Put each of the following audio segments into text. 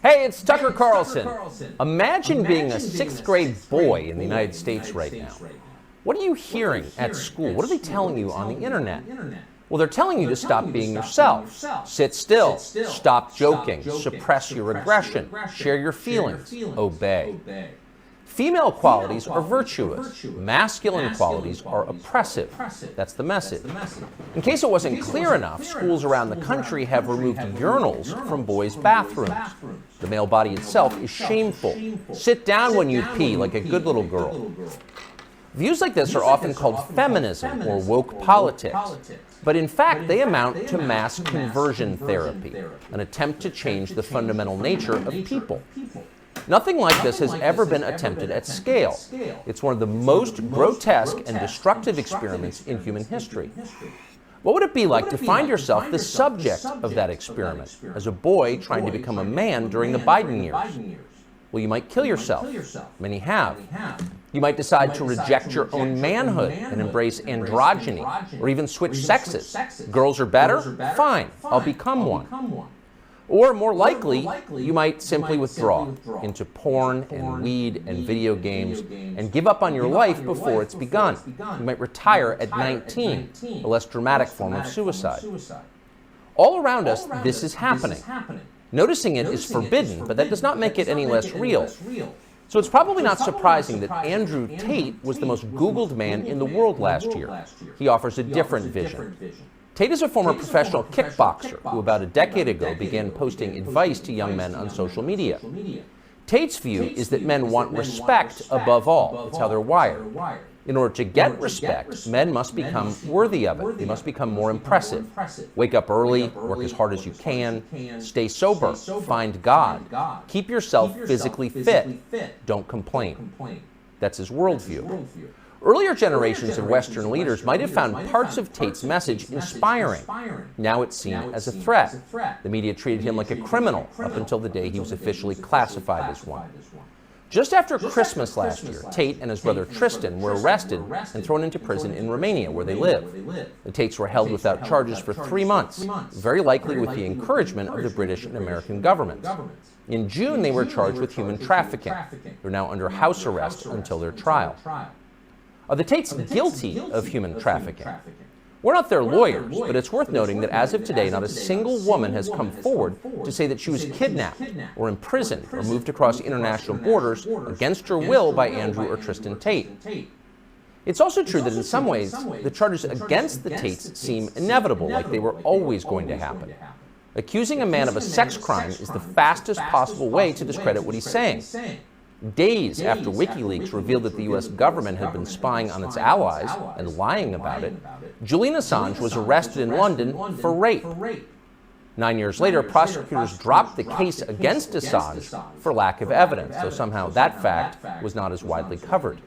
Hey, it's Tucker Carlson. Imagine being a sixth grade boy in the United States right now. What are you hearing at school? What are they telling you on the internet? Well, they're telling you to stop being yourself. Sit still. Stop joking. Suppress your aggression. Share your feelings. Obey. Female qualities are virtuous. Masculine qualities are oppressive. That's the message. In case it wasn't clear enough, schools around the country have removed urinals from boys' bathrooms. The male body itself is shameful. Sit down when you pee like a good little girl. Views like this are often called feminism or woke politics. But in fact, they amount to mass conversion therapy, an attempt to change the fundamental nature of people. Nothing like this has ever been attempted at scale. It's one of the most grotesque and destructive experiments in human history. What would it be like to find yourself the subject of that experiment, as a boy trying to become a man during the Biden years? Well, you might kill yourself. Many have. You might decide to reject your own manhood and embrace androgyny, or even switch sexes. Girls are better? Fine, I'll become one. Or more likely, you might simply withdraw into porn and weed and video games and give up on your life before it's begun. You might retire at 19, a less dramatic form of suicide. All around us, this is happening. Noticing it is forbidden, but that does not make it any less real. So it's probably not surprising that Andrew Tate was the most Googled man in the world last year. He offers a different vision. Tate is a former professional kickboxer who about a decade ago began posting advice to young men on social media. Tate's view is that men want respect above all. It's how they're wired. In order to get respect, men must become worthy of it. They must become more impressive. Wake up early, work as hard as you can, stay sober, find God, keep yourself physically fit, don't complain. That's his worldview. Earlier generations of Western leaders might have found parts of Tate's message inspiring. Now it's seen as a threat. The media treated him like a criminal up until the day he was officially classified as one. Just after Christmas last year, Tate and his brother Tristan were arrested and thrown into prison in Romania, where they live. The Tates were held without charges for 3 months, very likely with the encouragement of the British and American governments. In June, they were charged with human trafficking. They're now under house arrest until their trial. Are the Tates guilty of human trafficking? We're not their lawyers, but it's worth noting that as of today, not a single woman has come forward to say that she was kidnapped or imprisoned or moved across international borders against her will by Andrew or Tristan Tate. It's also true that in some ways, the charges against the Tates seem inevitable, like they were always going to happen. Accusing a man of a sex crime is the fastest possible way to discredit what he's saying. Days after WikiLeaks revealed that the U.S. government had been spying on its allies and lying about it, Julian Assange was arrested in London for rape. 9 years later, prosecutors dropped the case against Assange for lack of evidence, so somehow that fact was not as widely covered.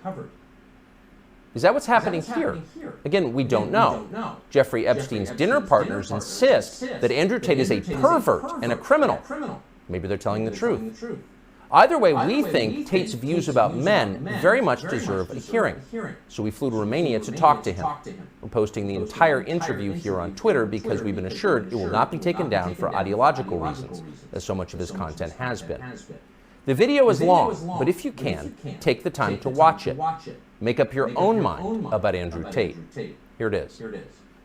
Is that what's happening here? Again, we don't know. Jeffrey Epstein's dinner partners insist that Andrew Tate is a pervert and a criminal. Maybe they're telling the truth. Either way, we think Tate's views about men very much deserve a hearing. So we flew to Romania to talk to him. We're posting the entire interview here on Twitter because we've been assured it will not be taken down for ideological reasons, as so much of his content has been. The video is long, but if you can, take the time to watch it. Make up your own mind about Andrew Tate. Here it is.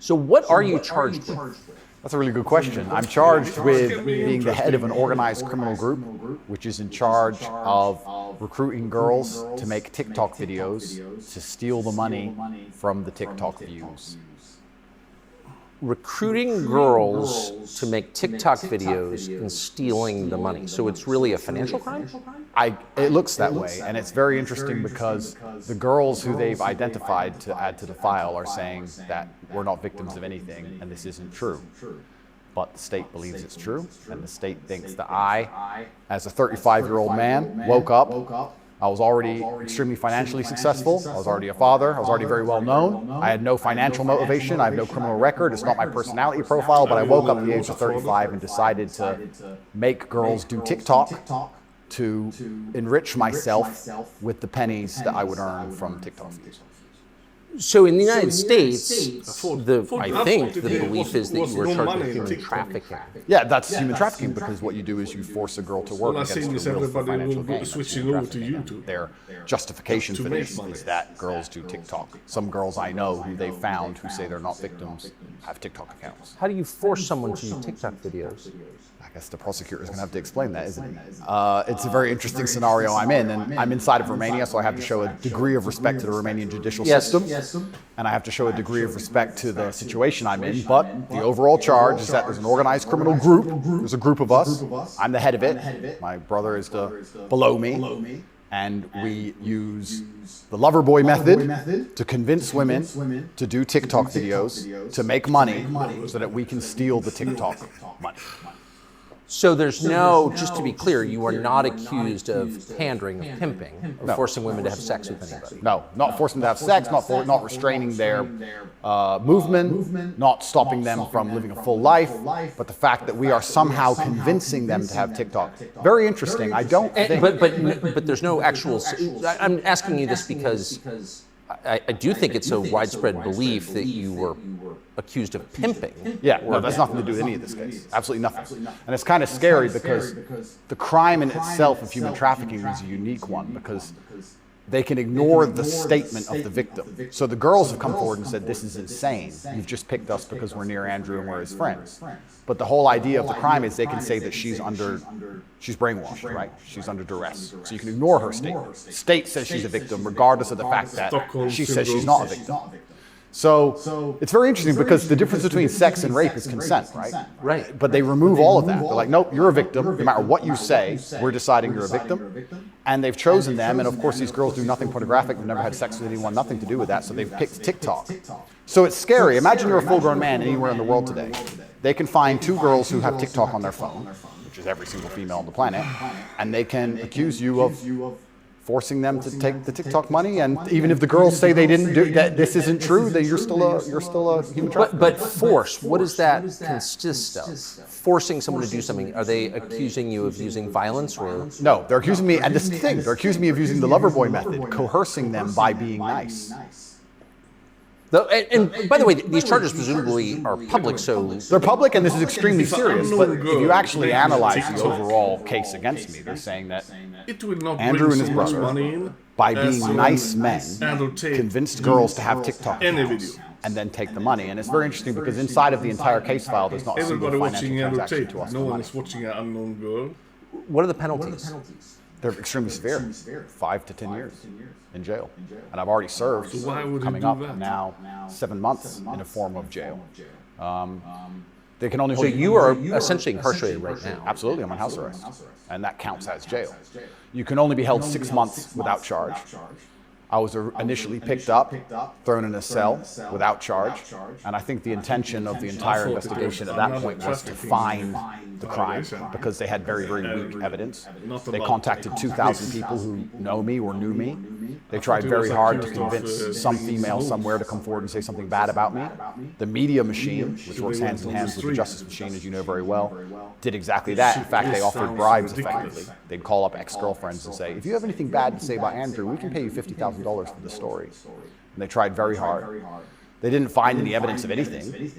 So what are you charged with? That's a really good question. I'm charged with being the head of an organized criminal group, which is in charge of recruiting girls to make TikTok videos to steal the money from the TikTok views. Recruiting girls to make TikTok videos and stealing the money. So it's really a financial crime? It looks that way, and it's very interesting because the girls who they've identified to add to the file are saying that we're not victims of anything, and this isn't true. But the state believes it's true, and the state thinks that I, as a 35-year-old man, woke up. I was already extremely financially successful. I was already a father. I was already very well known. I had no financial motivation. I have no criminal record. It's not my personality profile, but I woke up at the age of 35 and decided to make girls do TikTok to enrich myself with the pennies that I would earn from TikTok views. So in the United States, I think the 40 belief is that you were was no charged money with in human TikTok. trafficking. Yeah, that's human trafficking because what you do is you force a girl to work Last against thing is her will for everybody financial will gain. be That's switching human over to trafficking. YouTube. Their justification To for make this money. is that girls do TikTok. Some girls I know who they found who say they're not victims have TikTok accounts. How do you force someone to do TikTok videos? I guess the prosecutor is going to have to explain that, isn't he? It's a very interesting scenario I'm in, and I'm inside of Romania, so I have to show a degree of respect to the Romanian judicial system, and I have to show a degree of respect to the situation I'm in. But the overall charge is that there's an organized criminal group. There's a group of us. I'm the head of it. My brother is below me. And we use the lover boy method to convince women to do TikTok videos to make money so that we can steal the TikTok money. So there's no, just to be clear, you are not accused of pandering, of pimping, of forcing women to have sex with anybody. No, not forcing them to have sex, not restraining their movement, not stopping them from living a full life, but the fact that we are somehow convincing them to have TikTok. Very interesting. I don't think... But there's no actual... I'm asking you this because I do think it's a widespread belief that you were accused of pimping. Yeah, no, that's nothing to do with any of this case. Absolutely nothing. And it's kind of scary because the crime in itself of human trafficking is a unique one because they can ignore the statement of the victim. So the girls have come forward and said, this is insane. You've just picked us because we're near Andrew and we're his friends. But the whole idea of the crime is they can say that she's brainwashed, right? She's under duress. So you can ignore her statement. State says she's a victim regardless of the fact that she says she's not a victim. So it's very interesting because the difference between sex and rape is consent, right? Right. But they remove all of that. They're like, nope, you're a victim. No matter what you say, we're deciding you're a victim. And they've chosen them. And of course, these girls do nothing pornographic. They've never had sex with anyone, nothing to do with that. So they've picked TikTok. So it's scary. Imagine you're a full-grown man anywhere in the world today. They can find two girls who have TikTok on their phone, which is every single female on the planet, and they can accuse you of forcing them to take the TikTok money, and even if the girls say they didn't do that, this isn't true, that you're still a human trafficker. But force, what does that consist of? Forcing someone to do something? Are they accusing you of using violence or? No, they're accusing me, and this is the thing, they're accusing me of using the lover boy method, coercing them by being nice. And by the way, these charges presumably are public, so... They're public, and this is extremely serious, but if you actually analyze the overall case against me, they're saying that Andrew and his brother, by being nice men, convinced girls to have TikTok accounts and then take the money. And it's very interesting because inside of the entire case file, there's not a single financial transaction to us. No one is watching an unknown girl. What are the penalties? They're extremely severe, 5 to 10 years in jail. And I've already served, So why would he coming do up that? now, 7 months in a form of jail. They can only So hold you are essentially incarcerated right now. Absolutely, I'm on house arrest, and that counts as jail. You can only be held 6 months without charge. I was initially picked up, thrown in a cell without charge, and I think the intention of the entire investigation at that point was to find the crime because they had very, very weak evidence. They contacted 2,000 people who know me or knew me. They tried very hard to convince some female somewhere to come forward and say something bad about me. The media machine, which works hands in hand with the justice machine, as you know very well, did exactly that. In fact, they offered bribes effectively. They'd call up ex-girlfriends and say, if you have anything bad to say about Andrew, we can pay you $50,000 for the story. And they tried very hard. They didn't find any evidence of anything.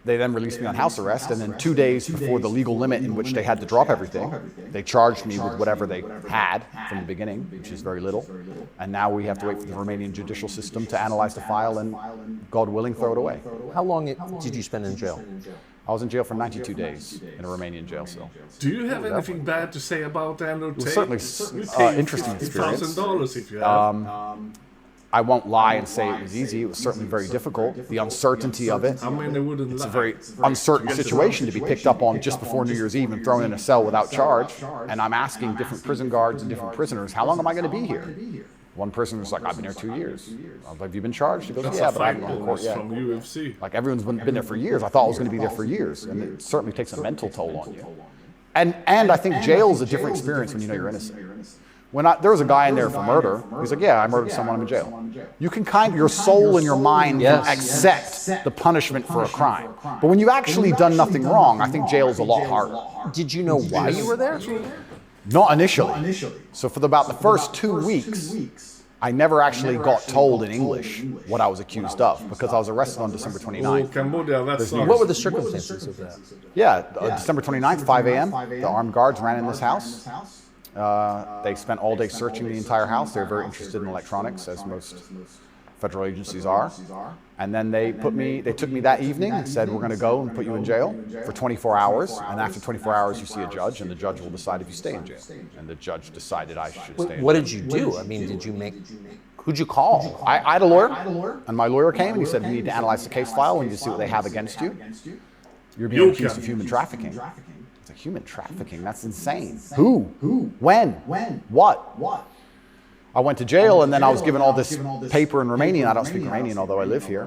They then released me on house arrest, and then 2 days before the legal limit in which they had to drop everything, they charged me with whatever they had from the beginning, which is very little. And now we have to wait for the Romanian judicial system to analyze the file and, God willing, throw it away. How long did you spend in jail? I was in jail for 92 days in a Romanian jail cell. Do you have anything bad to say about Andrew Tate? Certainly interesting experience. $1,000 if you have. I won't lie and say it was easy. It was certainly very difficult. The uncertainty of it. I mean, they wouldn't It's a lie. very uncertain situation to be picked up on just before New Year's Eve and thrown in a cell without charge. And I'm asking different prison guards and different prisoners, how long am I going to be here? One prisoner was like, I've been here 2 years. I was like, have you been charged? He goes, yeah, but I haven't gone to court yet. From UFC. Like, everyone's been there for years. I thought I was going to be there for years. And it certainly takes a mental toll on you. And I think jail is a different experience when you know you're innocent. There was a guy in there for murder. He's like, yeah, I murdered someone, I'm in jail. You can your soul and your mind can accept the punishment for a crime. But when you've actually done nothing wrong, I think jail is a lot harder. Did you know why you were there? Not initially. So for about the first 2 weeks, I never actually got told in English what I was accused of because I was arrested on December 29th. Oh, Cambodia, that's What were the circumstances of that? Yeah, December 29th, 5 a.m., the armed guards ran in this house. They spent all day searching the entire house. They were very interested in electronics, as most federal agencies are. And then they took me that evening and said, we're going to go and put you in jail for 24 hours. And after 24 hours, you see a judge, and the judge will decide if you stay in jail. And the judge decided I should stay in jail. What did you do? I mean, who'd you call? I had a lawyer, and my lawyer came and he said, we need to analyze the case file. We need to see what they have against you. You're being accused of human trafficking. It's like, human trafficking? That's insane. Who? When? What? I went to jail, and then I was given all this paper in Romanian. I don't speak Romanian, although I live here.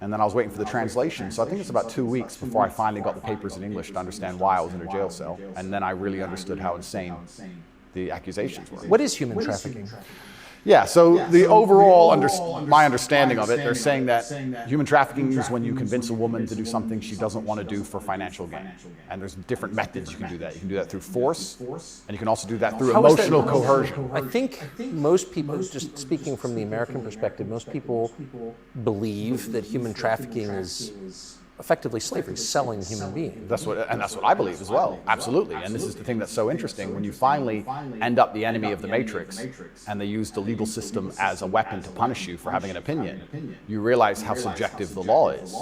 And then I was waiting for the translation. So I think it's about 2 weeks before I finally got the papers in English to understand why I was in a jail cell. And then I really understood how insane the accusations were. What is human trafficking? Yeah, so the overall, my understanding of it, they're saying that human trafficking is when you convince a woman to do something she doesn't want to do for financial gain. And there's different methods you can do that. You can do that through force, and you can also do that through emotional coercion. I think most people, just speaking from the American perspective, most people believe that human trafficking is effectively slavery, selling human beings. That's what I believe as well. Absolutely. And this is the thing that's so interesting. When you finally end up the enemy of the matrix, and they use the legal system as a weapon to punish you for having an opinion, you realize how subjective the law is.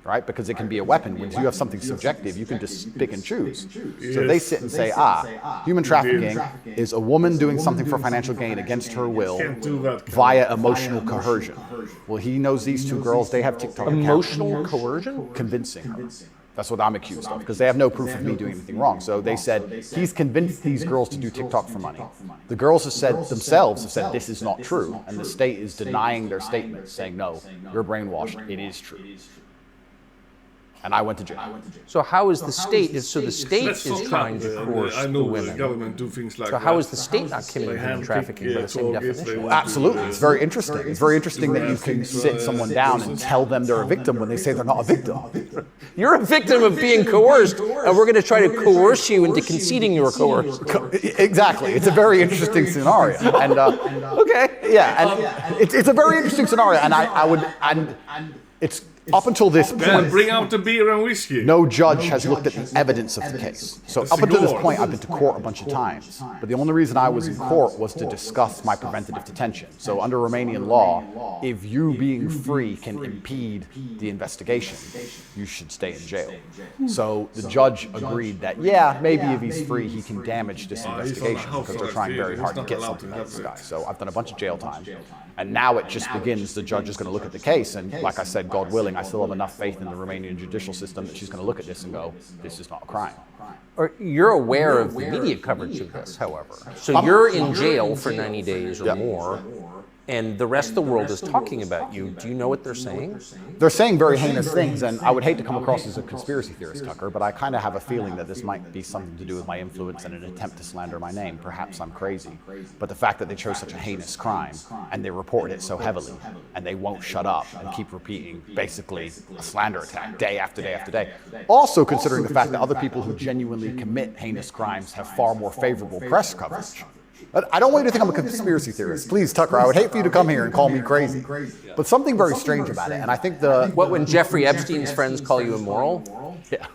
Right? Because it can be a weapon. When you have something subjective, you can just pick and choose. So they sit and say, human trafficking is a woman doing something for financial gain against her will via emotional coercion. Well, he knows these two girls, they have TikTok accounts. Emotional coercion? Convincing her. That's what I'm accused of, because they have no proof of me doing anything wrong. So they said, he's convinced these girls to do TikTok for money. The girls have said themselves, this is not true. And the state is denying their statements, saying, no, you're brainwashed, it is true. And I went to jail. So how is the state? So the state is trying to coerce the women. So how is the state not committing human trafficking by the same definition? Well, absolutely, it's very interesting. It's very interesting that you can sit someone down and tell them they're a victim when they say they're not a victim. You're a victim of being coerced, and we're going to try to coerce you into conceding you were coerced. Exactly. It's a very interesting scenario. And it's a very interesting scenario. And it's. Up until this point, bring out the beer and whiskey. No judge has looked at the evidence of the case. So up until this point, I've been to court a bunch of times. But the only reason I was in court was to discuss my preventative detention. So under Romanian law, if you being free can impede the investigation, you should stay in jail. So the judge agreed that, maybe if he's free, he can damage this investigation because they're trying very hard to get something out of this guy. So I've done a bunch of jail time. And now it just begins. The judge is going to look at the case. And like I said, God willing, I still have enough faith in the Romanian judicial system that she's going to look at this and go, this is not a crime. Or you're aware of the media coverage of this, however. So you're in jail for 90 days or more, and the rest of the world is talking about you. Do you know what they're saying? They're saying very heinous things, and I would hate to come across as a conspiracy theorist, Tucker, but I kind of have a feeling that this might be something to do with my influence and an attempt to slander my name. Perhaps I'm crazy. But the fact that they chose such a heinous crime, and they reported it so heavily, and they won't shut up and keep repeating basically a slander attack day after day after day. Also considering the fact that other people who genuinely commit heinous crimes have far more favorable press coverage. I don't want you to think I'm a conspiracy theorist. Please, Tucker, I would hate for you to come here and call me crazy. But something very strange about it, and I think when Jeffrey Epstein's friends call you immoral? Yeah.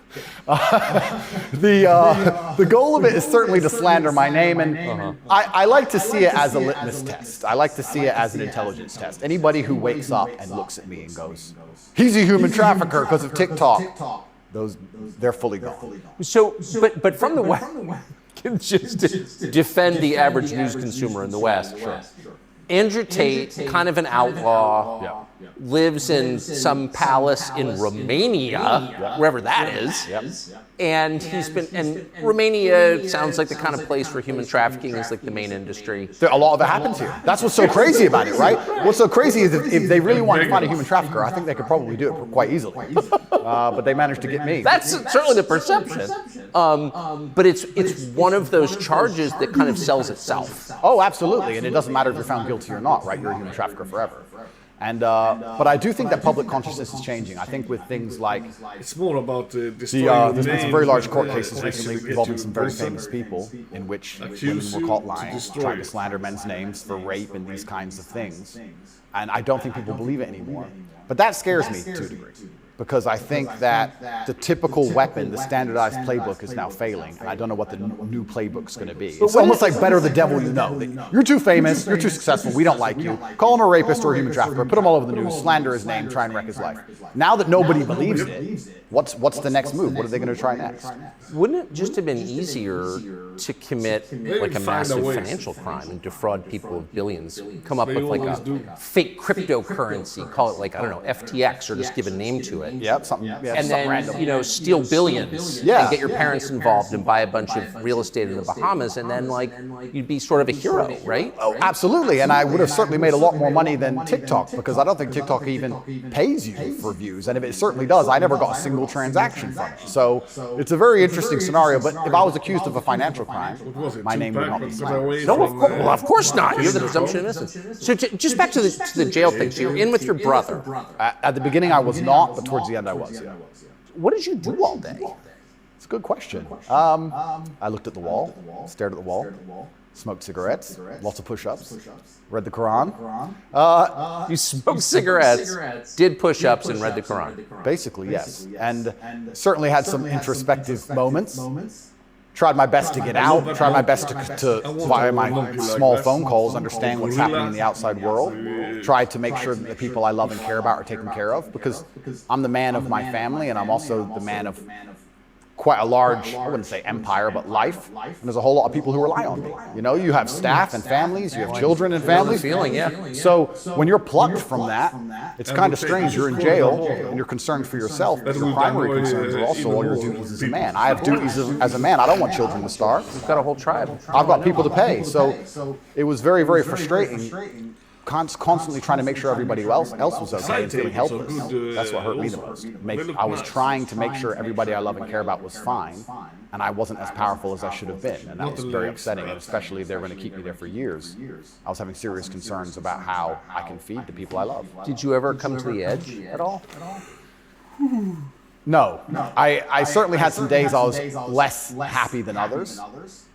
The goal of it is certainly to slander my name, and I like to see it as a litmus test. I like to see it as an intelligence test. Anybody who wakes up and looks at me and goes, he's a human trafficker because of TikTok, they're fully gone. So, but from the West, just to defend the average news consumer in the West. Sure. Andrew Tate, kind of an outlaw, lives in some palace in Romania, wherever that is. And Romania sounds like the kind of place where human trafficking is like the main industry. A lot of it happens here. That's what's so crazy about it, right? What's so crazy is if they really want to find a human trafficker, I think they could probably do it quite easily. But they managed to get me. That's certainly the perception. But it's one of those charges that kind of sells itself. Oh, absolutely. And it doesn't matter if you're found guilty or not, right? You're a human trafficker forever. And but I do think that public consciousness is changing. I think with things like It's more about destroying there's been some names very large and court actually cases recently get involving you some in very prison famous or people in which women accuse were you caught to lying, destroy trying to it. slander men's names for rape and these kinds of things. And I don't think people believe it anymore. But that scares me to a degree, because I think that the typical weapon, the standardized playbook, is now failing, and I don't know what the new playbook's going to be. It's almost like better the devil you know. You're too famous, you're too successful, we don't like you. Call him a rapist or a human trafficker, put him all over the news, slander his name, try and wreck his life. Now that nobody believes it, what's the next move? What are they going to try next? Wouldn't it just have been easier to commit like a find a massive way. financial crime and defraud people of billions? Come up They with like always a do. fake cryptocurrency, call it like, I don't know, FTX, or just give a name to it. Yep, something, And something then, random. you know, steal billions Yeah. and get your parents involved and buy a bunch of real estate in the Bahamas, and then like you'd be sort of a hero, right? Oh, absolutely, and I would have certainly made a lot more money than TikTok, because I don't think TikTok even pays you for views, and if it certainly does, I never got a single transaction from it. So it's a very interesting scenario, but if I was accused of a financial crime, Was it my name would not be Tupac? slandered. Away No, from, well, of course not. You have the presumption of innocence. So just back to the jail thing. So you're in with your brother. At the beginning I was not, but towards the end I was, yeah. What did you do all day? It's a good question. I looked at the wall, stared at the wall, smoked cigarettes, lots of push-ups, read the Quran. You smoked cigarettes, did push-ups, and read the Quran. Basically, yes. And certainly had some introspective moments. Tried my best to get out, tried my best to via my small phone calls, understand what's happening in the outside world. Tried to make sure that the people I love and care about are taken care of, because I'm the man of my family, and I'm also the man of quite a large, I wouldn't say empire, but life. And there's a whole lot of people who rely on me. You know, you have staff and families, you have children and families. Feeling, yeah. So when you're plucked from that, it's kind of strange. You're in jail and you're concerned for yourself, but your primary concerns are also all your duties as a man. I have duties as a man. I don't want children to starve. You've got a whole tribe. I've got people to pay. So it was very, very frustrating. Constantly trying to make sure everybody else was okay and feeling helpless. That's what hurt me the most. I was trying to make sure everybody I love and care about was fine, and I wasn't as powerful as I should have been, and that was very upsetting, and especially if they were going to keep me there for years. I was having serious concerns about how I can feed the people I love. Did you ever come to the edge at all? No. I certainly had some days I was less happy than others,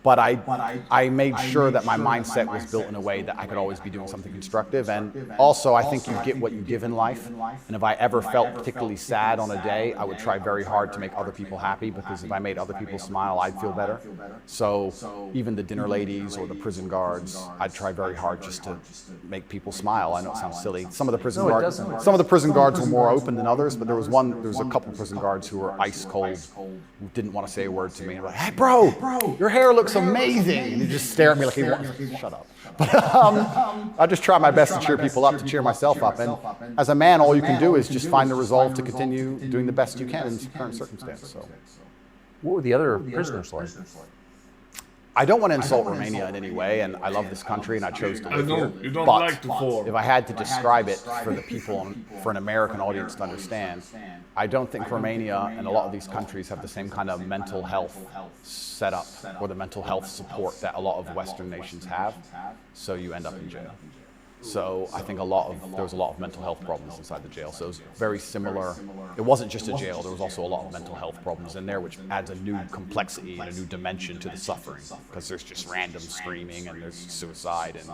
but I made sure that my mindset was built in a way that I could always be doing something constructive. And also, I think you get what you give in life. And if I ever felt particularly sad on a day, I would try very hard to make other people happy, because if I made other people smile, I'd feel better. So even the dinner ladies or the prison guards, I'd try very hard just to make people smile. I know it sounds silly. Some of the prison guards were more open than others, but there was a couple prison guards who were ice cold, who didn't want to say a word to me. And were like, "Hey, bro, your hair looks amazing." And you just stare at me like, shut up. But I just try my best to cheer people up, to cheer myself up. And as a man, all you can do is just find the resolve to continue doing the best you can in the current circumstance. So, What were the other prisoners like? I don't want to insult Romania in any way, and I love this country, and I chose to live here. You don't But like to fall. if I had to describe it for the people, for an American audience to understand, I don't think Romania and a lot of these countries have the same kind of mental health setup or the mental health support that a lot of Western nations have. So you end up in jail. So I think there was a lot of mental health problems inside the jail. So it was very similar. It wasn't just a jail. There was also a lot of mental health problems in there, which adds a new complexity and a new dimension to the suffering, because there's just random screaming and there's suicide, and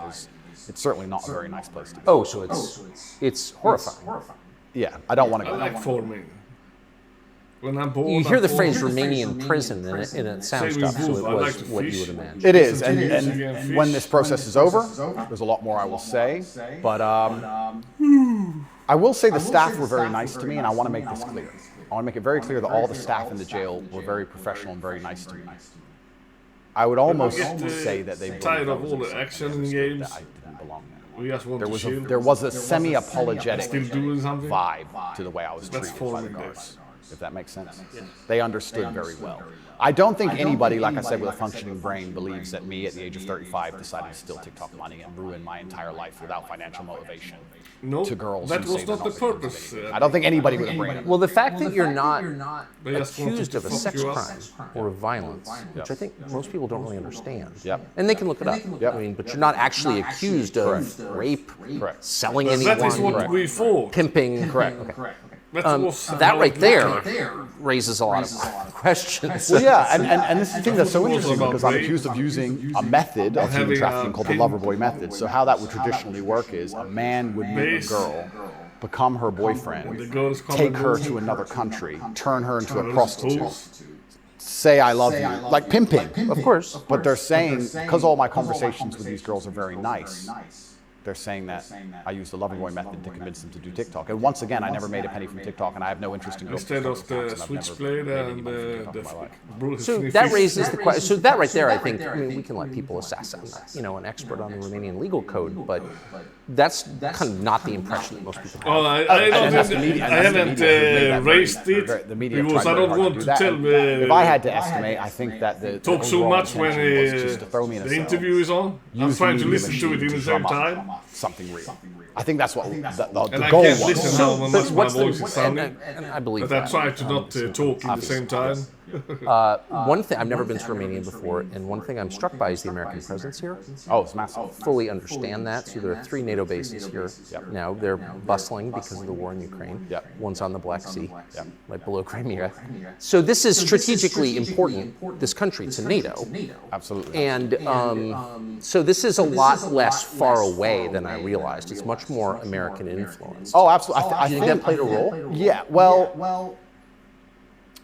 it's certainly not a very nice place to be. Oh, so it's horrifying. Yeah, I don't want to I go like there. forming. When I'm bored, You hear the I'm phrase forming. Romanian prison, and it sounds Same tough, with so Wolf. it I like was to what you fish. would imagine. It is, Again, and fish. when this process is over, there's a lot more I will say. But I will say the staff were very nice to me, and I want to make this clear. I want to make it very clear that all the staff in the jail were very professional and very nice to me. I would almost say that they tired of believed all I was the action misunderstood, games. that I didn't belong there. We just want to chill. There was a semi-apologetic Still doing something. vibe to the way I was That's treated by the forming guards, this. if that makes sense. They understood very well. I don't think anybody, like I said, with a functioning brain believes that me at the age of 35 decided to steal TikTok money and ruin my entire life without financial motivation No, to girls that who was say they're not the victims of purpose. anything. I don't think anybody with a brain. Well, the fact that you're not They just wanted accused to of a fuck sex you up. crime or of violence, which I think most people don't really understand. Yep. And they can look it up. Yep. I mean, but you're not actually accused of rape, Correct. selling But that is anyone, what we thought. pimping. Correct. Okay. That was That how right it there looked like. raises a lot of questions. Well, yeah, and this is the thing that's so Also interesting about because I'm rape. accused of using a method of human Having a trafficking called the pin. lover boy method. So how that would traditionally work is a man would meet a Base. girl, become her boyfriend, The girls come take and her go. to another country, turn her into a Girls prostitute, pose. say I love you, like pimping. Of course. But they're saying, because all my conversations with these girls are very nice, they're saying that I use the lover boy method to convince them to do TikTok. And once again, I never made a penny from TikTok, and I have no interest in Instead of the accounts, and I've never switchblade made any and money from the TikTok in my life. So that raises the question. So that right there, I think, I mean, we can let people assess. I'm not, you know, an expert on the Romanian legal code, but that's kind of not the impression that most people have. Well, I And that's the don't, media- I and that's the haven't media who made that very- raised it the media because tried I very don't hard want do to that. tell. And if I had to estimate, I think that the Talk so overall much when intention was just to throw me in a the cell, interview is on. I'm use trying to media listen to it machine in the same drum up time. something real. I think that's what the And I goal can't was. listen how much my what's voice is and sounding. I believe But I that. try to not talk in the same time. One thing, I've never been to Romania before, and one thing I'm struck by is the American presence here. Oh, it's massive. Fully understand that. So there are 3 NATO bases here now. They're bustling because of the war in Ukraine. Yep. One's on the Black Sea, Yep. right below Crimea. So this is strategically important, this country, to NATO. Absolutely. And so this is a lot less far away than I realized. It's much more American influence. Oh, absolutely. I Do you think that played a role? Yeah, well,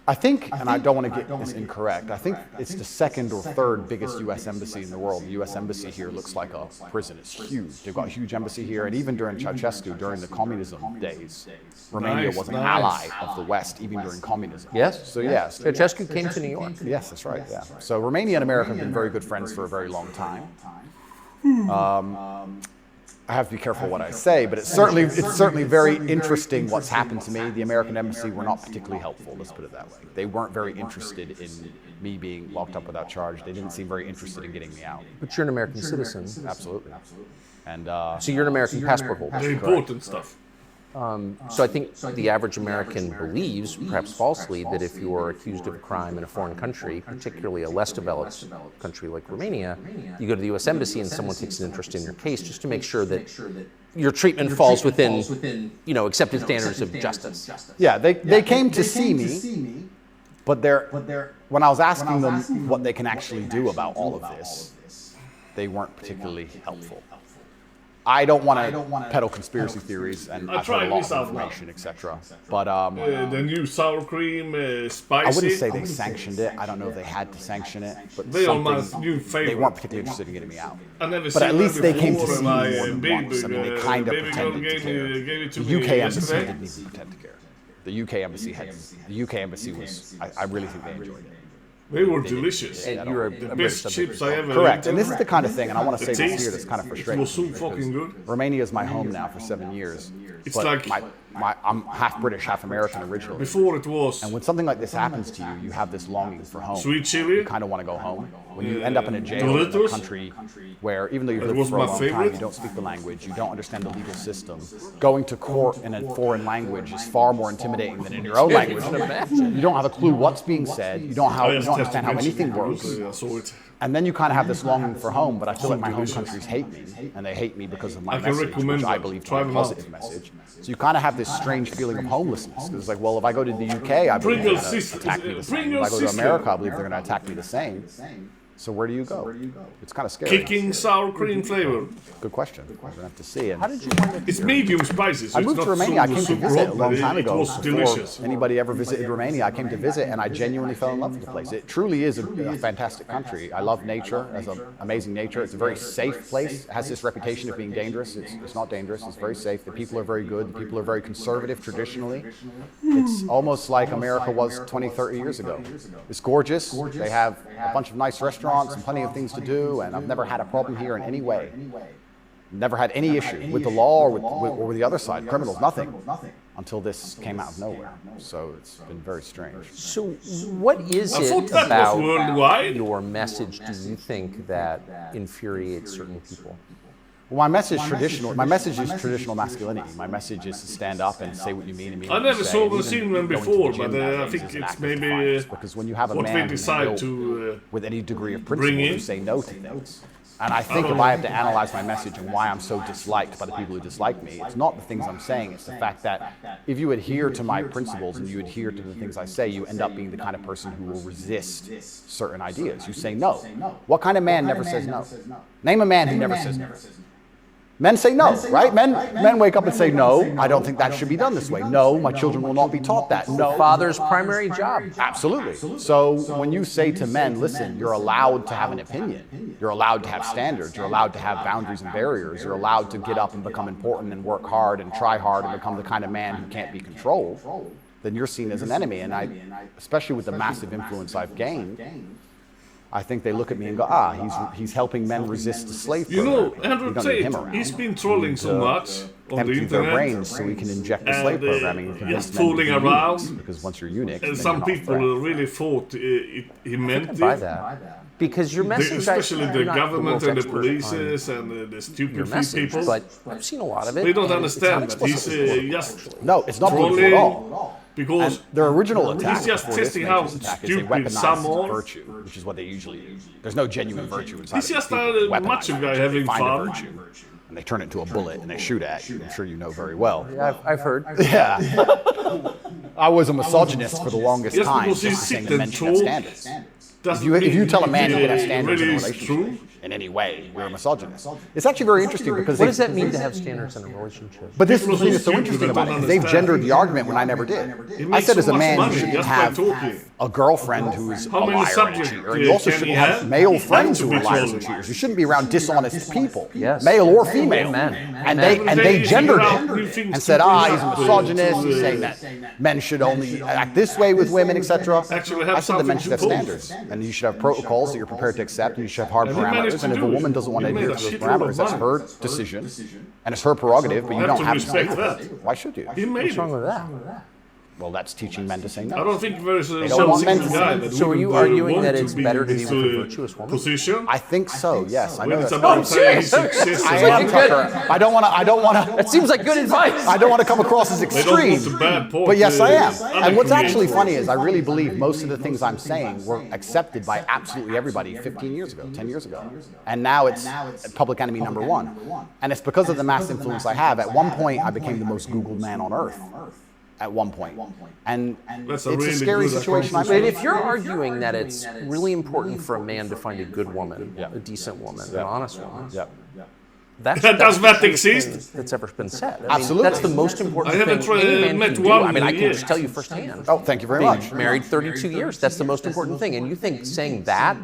I think, and I don't want to get this incorrect, I think it's the second or third biggest U.S. embassy in the world. The U.S. embassy here looks like a prison. It's huge. They've got a huge embassy here, and even during Ceausescu, during the communism days, Romania was an ally of the West, even during communism. Yes. So yes. Ceausescu came to New York. Yes, that's right, yeah. So Romania and America have been very good friends for a very long time. I have to be careful what I say, but it's certainly very interesting what's happened to me. The American embassy were not particularly helpful, let's put it that way. They weren't very interested in me being locked up without charge. They didn't seem very interested in getting me out. But you're an American citizen. Absolutely. And So you're an American passport holder. The important stuff. So I think the average American believes, perhaps falsely, that if you are accused of a crime in a foreign country, particularly a less developed country like Romania, you go to the U.S. Embassy and someone takes an interest in your case just to make sure that your treatment falls within, you know, accepted standards of justice. yeah, they came to see me, but when I was asking them what they can actually do about all of this, they weren't particularly helpful. I don't want to peddle conspiracy theories, and I've heard a lot of information, etc. But The new sour cream, spicy. I wouldn't say they sanctioned it. I don't know if they had to sanction it, but They are my new something, favorite. they weren't particularly interested in getting me out. I never But at seen least that they came to before, see me and more than baby, once. I mean, they kind of baby girl pretended to care. gave it to The me UK embassy yesterday. didn't even pretend to care. The UK embassy had. The UK embassy was. I really think they enjoyed it. They were delicious. And you're a The British best subject. chips I ever Correct, ate. and this is the kind of thing, and I want to say The this here taste, that's kind of it frustrating. was so to me because fucking good. Romania is my home now for 7 years. It's but like- I'm half British, half American originally. Before it was And when something like this happens to you, you have this longing for home. sweet chili. You kind of want to go home. When you end up in a jail in a Doritos. country where, even though you've That lived was for a my long time, favorite. you don't speak the language, you don't understand the legal system, going to court in a foreign language is far more intimidating than in your own language. You don't have a clue what's being said. You don't understand how anything works. I saw it. And then you kind of have this longing for home, but I feel like my home countries hate me, and they hate me because of my I can message, recommend which I that. believe to Try be a them out. positive message. So you kind of have this strange feeling of homelessness, because it's like, well, if I go to the UK, I believe Bring they're your going to sister- attack me the bring same. your If I go to sister. America, I believe they're going to attack me the same. So where do you go? It's kind of scary. Kicking sour cream flavor. Good question. We're going to have to see. And How did you wind up It's here? medium spicy. So I it's moved not to Romania. I came to super visit a hot, long but time it ago. was Before delicious. anybody ever visited Romania, I came to visit, and I genuinely fell in love with the place. It truly is a fantastic country. I love nature. It has amazing nature. It's a very safe place. It has this reputation of being dangerous. It's not dangerous. It's very safe. The people are very good. The people are very conservative traditionally. It's almost like America was 20, 30 years ago. It's gorgeous. They have a bunch of nice restaurants and plenty of things to do, and I've never had a problem here in any way. Never had any issue with the law or with the other side, criminals, nothing, until this came out of nowhere. So it's been very strange. So what is I thought it that was about worldwide. your message do you think that infuriates certain people? Well, my message is traditional masculinity. My message is to stand up and say what you mean and mean I what you never say. saw And the even scene them go into before, the gym but I nowadays think is an it's act of maybe defiance, because when you have a what man they who's decide built to with any degree of bring principle, in. you say no to things. And I think if I have to analyze my message and why I'm so disliked by the people who dislike me, it's not the things I'm saying, it's the fact that if you adhere to my principles and you adhere to the things I say, you end up being the kind of person who will resist certain ideas. You say no. What kind of man never says no? Name a man who never says no. Men say no, right? Men wake up and say, no, I don't think that should be done this way. No, my children will not be taught that. No. Father's primary job. Absolutely. So when you say to men, listen, you're allowed to have an opinion. You're allowed to have standards. You're allowed to have boundaries and barriers. You're allowed to get up and become important and work hard and try hard and become the kind of man who can't be controlled, then you're seen as an enemy. And I, especially with the massive influence I've gained, I think they look at me and go, he's helping men resist the slave You know, programming. Andrew We don't need him Tate, around. he's been trolling so much on the Empty their internet. brains so we can inject the slave And, programming and convince just men to fooling be around. eunuchs, because once you're eunuchs, And then some you're not a people threat. really thought he meant I it. buy that. Because your message, Especially I'm the not government world's and the expert on police and the your stupid message, people. but I've seen a lot of it. They don't and it's understand not that he's explicitly just No, it's not political trolling at all. because And their original attack he's just before this testing how Matrix attack is they stupid weaponize some are. virtue, which is what they usually use. There's no genuine virtue inside He's of these just people. a They weaponize macho guy virtue. They having find a fun. virtue, and they turn it into a bullet and they shoot at you. I'm sure you know very well. I've heard. Yeah. I was a misogynist for the longest Yes, time, because just he's saying sick that men and should have tall. standards. Doesn't If you mean tell a man it he can have standards in a really is relationship true. in any way, you're a misogynist. It's actually very interesting because What does that mean to have standards in a relationship? But this is the People thing are that's so so interesting stupid, about they it, don't because they've understand. gendered the argument when I never did. He I makes said so as a much man, money you shouldn't just by have talking. a girlfriend who's How a many liar and a subjects cheater. And you also can shouldn't he have have? male He friends has to who are be liars trolling. and cheaters. You shouldn't be around dishonest people, Yes. male or female. Amen. And Amen. they gendered figure out new it things and said, to bring he's a up misogynist, to he's saying that men should only act this way with women, etc. Actually have I said that men something should have to standards, and you should have protocols that you're prepared to accept, and you should have hard And he managed parameters. to And if a do it. woman doesn't want to He adhere made to a those shitload of parameters, that's money. her decision, and it's her prerogative, but you have don't to have to respect agree with that. it. Why should you? He made What's it. wrong with that? Well, that's teaching men to say I no. don't think there's a don't want men single to guy say- that So are wouldn't, you arguing want that it's better to in be this, with a virtuous woman? position. I think so. Yes, I know When it's that's. about I'm saying serious. success I and am good. Tucker. I don't want to. That seems like good advice. I don't want to come across as they don't extreme. want the bad part. But yes, I am. other And what's actually communities. funny is I really believe most of the things I'm saying were accepted by absolutely everybody 15 years ago, 10 years ago. And now it's public enemy number one. And it's because of the mass influence I have. At one point, I became the most Googled man on earth. At one point. And That's it's a a really scary good situation I'm But in. if you're arguing that it's really important for a man to find a good woman, a decent woman, an honest woman, Yep. that's Does that's that the exist? thing that's ever been said. I mean, Absolutely. that's the most important I haven't thing any man met can do. one I mean, I in can years. just tell you firsthand. Oh, thank you very Being much. married 32 years, that's the most important thing. And you think saying that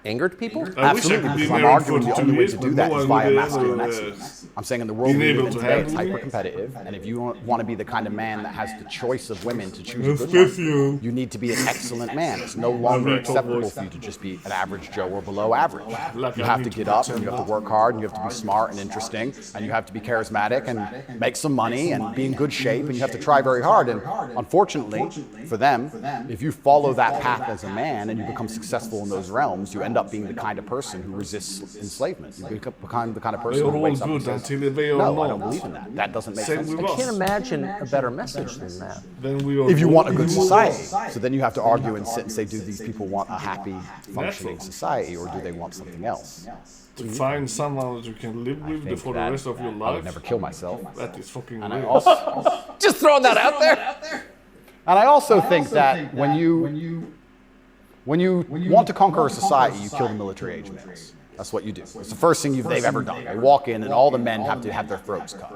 angered people? I wish I Absolutely, could be because I'm married arguing for the 2 only way years, to but do that no is one via would masculine ever, excellence. I'm saying in the world been we live able in to today, it's handle it. hyper-competitive, and if you want to be the kind of man that has the choice of women to choose a good Fifth one, you. you need to be an excellent man. It's no longer very top acceptable voice. for you to just be an average Joe or below average. Like You I have need to to get up, pretend and you have to not. work hard, and you have to be smart and interesting, and you have to be charismatic and make some money and be in good shape, and you have to try very hard. And unfortunately, for them, if you follow that path as a man and you become successful in those realms, you end up being the kind of person who resists enslavement. You become the kind of They person are who all wakes up and good says, until they are no, I not. don't believe in that. That doesn't make Same sense. with to me." I can't imagine a better message than that. Then we are If you want a good good. society, so then you have to argue and sit and say, do these people want a happy, functioning society, or do they want something else? To find someone that you can live with think for the that rest of your I would life, never kill myself. that is fucking And I real. also, Just throwing that out there. and I also think that when you want to conquer a society, you kill the military age males. That's what you do. It's the first thing they've ever done. They walk in and all the men have to have their throats cut.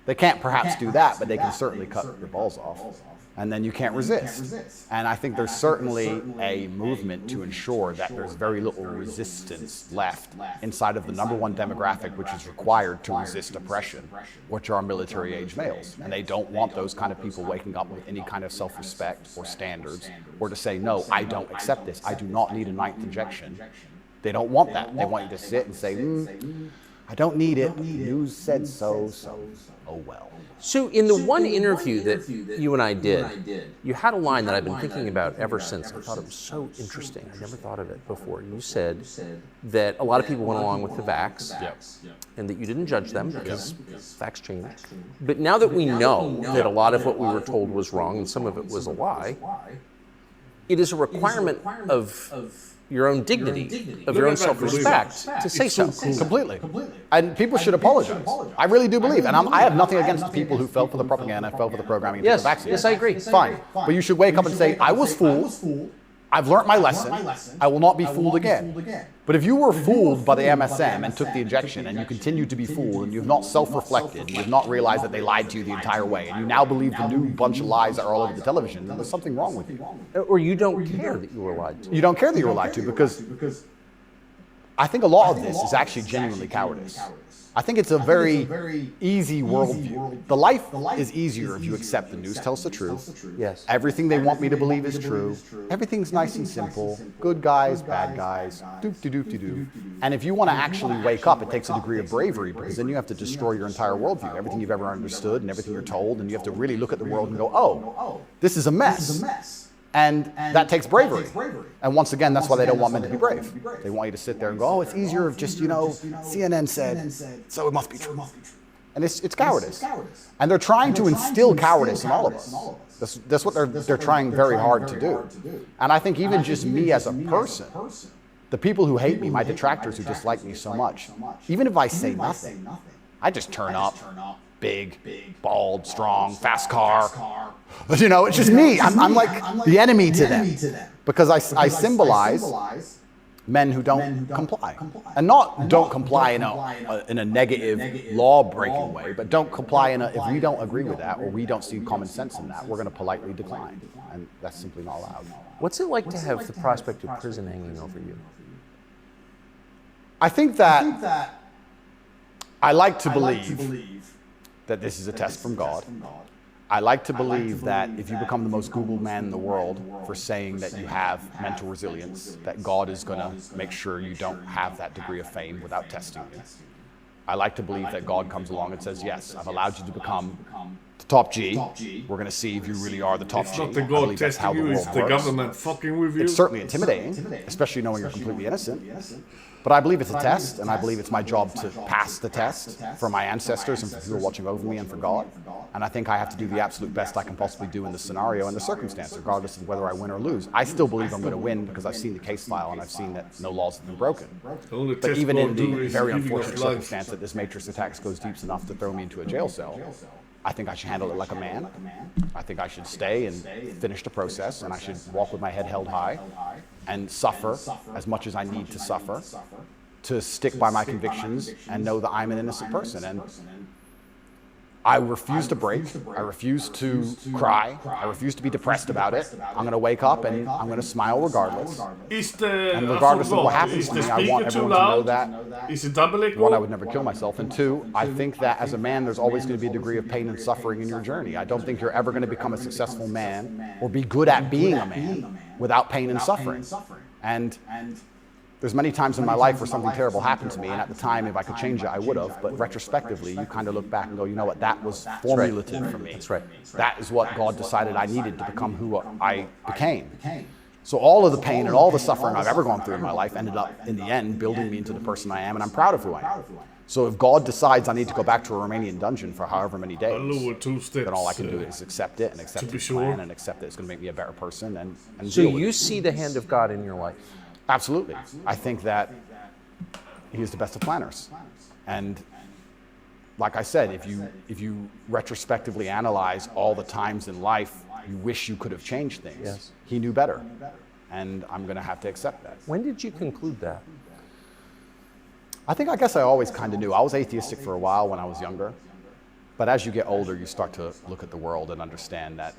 They can't perhaps do that, but they can certainly cut your balls off. And then you can't resist. And I think there's certainly a movement to ensure that there's very little resistance left inside of the number one demographic which is required to resist oppression, which are military age males. And they don't want those kind of people waking up with any kind of self-respect or standards, or to say, no, I don't accept this. I do not need a ninth injection. They don't want that. They want you to sit and say, I don't need it. The news said so. Oh well. So in the one interview that you and I did, you had a line that I've been thinking about ever since. I thought it was so interesting. I never thought of it before. You said that a lot of people went along with the vax, and that you didn't judge them because facts change. But now that we know that a lot of what we were told was wrong and some of it was a lie, it is a requirement of your own dignity, of your own self-respect to say so. Completely. And people should apologize. I really do believe. And I have nothing against the people who fell for the propaganda, fell for the programming, and took the vaccine. Yes, I agree. Fine. But you should wake up and say, I was fooled. I've learned my lesson. I will not be fooled again. But if you were fooled by the MSM and took the injection and you continue to be fooled and you've not self-reflected, and you've not realized that they lied to you the entire way, and you now believe the new bunch of lies that are all over the television, then there's something wrong with you. Or you don't care that you were lied to. You don't care that you were lied to because I think a lot of this is actually genuinely cowardice. I think it's a very easy worldview. The life is easier if you accept the news tells the truth. Yes. Everything they want me to believe is true. Everything's nice and simple. Good guys, bad guys, doop-de-doop-de-doo. And if you want to actually wake up, it takes a degree of bravery because then you have to destroy your entire worldview, everything you've ever understood and everything you're told, and you have to really look at the world and go, oh, this is a mess. And that takes bravery. And once again, that's why they don't want men to be brave. They want you to sit there and go, oh, it's easier if just, CNN said, so it must be true. And it's cowardice. And they're trying to instill cowardice in all of us. That's what they're trying very hard to do. And I think even just me as a person, the people who hate me, my detractors who dislike me so much, even if I say nothing, I just turn up. Big, bald, strong, fast car. But it's just me. I'm like the enemy to them because I symbolize men who don't comply. And not don't comply in a negative law-breaking way, but don't comply if we don't agree with that or we don't see common sense in that, we're going to politely decline. And that's simply not allowed. What's it like to have the prospect of prison hanging over you? I think that I like to believe that this is a test from God. I like to believe that if you become the most Googled man in the world for saying that you have mental resilience, that God is going to make sure you don't have that degree of fame without testing you. I like to believe that God comes along and says, yes, I've allowed you to become the top G. We're going to see if you really are the top G. It's not the God testing you, it's the government fucking with you. It's certainly intimidating, especially knowing you're completely innocent. But I believe it's a test, and I believe it's my job to pass the test for my ancestors and for people watching over me and for God. And I think I have to do the absolute best I can possibly do in the scenario and the circumstance, regardless of whether I win or lose. I still believe I'm going to win because I've seen the case file and I've seen that no laws have been broken. But even in the very unfortunate circumstance that this matrix attack goes deep enough to throw me into a jail cell, I think I should handle it like a man. I think I should stay and finish the process, and I should walk with my head held high and suffer as much as I need to suffer to stick by my convictions and know that I'm an innocent person. And I refuse to break. I refuse to cry. I refuse to be depressed about it. I'm going to wake up and I'm going to smile regardless. And regardless of what happens to me, I want everyone to know that. Is it double echo? One, I would never kill myself. And two, I think that as a man, there's always going to be a degree of pain and suffering in your journey. I don't think you're ever going to become a successful man or be good at being a man without pain and suffering. And there's many times in my life where something terrible happened to me, and at the time, if I could change it, I would have. But retrospectively, you kind of look back and go, you know what, that was formulative for me. That's right. That is what God decided I needed to become who I became. So all of the pain and all the suffering I've ever gone through in my life ended up, in the end, building me into the person I am, and I'm proud of who I am. So if God decides I need to go back to a Romanian dungeon for however many days, then all I can do is accept it and accept His plan and accept that it's going to make me a better person. And so you see the hand of God in your life? Absolutely. I think that He is the best of planners. And like I said, if you retrospectively analyze all the times in life you wish you could have changed things, yes, He knew better. And I'm going to have to accept that. When did you conclude that? I guess I always kind of knew. I was atheistic for a while when I was younger. But as you get older, you start to look at the world and understand that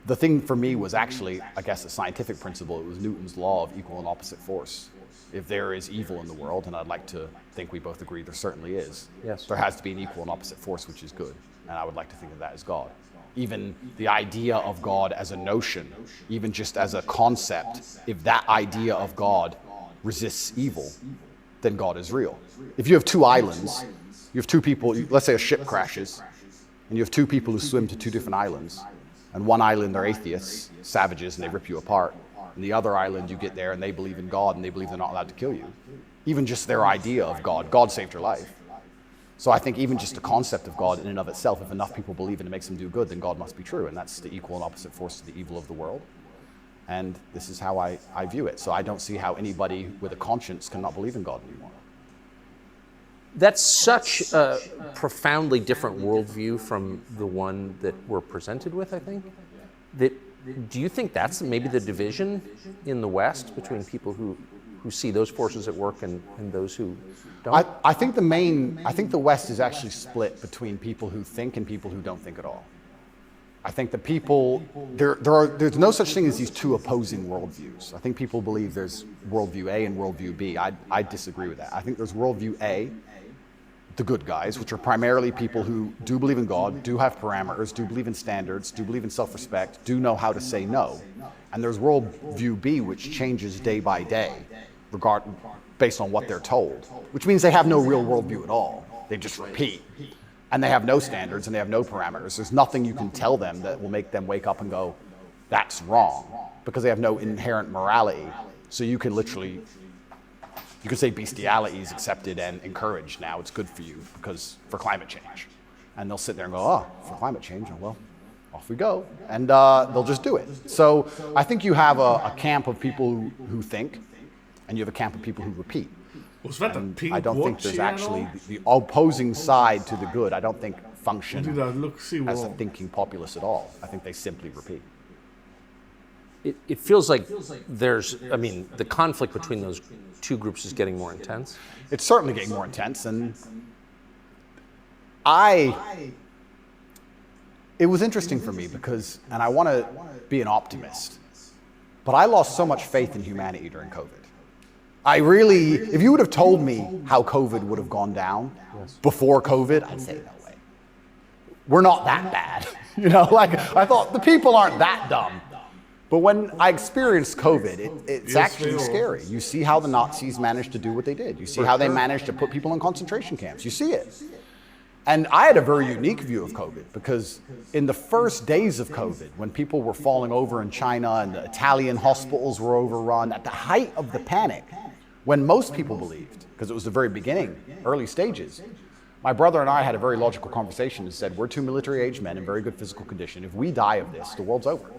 the thing for me was actually, I guess, a scientific principle. It was Newton's law of equal and opposite force. If there is evil in the world, and I'd like to think we both agree there certainly is, yes, there has to be an equal and opposite force, which is good. And I would like to think of that as God. Even the idea of God as a notion, even just as a concept, if that idea of God resists evil, then God is real. If you have two islands, you have two people, let's say a ship crashes, and you have two people who swim to two different islands. And one island, they're atheists, savages, and they rip you apart. And the other island, you get there and they believe in God and they believe they're not allowed to kill you. Even just their idea of God saved your life. So I think even just the concept of God in and of itself, if enough people believe in it makes them do good, then God must be true. And that's the equal and opposite force to the evil of the world. And this is how I view it. So I don't see how anybody with a conscience cannot believe in God anymore. That's such a profoundly different worldview from the one that we're presented with, I think. Do you think that's maybe the division in the West between people who see those forces at work and those who don't? I think the West is actually split between people who think and people who don't think at all. I think the people, there's no such thing as these two opposing worldviews. I think people believe there's worldview A and worldview B. I disagree with that. I think there's worldview A, the good guys, which are primarily people who do believe in God, do have parameters, do believe in standards, do believe in self-respect, do know how to say no. And there's worldview B, which changes day by day, based on what they're told, which means they have no real worldview at all. They just repeat. And they have no standards and they have no parameters. There's nothing you can tell them that will make them wake up and go, that's wrong, because they have no inherent morality. So you can literally, you can say bestiality is accepted and encouraged now. It's good for you for climate change. And they'll sit there and go, oh, for climate change, well, off we go. And they'll just do it. So I think you have a camp of people who think, and you have a camp of people who repeat. Was that a pink I don't think there's watch actually the opposing side to the good. I don't think function Did I look, see as a what? thinking populace at all. I think they simply repeat. It feels like the conflict between those two groups is getting more intense. It's certainly getting more intense, and it was interesting for me because, and I want to be an optimist, but I lost so much faith in humanity during COVID. If you would have told me how COVID would have gone down before COVID, I'd say no way. We're not that bad. I thought the people aren't that dumb. But when I experienced COVID, it's actually scary. You see how the Nazis managed to do what they did. You see how they managed to put people in concentration camps. You see it. And I had a very unique view of COVID because in the first days of COVID, when people were falling over in China and the Italian hospitals were overrun, at the height of the panic, when most people believed, because it was the very beginning, early stages, my brother and I had a very logical conversation and said, we're two military-aged men in very good physical condition. If we die of this, the world's over.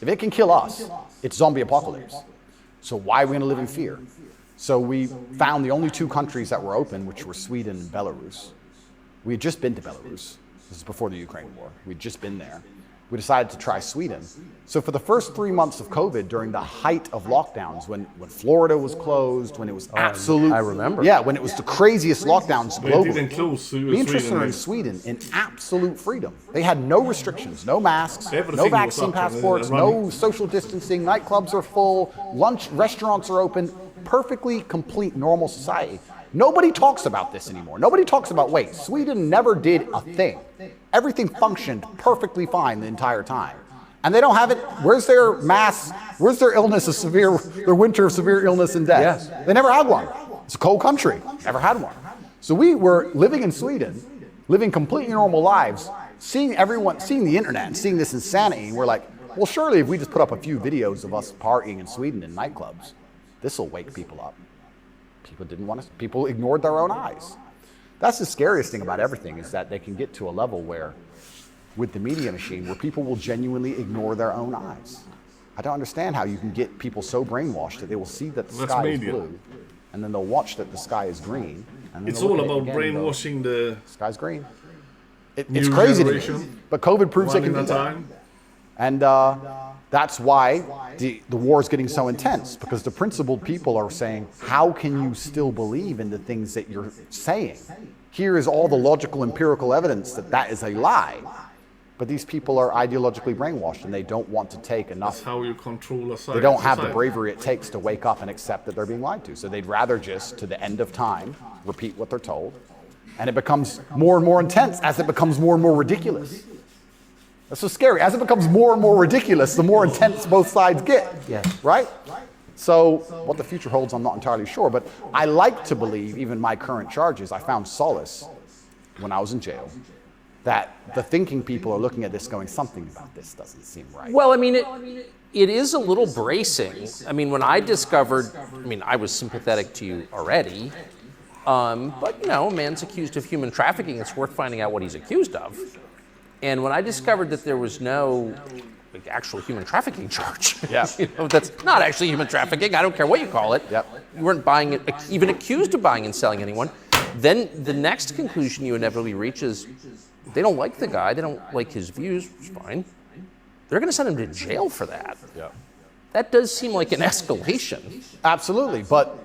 If it can kill us, it's zombie apocalypse. So why are we going to live in fear? So we found the only two countries that were open, which were Sweden and Belarus. We had just been to Belarus. This is before the Ukraine war. We'd just been there. We decided to try Sweden. So for the first 3 months of COVID, during the height of lockdowns, when Florida was closed, when it was absolute... I remember. Yeah, when it was the craziest lockdowns They globally. didn't close Me and Tristan are in Sweden in absolute freedom. They had no restrictions, no masks, Everything no was vaccine up and passports, running. no social distancing, nightclubs are full, restaurants are open, perfectly complete normal society. Nobody talks about this anymore. Nobody talks about, wait, Sweden never did a thing. Everything functioned perfectly fine the entire time. And they don't have it. Where's their illness of their winter of severe illness and death? Yes. They never had one. It's a cold country, never had one. So we were living in Sweden, living completely normal lives, seeing the internet and seeing this insanity, and we're like, well, surely if we just put up a few videos of us partying in Sweden in nightclubs, this will wake people up. People ignored their own eyes. That's the scariest thing about everything, is that they can get to a level where, with the media machine, where people will genuinely ignore their own eyes. I don't understand how you can get people so brainwashed that they will see that the sky is blue, and then they'll watch that the sky is green. And then It's they'll all look at it about again and brainwashing the go, sky's green. It's new crazy to me, generation. but COVID proves they one can at do a that. time. And that's why the war is getting so intense, because the principled people are saying, how can you still believe in the things that you're saying? Here is all the logical, empirical evidence that is a lie. But these people are ideologically brainwashed, and they don't want to take enough. That's how you control a They don't have the bravery it takes to wake up and accept that they're being lied to. So they'd rather just, to the end of time, repeat what they're told. And it becomes more and more intense as it becomes more and more ridiculous. That's so scary. As it becomes more and more ridiculous, the more intense both sides get. Yes. Right? So what the future holds, I'm not entirely sure, but I like to believe, even my current charges, I found solace when I was in jail, that the thinking people are looking at this going, something about this doesn't seem right. Well, I mean, it is a little bracing. I mean, when I discovered, I was sympathetic to you already, but a man's accused of human trafficking. It's worth finding out what he's accused of. And when I discovered that there was no actual human trafficking charge, that's not actually human trafficking. I don't care what you call it. Yep. You weren't buying it, even accused of buying and selling anyone. Then the next conclusion you inevitably reach is they don't like the guy. They don't like his views. It's fine. They're going to send him to jail for that. Yep. That does seem like an escalation. Absolutely, but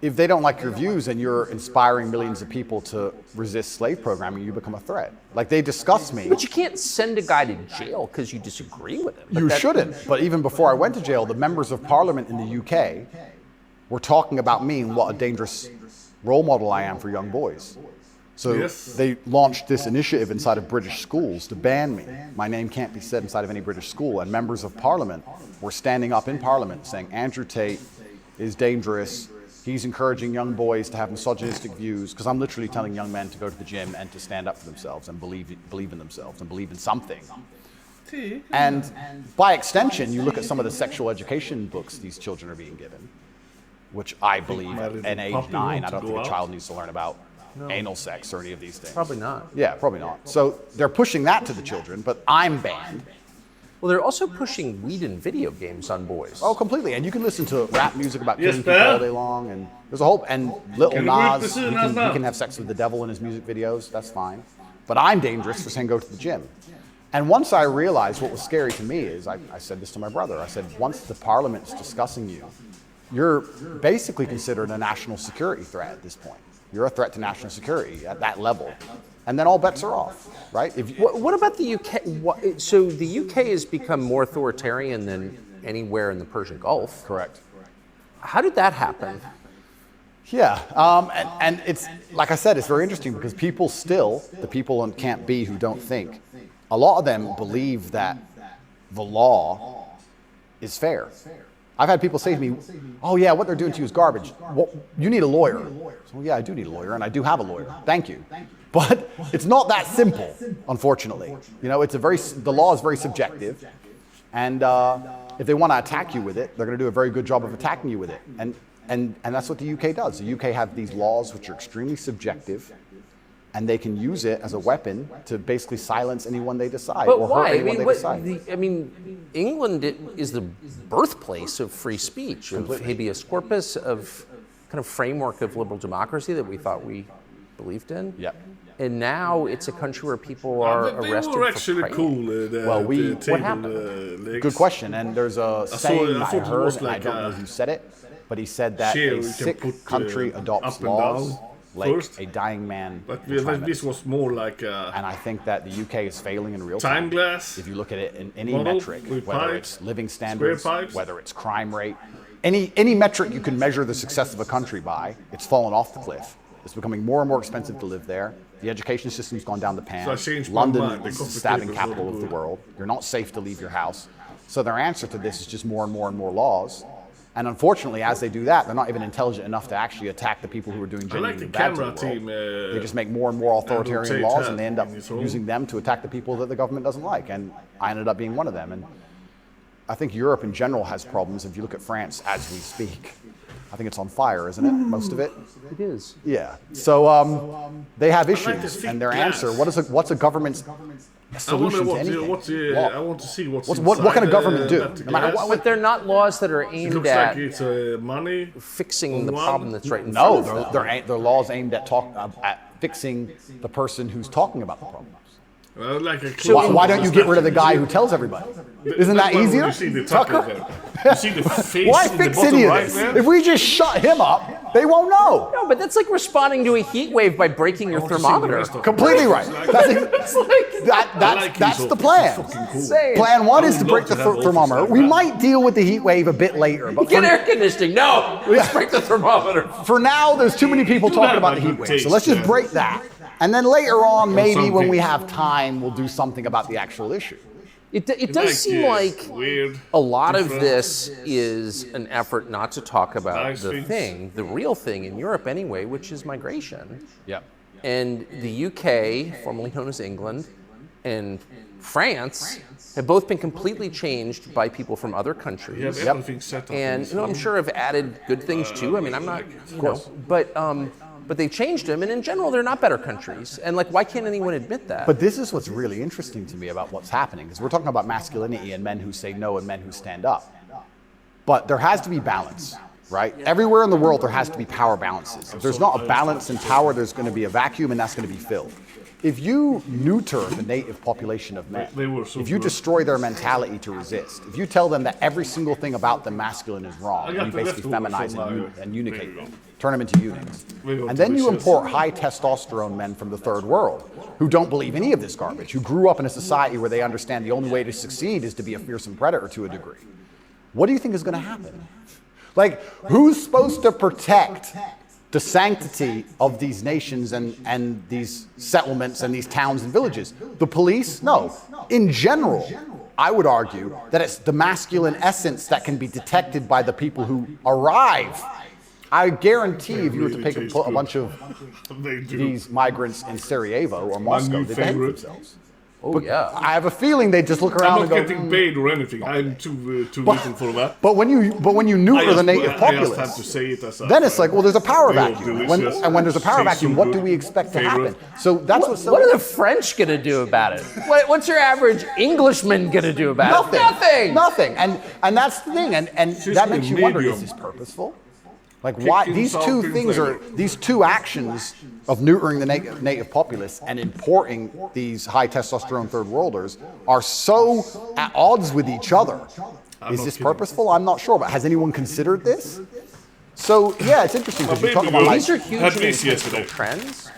if they don't like your views and you're inspiring millions of people to resist slave programming, you become a threat. Like, they discuss me. But you can't send a guy to jail because you disagree with him. You shouldn't. But even before I went to jail, the members of parliament in the UK were talking about me and what a dangerous role model I am for young boys. So they launched this initiative inside of British schools to ban me. My name can't be said inside of any British school. And members of parliament were standing up in parliament saying, Andrew Tate is dangerous. He's encouraging young boys to have misogynistic views, because I'm literally telling young men to go to the gym and to stand up for themselves and believe in themselves and believe in something. And by extension, you look at some of the sexual education books these children are being given, which I believe at age 9, I don't think a child needs to learn about anal sex or any of these things. Probably not. Yeah, probably not. So they're pushing that to the children, but I'm banned. Well, they're also pushing weed and video games on boys. Oh, completely. And you can listen to rap music about killing people all day long, and there's a whole, and Lil Nas, he can have sex with the devil in his music videos, that's fine. But I'm dangerous for saying go to the gym. And once I realized what was scary to me is, I said this to my brother, I said, once the parliament's discussing you, you're basically considered a national security threat at this point. You're a threat to national security at that level. And then all bets are off, right? What about the UK? So the UK has become more authoritarian than anywhere in the Persian Gulf. Correct. How did that happen? Yeah, and it's, like I said, it's very interesting because people still, the people in Camp B who don't think, a lot of them believe that the law is fair. I've had people say to me, oh yeah, what they're doing to you is garbage. Well, you need a lawyer. So, yeah, I do need a lawyer, and I do have a lawyer. Thank you. But it's not that simple, unfortunately. It's the law is very subjective, and if they want to attack you with it, they're going to do a very good job of attacking you with it. And that's what the UK does. The UK have these laws which are extremely subjective, and they can use it as a weapon to basically silence anyone they decide. But or why? hurt anyone they decide. England is the birthplace of free speech, of habeas corpus, of kind of framework of liberal democracy that we thought we believed in. Yeah. And now it's a country where people are arrested They were for actually praying. cool. What happened? Good question. And there's a saying I thought it heard, was and I like don't know who said it, but he said that chair a we can sick put, country adopts up and laws down like first. a dying man. But will try this medicine. was more like And I think that the UK is failing in real time time. glass. If you look at it in any model metric, with whether pipes, it's living standards, pipes. whether it's crime rate, any metric you can measure the success of a country by, it's fallen off the cliff. It's becoming more and more expensive to live there. The education system's gone down the pan. So I changed my London mind. is The the stabbing complicated capital was of the good. world. You're not safe to leave your house. So their answer to this is just more and more and more laws. And unfortunately, as they do that, they're not even intelligent enough to actually attack the people who are doing I like genuinely the bad to camera the world. team. They just make more and more authoritarian TATE laws, and they end up in his role. using them to attack the people that the government doesn't like. And I ended up being one of them. And I think Europe in general has problems. If you look at France as we speak, I think it's on fire, isn't it? Most of it? It is. Yeah. So they have this issues, thick and their glass. answer, what's a government's I wonder solution to I anything? want to see what's What inside, can a government do? that No matter glass. But they're not laws that are It aimed looks at like it's money. fixing the One. problem that's right in No, front of them. they're laws aimed at fixing the person who's talking about the problem. Like a Why don't you get rid of the guy who tells everybody? Isn't that easier? You see the Tucker? You see the face Why in the fix bottom any of right this? there? If we just shut him up, they won't know. No, but that's like responding to a heat wave by breaking your thermometer. Completely right. That's the plan. Insane. Plan one is to would break the love to have thermometer. office like We that. might deal with the heat wave a bit later, but Get air conditioning. No, let's break the thermometer. for now, there's too many people Do talking that about the by heat good wave. taste, So let's just yeah. break that. And then later on, maybe when something. we have time, we'll do something about the actual issue. It does seem like weird, a lot of different. this is an effort not to talk about Nice the things. the real thing in Europe anyway, which is migration. Yeah. And the UK, formerly known as England, and France have both been completely changed by people from other You countries. have everything set up. And I'm sure have added good things too. I mean, I'm not, but they've changed them, and in general, they're not better countries. And like, why can't anyone admit that? But this is what's really interesting to me about what's happening, because we're talking about masculinity and men who say no and men who stand up. But there has to be balance, right? Everywhere in the world, there has to be power balances. If there's not a balance in power, there's going to be a vacuum, and that's going to be filled. If you neuter the native population of men, if you destroy their mentality to resist, if you tell them that every single thing about them masculine is wrong, you basically feminize and unicate them, turn them into eunuchs. And then you import high testosterone men from the third world who don't believe any of this garbage, who grew up in a society where they understand the only way to succeed is to be a fearsome predator to a degree. What do you think is going to happen? Like, who's supposed to protect the sanctity of these nations and these settlements and these towns and villages? The police? No. In general, I would argue that it's the masculine essence that can be detected by the people who arrive. I guarantee if you were to put a bunch of these migrants in Sarajevo or Moscow, they'd behave themselves. Oh, yeah. I have a feeling they just look around I'm and not go, getting paid or anything. I'm too little for that. But when you neuter the native I just populace, have to say it as a then it's like, well, there's a power real vacuum. delicious And when there's a power vacuum, what do seafood we expect to happen? favorite. So that's what's so What are the French going to do about it? What's your average Englishman going to do about nothing. it? Nothing. And that's the thing. And that makes you wonder, medium. is this purposeful? Like, why Kicking these two something things flavor. these two actions of neutering the native populace and importing these high testosterone third worlders are so at odds with each other. Is not this kidding. purposeful? I'm not sure, but has anyone considered this? So yeah, it's interesting because you baby talk about girl- like, These are huge At and least intentional yesterday. trends,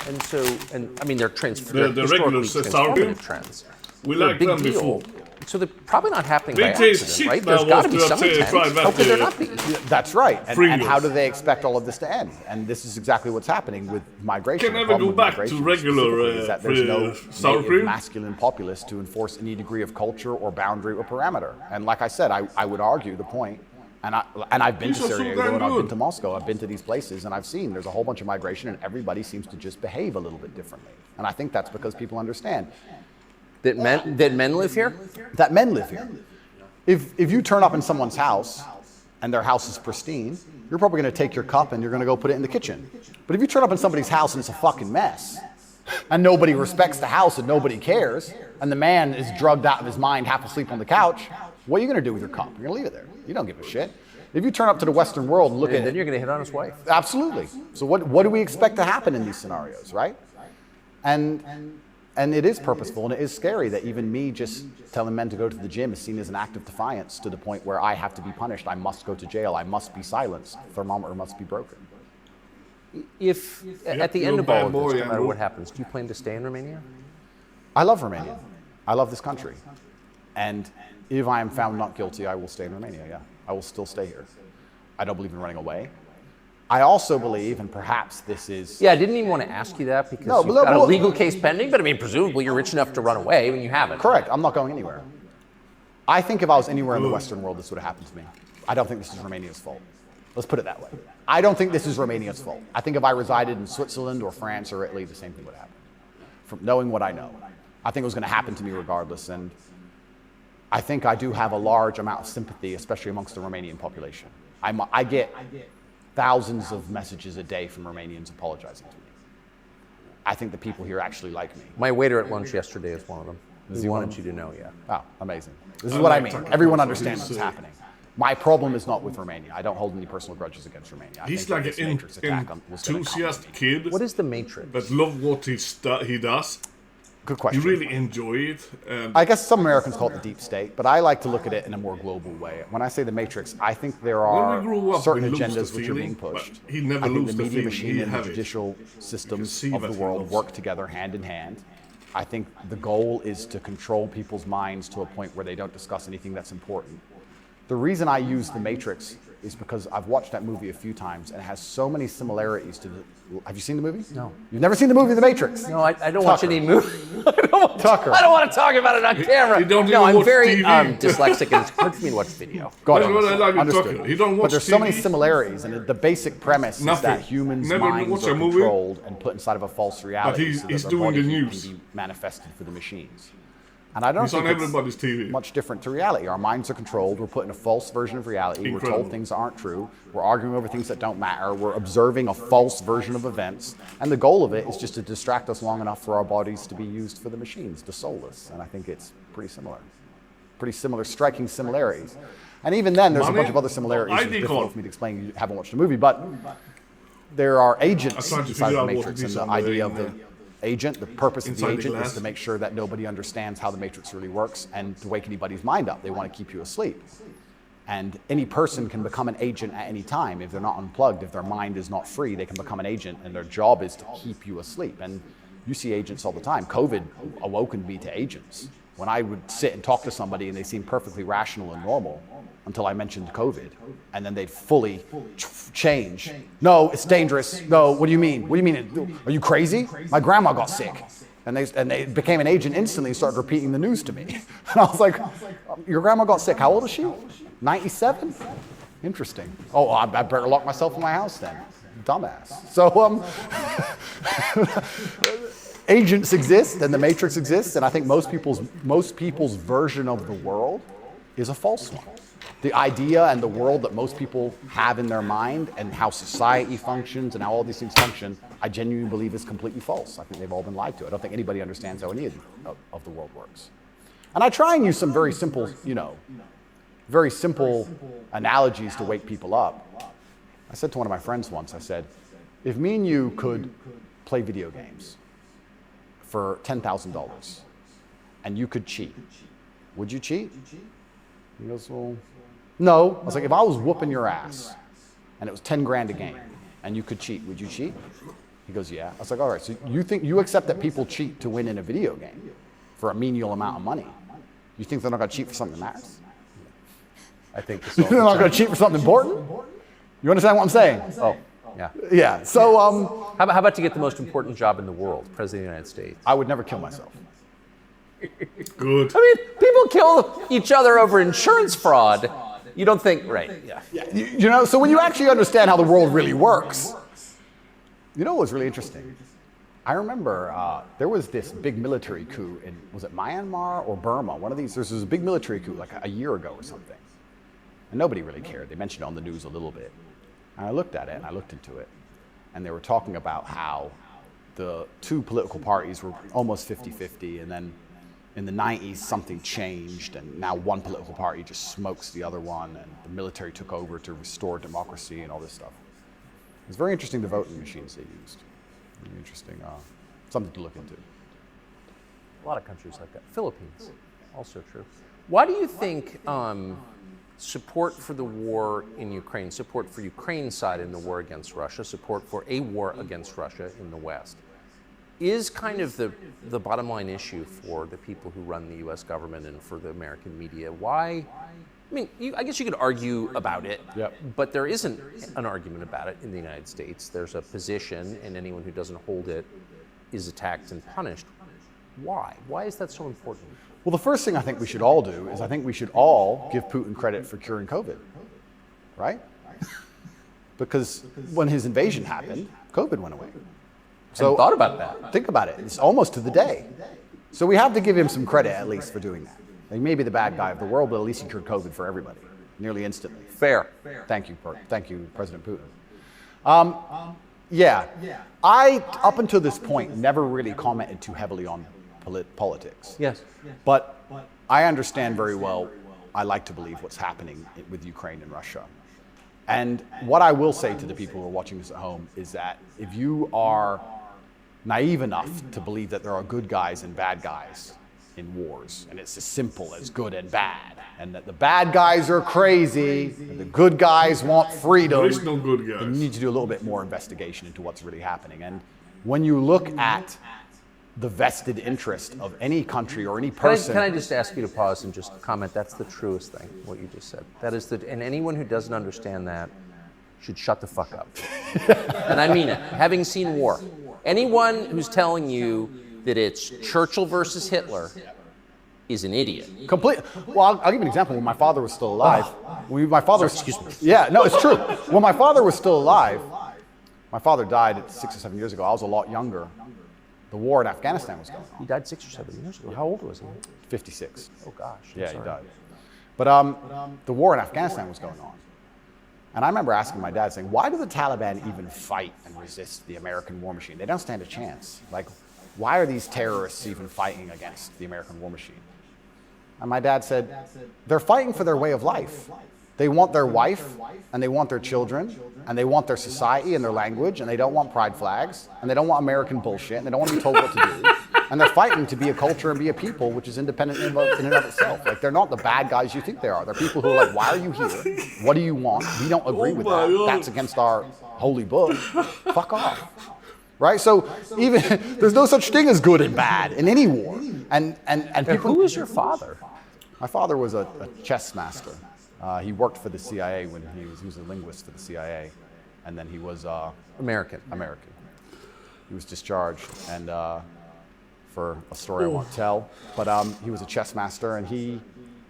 and I mean they're The historically regular sour cream, transformative trends. we They're a liked big them deal. before. So they're probably not happening They by taste accident, shit right? now There's got to be after some I've intent. tried How could there that, not be? that's right. And how Pringles. do they expect all of this to end? And this is exactly what's happening with migration. Can The never problem go with back to migration regular, specifically is that there's no sour native cream? masculine populace to enforce any degree of culture or boundary or parameter. And like I said, I would argue the point. And I've been to These are so Sarajevo damn and I've been good. to Moscow. I've been to these places and I've seen there's a whole bunch of migration and everybody seems to just behave a little bit differently. And I think that's because people understand That men live here? that men live here. If you turn up in someone's house and their house is pristine, you're probably going to take your cup and you're going to go put it in the kitchen. But if you turn up in somebody's house and it's a fucking mess, and nobody respects the house and nobody cares, and the man is drugged out of his mind, half asleep on the couch, what are you going to do with your cup? You're going to leave it there. You don't give a shit. If you turn up to the Western world and look And at then it, you're going to hit on his wife. absolutely. So what do we expect to happen in these scenarios, right? And it is purposeful, and it is scary that even me just telling men to go to the gym is seen as an act of defiance to the point where I have to be punished. I must go to jail. I must be silenced. Thermometer must be broken. If at the you're end a of all bad of boy, this, no matter Andrew. what happens, do you plan to stay in Romania? I love Romania. I love this country. And if I am found not guilty, I will stay in Romania, yeah. I will still stay here. I don't believe in running away. I also believe, and perhaps this is... Yeah, I didn't even want to ask you that because No, you've but got a look- legal case pending, but I mean, presumably you're rich enough to run away when you haven't. Correct. I'm not going anywhere. I think if I was anywhere in the Western world, this would have happened to me. I don't think this is Romania's fault. Let's put it that way. I don't think this is Romania's fault. I think if I resided in Switzerland or France or Italy, the same thing would happen. From knowing what I know, I think it was going to happen to me regardless. And I think I do have a large amount of sympathy, especially amongst the Romanian population. I get thousands of messages a day from Romanians apologizing to me. I think the people here actually like me. My waiter at lunch yesterday is one of them. Is He he one wanted of you to know, yeah. Oh, amazing. This is I what I like mean. talking Everyone about understands this, what's uh, happening. My problem is not with Romania. I don't hold any personal grudges against Romania. I He's think like that this an Matrix attack was gonna enthusiast come. kid What is the Matrix? that love what he does. Good You question. really enjoy it. And I guess some Americans call it the deep state, but I like to look at it in a more global way. When I say the Matrix, I think there When we grew are up, certain we lose the agendas which are feeling, being pushed. but he never I think lose the the media feeling. machine He and the have it. judicial systems see of that the he world loves work it. together hand in hand. I think the goal is to control people's minds to a point where they don't discuss anything that's important. The reason I use the Matrix is because I've watched that movie a few times, and it has so many similarities to the... Have you seen the movie? No. You've never seen the movie The Matrix? No, I don't watch any movie. Tucker. I don't want to talk about it on camera. You don't no, even I'm watch very TV. dyslexic, and it's hard for me to watch video. Got That's what I it. like with Understood. Tucker. He don't watch But there's so many TV. similarities, and the basic premise is Nothing. that humans' Never minds watch are a movie. controlled and put inside of a false reality he's- so that he's their doing body the heat news. can be manifested for the machines. And I don't He's on think it's everybody's TV. much different to reality. Our minds are controlled. We're put in a false version of reality. We're Incredible. told things aren't true. We're arguing over things that don't matter. We're observing a false version of events. And the goal of it is just to distract us long enough for our bodies to be used for the machines, to soulless. And I think it's pretty similar. Pretty similar, striking similarities. And even then, there's a Money? bunch of other similarities. I It's think difficult on- for me to explain. You haven't watched the movie, but there are agents I tried to inside figure of the out what Matrix, it and is the on the idea of the internet. agent, the purpose of the Inside the agent is glass. to make sure that nobody understands how the Matrix really works and to wake anybody's mind up. They want to keep you asleep. And any person can become an agent at any time. If they're not unplugged, if their mind is not free, they can become an agent, and their job is to keep you asleep. And you see agents all the time. COVID awoken me to agents. When I would sit and talk to somebody and they seemed perfectly rational and normal until I mentioned COVID, and then they'd fully change. No, it's dangerous. No, what do you mean? What do you mean? Are you crazy? My grandma got sick. And they became an agent instantly and started repeating the news to me. And I was like, your grandma got sick. How old is she? 97? Interesting. Oh, I better lock myself in my house then. Dumbass. So, agents exist and the Matrix exists, and I think most people's version of the world is a false one. The idea and the world that most people have in their mind and how society functions and how all these things function, I genuinely believe is completely false. I think they've all been lied to. I don't think anybody understands how any of the world works. And I try and use some very simple, very simple analogies to wake people up. I said to one of my friends once, I said, if me and you could play video games for $10,000 and you could cheat, would you cheat? He goes, well, no. I was like, if I was whooping your ass and it was 10 grand a game and you could cheat, would you cheat? He goes, yeah. I was like, all right, so you accept that people cheat to win in a video game for a menial amount of money. You think they're not going to cheat for something that matters? I think They're not going to cheat for something important? You understand what I'm saying? Oh, yeah. Yeah, so How about to get the most important job in the world, President of the United States? I would never kill myself. Good. I mean, people kill each other over insurance fraud. You don't think, right? Yeah. So when you actually understand how the world really works, you know what was really interesting? I remember there was this big military coup in, was it Myanmar or Burma? One of these, there was a big military coup like a year ago or something. And nobody really cared. They mentioned it on the news a little bit. And I looked at it and I looked into it. And they were talking about how the two political parties were almost 50-50, and then in the 90s something changed, and now one political party just smokes the other one, and the military took over to restore democracy and all this stuff. It was very interesting, the voting machines they used. Very interesting, something to look into. A lot of countries like that. Philippines, also true. Why do you think support for the war in Ukraine, support for Ukraine's side in the war against Russia, support for a war against Russia in the West, is kind of the bottom line issue for the people who run the U.S. government and for the American media? Why? I mean, I guess you could argue about it, Yep. but there isn't an argument about it in the United States. There's a position, and anyone who doesn't hold it is attacked and punished. Why? Why is that so important? Well, the first thing I think we should all do is I think we should all give Putin credit for curing COVID, right? Because when his invasion happened, COVID went away. So thought about that. Think about it. It's almost to the day. So we have to give him some credit at least for doing that. He may be the bad guy of the world, but at least he cured COVID for everybody, nearly instantly. Fair. Thank you, President Putin. Yeah, I, up until this point, never really commented too heavily on politics. Yes. But I understand very well, I like to believe what's happening with Ukraine and Russia. And what I will say to the people who are watching this at home is that if you are naive enough to believe that there are good guys and bad guys in wars, and it's as simple as good and bad, and that the bad guys are crazy, and the good guys want freedom, There is no good guys. then you need to do a little bit more investigation into what's really happening. And when you look at the vested interest of any country or any Can person. I just ask you to pause and just comment? That's the truest thing, what you just said. That is and anyone who doesn't understand that should shut the fuck up. And I mean it. Having seen war, anyone who's telling you that it's Churchill versus Hitler is an idiot. Well, I'll give you an example. When my father was still alive, excuse me. Yeah, no, it's true. When my father was still alive, my father died 6 or 7 years ago. I was a lot younger. The war in Afghanistan was going on. He died 6 or 7 years ago. How old was he? 56. Oh gosh. Yeah, he died. But the war in Afghanistan was going on. And I remember asking my dad, saying, why do the Taliban even fight and resist the American war machine? They don't stand a chance. Like, why are these terrorists even fighting against the American war machine? And my dad said, they're fighting for their way of life. They want their wife, and they want their children, and they want their society and their language, and they don't want pride flags, and they don't want American bullshit, and they don't want to be told what to do. And they're fighting to be a culture and be a people which is independent in and of itself. Like, they're not the bad guys you think they are. They're people who are like, why are you here? What do you want? We don't agree with that. That's against our holy book. Fuck off. Right? So even there's no such thing as good and bad in any war. And people. Who is your father? My father was a chess master. He worked for the CIA when he was a linguist for the CIA, and then he was American. He was discharged, and for a story I won't tell, but he was a chess master, and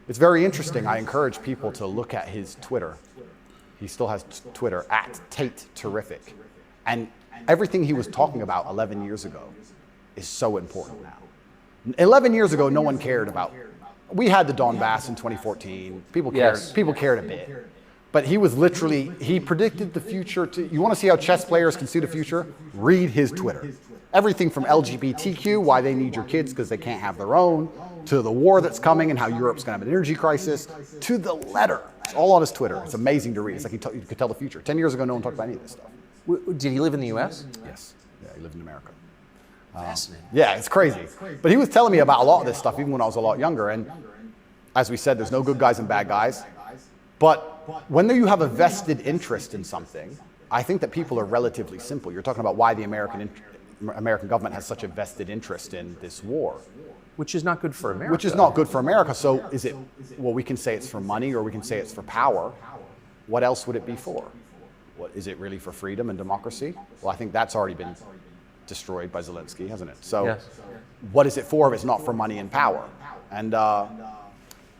it's very interesting. I encourage people to look at his Twitter. He still has Twitter at TATE Terrific, and everything he was talking about 11 years ago is so important now. 11 years ago, no one cared about. We had the Donbass in 2014. People cared. Yes. People cared a bit. But he predicted the future. You want to see how chess players can see the future? Read his Twitter. Everything from LGBTQ, why they need your kids because they can't have their own, to the war that's coming and how Europe's going to have an energy crisis, to the letter. It's all on his Twitter. It's amazing to read. It's like you could tell the future. 10 years ago, no one talked about any of this stuff. Did he live in the U.S.? Yes. Yeah, he lived in America. Fascinating. Yeah, it's crazy. But he was telling me about a lot of this stuff even when I was a lot younger. And as we said, there's no good guys and bad guys. But when you have a vested interest in something, I think that people are relatively simple. You're talking about why the American government has such a vested interest in this war. Which is not good for America. Which is not good for America. So is it, well, we can say it's for money or we can say it's for power. What else would it be for? Is it really for freedom and democracy? Well, I think that's already been destroyed by Zelensky, hasn't it? So yes. What is it for if it's not for money and power? And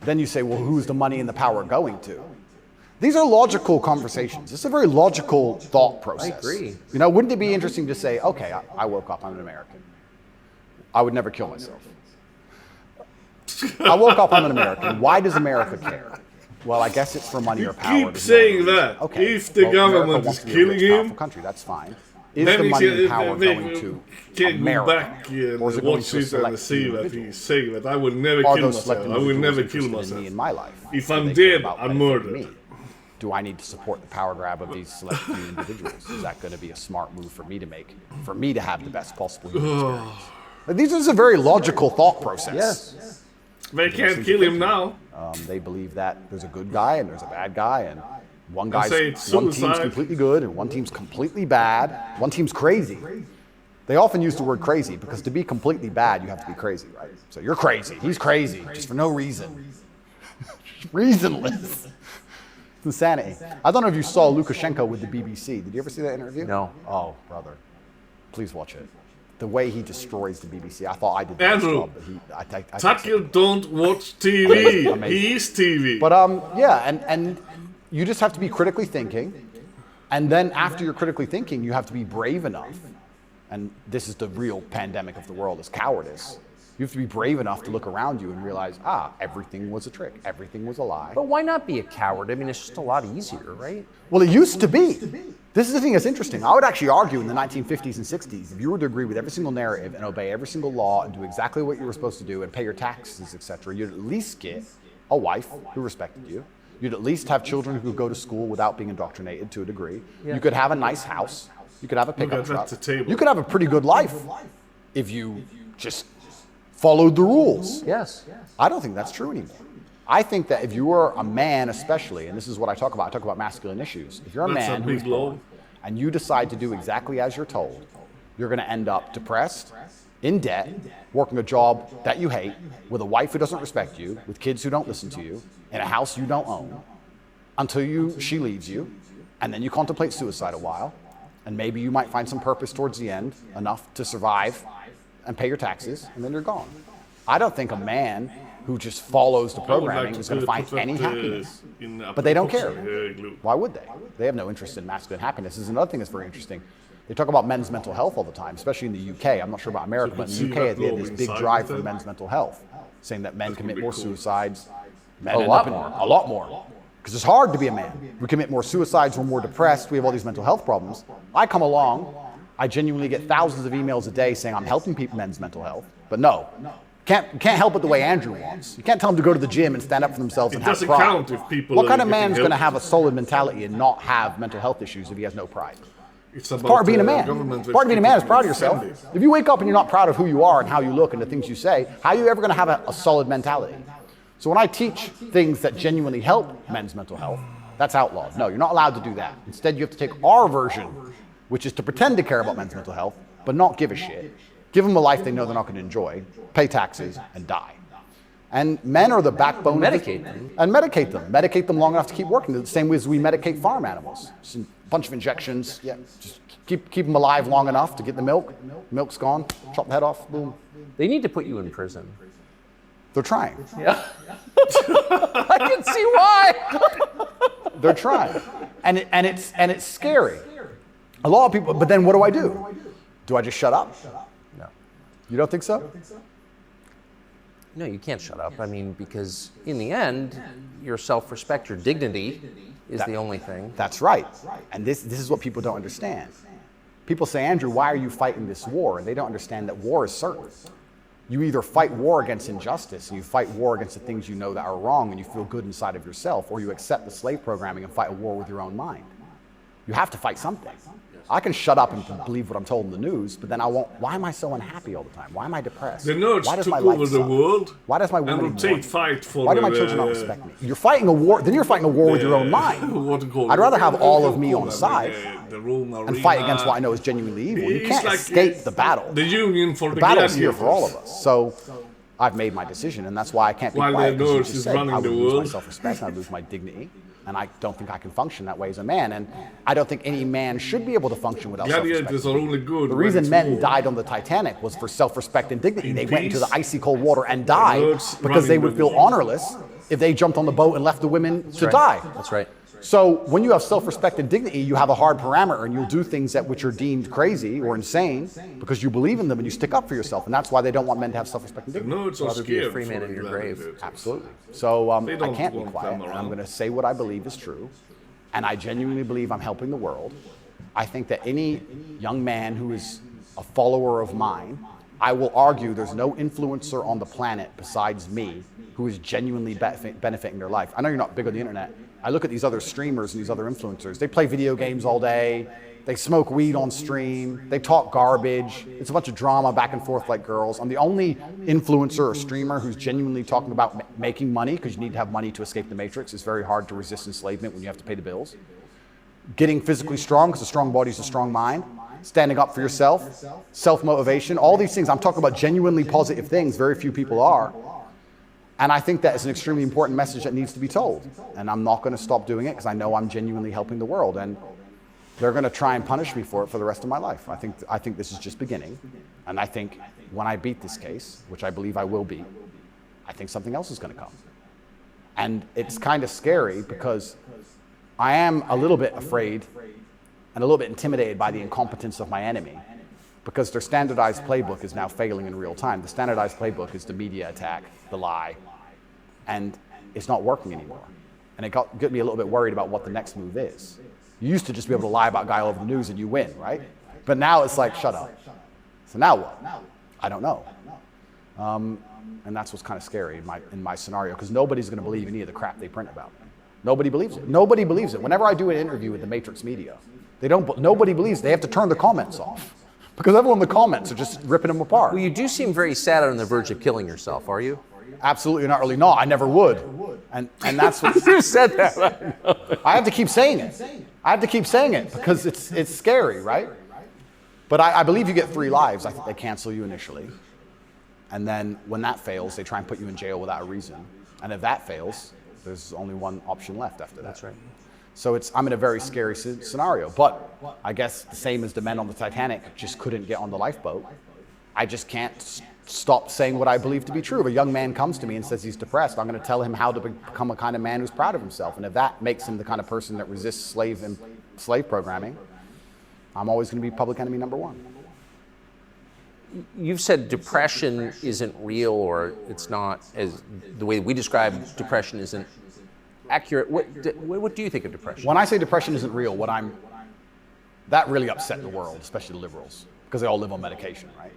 then you say, well, who's the money and the power going to? These are logical conversations. It's a very logical thought process. I agree. You know, wouldn't it be interesting to say, okay, I woke up, I'm an American. I would never kill myself. I woke up, I'm an American. Why does America care? Well, I guess it's for money or power. Keep saying that. Okay. If the government is killing him, country, that's fine. Is then the money and power they going to can go America? back and Or is it going watch to a it and select see few that he's individuals? saying that I would never Are kill those myself. select I would never individuals kill interested in me myself. in my life? If Do I'm they care dead, about I'm benefiting murdered. me? Do I need to support the power grab of these select few individuals? Is that going to be a smart move for me to make, for me to have the best possible human experience? But this is a very logical thought process. Yes. They can't kill him now. They believe that there's a good guy and there's a bad guy, and one say it's team's suicide. completely good and one team's completely bad. One team's crazy. They often use the word crazy because to be completely bad, you have to be crazy, right? So you're crazy. He's crazy, just for no reason. Reasonless. It's insanity. I don't know if you saw Lukashenko with the BBC. Did you ever see that interview? No. Oh, brother. Please watch it. The way he destroys the BBC. I thought I did the best Andrew, job, but I think Takil don't watch TV. Amazing. He is TV. But yeah, and you just have to be critically thinking, and then after you're critically thinking, you have to be brave enough. And this is the real pandemic of the world, is cowardice. You have to be brave enough to look around you and realize, everything was a trick, everything was a lie. But why not be a coward? I mean, it's just a lot easier, right? Well, it used to be. This is the thing that's interesting. I would actually argue in the 1950s and 60s, if you were to agree with every single narrative and obey every single law and do exactly what you were supposed to do and pay your taxes, etc., you'd at least get a wife who respected you. You'd at least have children who could go to school without being indoctrinated to a degree. Yeah. You could have a nice house. You could have a pickup at truck. the table. You could have a pretty good life if you just followed the rules. Yes. I don't think that's true anymore. I think that if you are a man especially, and this is what I talk about masculine issues. If you're a That's a man big who's blow. born and you decide to do exactly as you're told, you're going to end up depressed, in debt, working a job that you hate, with a wife who doesn't respect you, with kids who don't listen to you, in a house you don't own, until she leaves you, and then you contemplate suicide a while, and maybe you might find some purpose towards the end, enough to survive and pay your taxes, and then you're gone. I don't think a man who just follows the programming is going to find any happiness. But they don't care. Why would they? They have no interest in masculine happiness. This is another thing that's very interesting. They talk about men's mental health all the time, especially in the UK. I'm not sure about America, but in the UK, they have this big drive for men's mental health, saying that men commit more suicides. Men a lot more. Because it's hard to be a man. We commit more suicides when we're depressed. We have all these mental health problems. I come along, I genuinely get thousands of emails a day saying I'm helping people men's mental health. But no, can't help it the way Andrew wants. You can't tell them to go to the gym and stand up for themselves and have pride. It doesn't count if people. What kind of man is going to have a solid mentality and not have mental health issues if he has no pride? It's part of being a man. Part of being a man is proud of yourself. If you wake up and you're not proud of who you are and how you look and the things you say, how are you ever going to have a solid mentality? So when I teach things that genuinely help men's mental health, that's outlawed. No, you're not allowed to do that. Instead, you have to take our version, which is to pretend to care about men's mental health, but not give a shit. Give them a life they know they're not going to enjoy, pay taxes, and die. And men are the backbone. Medicate them. And medicate them. Medicate them long enough to keep working. The same way as we medicate farm animals. Just a bunch of injections. Yeah, just keep them alive long enough to get the milk. Milk's gone. Chop the head off. Boom. They need to put you in prison. They're trying. Yeah. I can see why. They're trying. And it's scary. A lot of people, but then what do? Do I just shut up? No. You don't think so? No, you can't shut up. I mean, because in the end, your self-respect, your dignity is the only thing. That's right. And this is what people don't understand. People say, Andrew, why are you fighting this war? And they don't understand that war is certain. You either fight war against injustice and you fight war against the things you know that are wrong and you feel good inside of yourself, or you accept the slave programming and fight a war with your own mind. You have to fight something. I can shut up and believe what I'm told in the news, but then I won't. Why am I so unhappy all the time? Why am I depressed? The nerds Why does took my life over the suck? world. Why does my woman and ignore me? fight for Why do my children not respect me? You're fighting a war. Then you're fighting a war with your own mind. I'd rather have all of me on the side and fight against what I know is genuinely evil. You can't escape the battle. The union for the battle's here for all of us. So I've made my decision, and that's why I can't be quiet. the You nurse just is said running I would the lose my world. self-respect, and I'd lose my dignity, and I don't think I can function that way as a man. And I don't think any man should be able to function without self-respect. Gladiators are only good. The when reason it's men war. died on the Titanic was for self-respect and dignity. In They went into peace, the icy cold water and died nerds because they running would the feel world. honorless if they jumped on the boat and left the women to die. That's right. So when you have self-respect and dignity, you have a hard parameter, and you'll do things that which are deemed crazy or insane because you believe in them and you stick up for yourself. And that's why they don't want men to have self-respect and The dignity. nerds are Rather be a scared free man for in your gladiators. grave. Absolutely. So I don't can't be want quiet, them and I'm around. going to say what I believe is true, and I genuinely believe I'm helping the world. I think that any young man who is a follower of mine, I will argue there's no influencer on the planet besides me who is genuinely benefiting their life. I know you're not big on the internet. I look at these other streamers and these other influencers. They play video games all day. They smoke weed on stream. They talk garbage. It's a bunch of drama back and forth like girls. I'm the only influencer or streamer who's genuinely talking about making money, because you need to have money to escape the matrix. It's very hard to resist enslavement when you have to pay the bills. Getting physically strong, because a strong body is a strong mind. Standing up for yourself. Self-motivation. All these things. I'm talking about genuinely positive things. Very few people are. And I think that is an extremely important message that needs to be told. And I'm not going to stop doing it because I know I'm genuinely helping the world. And they're going to try and punish me for it for the rest of my life. I think this is just beginning. And I think when I beat this case, which I believe I will beat, I think something else is going to come. And it's kind of scary because I am a little bit afraid and a little bit intimidated by the incompetence of my enemy, because their standardized playbook is now failing in real time. The standardized playbook is the media attack, the lie, and it's not working anymore. And it got me a little bit worried about what the next move is. You used to just be able to lie about a guy all over the news and you win, right? But now it's like, shut up. So now what? I don't know. And that's what's kind of scary in my scenario, because nobody's going to believe any of the crap they print about me. Nobody believes it. Nobody believes it. Whenever I do an interview with the Matrix media, nobody believes. They have to turn the comments off, because everyone in the comments are just ripping them apart. Well, you do seem very sad on the verge of killing yourself, are you? Absolutely not. Really not. I never would. And that's what You said that. I have to keep saying it. I have to keep saying it because it's scary, right? But I believe you get 3 lives. I think they cancel you initially. And then when that fails, they try and put you in jail without a reason. And if that fails, there's only one option left after that. That's right. So I'm in a very scary scenario. But I guess the same as the men on the Titanic just couldn't get on the lifeboat. I just can't stop saying what I believe to be true. If a young man comes to me and says he's depressed, I'm going to tell him how to become a kind of man who's proud of himself. And if that makes him the kind of person that resists slave programming, I'm always going to be public enemy number 1. You've said depression isn't real, or it's not, as the way we describe depression isn't accurate. What do you think of depression? When I say depression isn't real, that really upset the world, especially the liberals, because they all live on medication, right?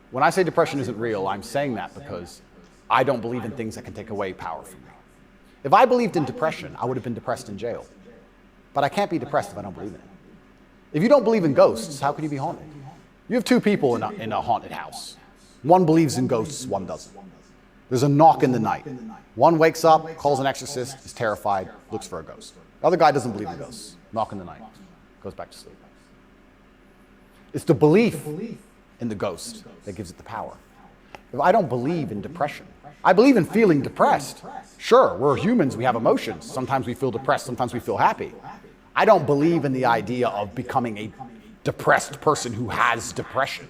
When I say depression isn't real, I'm saying that because I don't believe in things that can take away power from me. If I believed in depression, I would have been depressed in jail. But I can't be depressed if I don't believe in it. If you don't believe in ghosts, how can you be haunted? You have 2 people in a haunted house. One believes in ghosts, one doesn't. There's a knock in the night. One wakes up, calls an exorcist, is terrified, looks for a ghost. The other guy doesn't believe in ghosts. Knock in the night, goes back to sleep. It's the belief in the ghost that gives it the power. If I don't believe in depression, I believe in feeling depressed. Sure, we're humans, we have emotions. Sometimes we feel depressed, sometimes we feel happy. I don't believe in the idea of becoming a depressed person who has depression.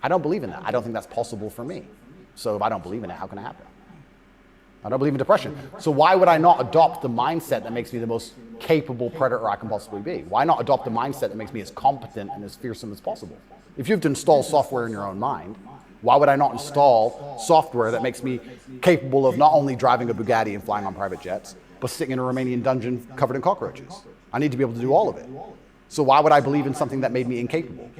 I don't believe in that. I don't think that's possible for me. So if I don't believe in it, how can it happen? I don't believe in depression. So why would I not adopt the mindset that makes me the most capable predator I can possibly be? Why not adopt the mindset that makes me as competent and as fearsome as possible? If you have to install software in your own mind, why would I not install software that makes me capable of not only driving a Bugatti and flying on private jets, but sitting in a Romanian dungeon covered in cockroaches? I need to be able to do all of it. So why would I believe in something that made me incapable?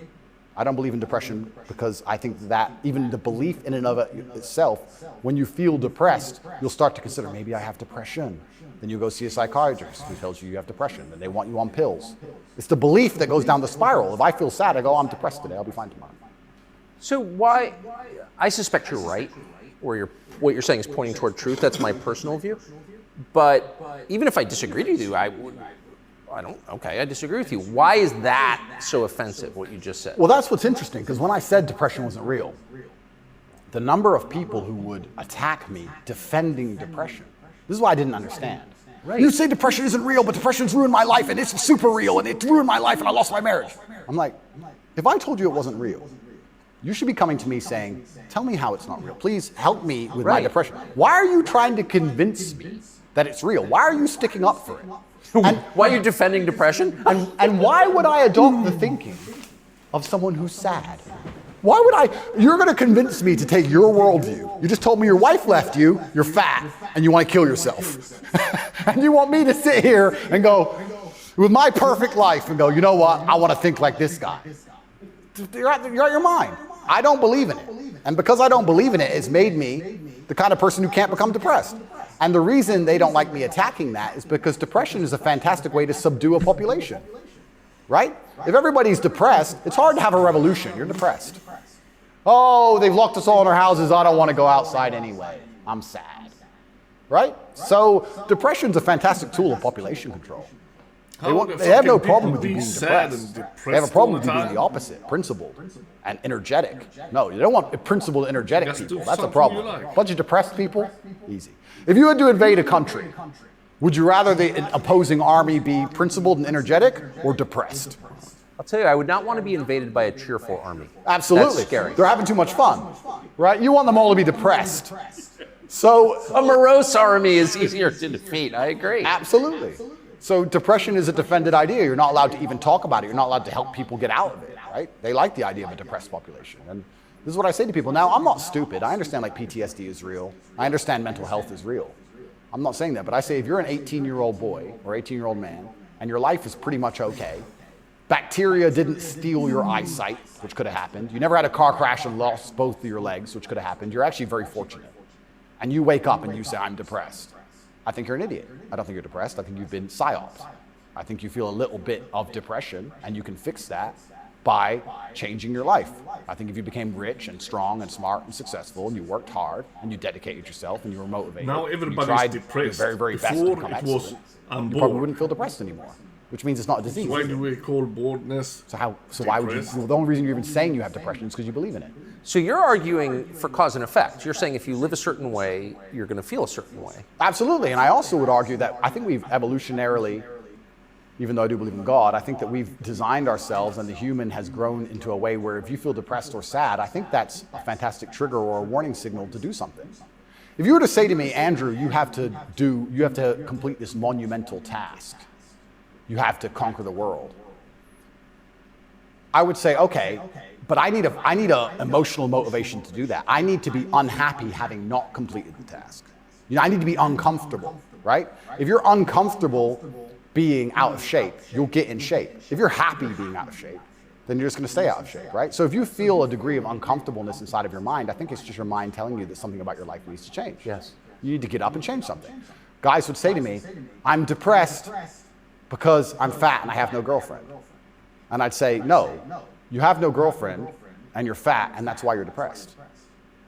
I don't believe in depression because I think that even the belief in and of itself, when you feel depressed, you'll start to consider, maybe I have depression. Then you go see a psychiatrist who tells you you have depression, and they want you on pills. It's the belief that goes down the spiral. If I feel sad, I go, I'm depressed today, I'll be fine tomorrow. So why, I suspect you're right, or what you're saying is pointing toward truth. That's my personal view. But even if I disagreed with you, I disagree with you. Why is that so offensive, what you just said? Well, that's what's interesting, because when I said depression wasn't real, the number of people who would attack me defending depression, this is what I didn't understand. Right. You say depression isn't real, but depression's ruined my life, and it's super real, and it ruined my life, and I lost my marriage. I'm like, if I told you it wasn't real, you should be coming to me saying, tell me how it's not real. Please help me with my depression. Why are you trying to convince me that it's real? Why are you sticking up for it? And why are you defending depression? And why would I adopt the thinking of someone who's sad? Why would you're going to convince me to take your worldview. You just told me your wife left you, you're fat, and you want to kill yourself. And you want me to sit here and go, with my perfect life, and go, you know what, I want to think like this guy. You're out of your mind. I don't believe in it. And because I don't believe in it, it's made me the kind of person who can't become depressed. And the reason they don't like me attacking that is because depression is a fantastic way to subdue a population, right? If everybody's depressed, it's hard to have a revolution. You're depressed. Oh, they've locked us all in our houses. I don't want to go outside anyway. I'm sad, right? So depression's a fantastic tool of population control. They have no problem with you being depressed. They have a problem with you being the opposite, principled and energetic. No, you don't want principled, energetic people. That's a problem. A bunch of depressed people, easy. If you had to invade a country, would you rather the opposing army be principled and energetic or depressed? I'll tell you, I would not want to be invaded by a cheerful army. Absolutely. That's scary. They're having too much fun, right? You want them all to be depressed. So a morose army is easier to defeat. I agree. Absolutely. So depression is a defended idea. You're not allowed to even talk about it. You're not allowed to help people get out of it, right? They like the idea of a depressed population. And this is what I say to people. Now, I'm not stupid. I understand like PTSD is real. I understand mental health is real. I'm not saying that, but I say if you're an 18-year-old boy or 18-year-old man and your life is pretty much okay, bacteria didn't steal your eyesight, which could have happened. You never had a car crash and lost both of your legs, which could have happened. You're actually very fortunate. And you wake up and you say, I'm depressed. I think you're an idiot. I don't think you're depressed. I think you've been psyoped. I think you feel a little bit of depression, and you can fix that by changing your life. I think if you became rich and strong and smart and successful, and you worked hard, and you dedicated yourself, and you were motivated, now and you everybody's tried depressed. your very, very best to Before become it was, excellent, I'm you probably bored. wouldn't feel depressed anymore. which means it's not a disease. Why is do it? we call boredness? So why would you? depressed? Well, the only reason you're even saying you have depression is because you believe in it. So you're arguing for cause and effect. You're saying if you live a certain way, you're going to feel a certain way. Absolutely, and I also would argue that I think we've evolutionarily, even though I do believe in God, I think that we've designed ourselves and the human has grown into a way where if you feel depressed or sad, I think that's a fantastic trigger or a warning signal to do something. If you were to say to me, Andrew, you have to complete this monumental task. You have to conquer the world. I would say, okay, but I need a emotional motivation to do that. I need to be unhappy having not completed the task. I need to be uncomfortable, right? If you're uncomfortable being out of shape, you'll get in shape. If you're happy being out of shape, then you're just going to stay out of shape, right? So if you feel a degree of uncomfortableness inside of your mind, I think it's just your mind telling you that something about your life needs to change. Yes. You need to get up and change something. Guys would say to me, I'm depressed because I'm fat and I have no girlfriend. And I'd say, no, you have no girlfriend and you're fat and that's why you're depressed.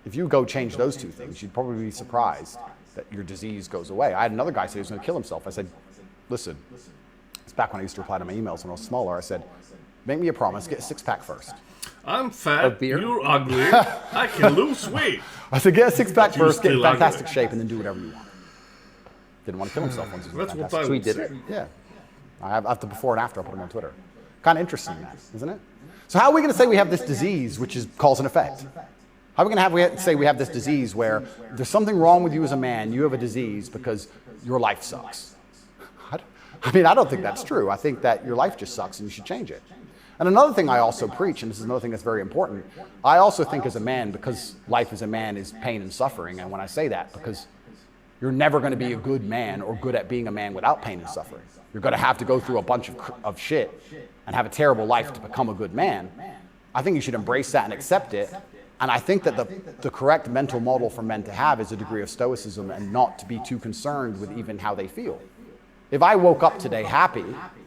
If you go change those two things, you'd probably be surprised that your disease goes away. I had another guy say he was going to kill himself. I said, listen, it's back when I used to reply to my emails when I was smaller. I said, make me a promise, get a six-pack first. I'm fat, beer? you're ugly, I can lose weight. I said, get a six-pack You're first, get in still fantastic ugly. shape, and then do whatever you want. Didn't want to kill himself once he was That's in what fantastic I So he would did say. it? Yeah. I have the before and after. I'll put them on Twitter. Kind of interesting, that, isn't it? So how are we going to say we have this disease, which is cause and effect? How are we going to say we have this disease where there's something wrong with you as a man, you have a disease because your life sucks? I mean, I don't think that's true. I think that your life just sucks and you should change it. And another thing I also preach, and this is another thing that's very important, I also think as a man, because life as a man is pain and suffering, and when I say that, because you're never going to be a good man or good at being a man without pain and suffering. You're going to have to go through a bunch of shit and have a terrible life to become a good man. I think you should embrace that and accept it. And I think that the correct mental model for men to have is a degree of stoicism and not to be too concerned with even how they feel. If I woke up today happy,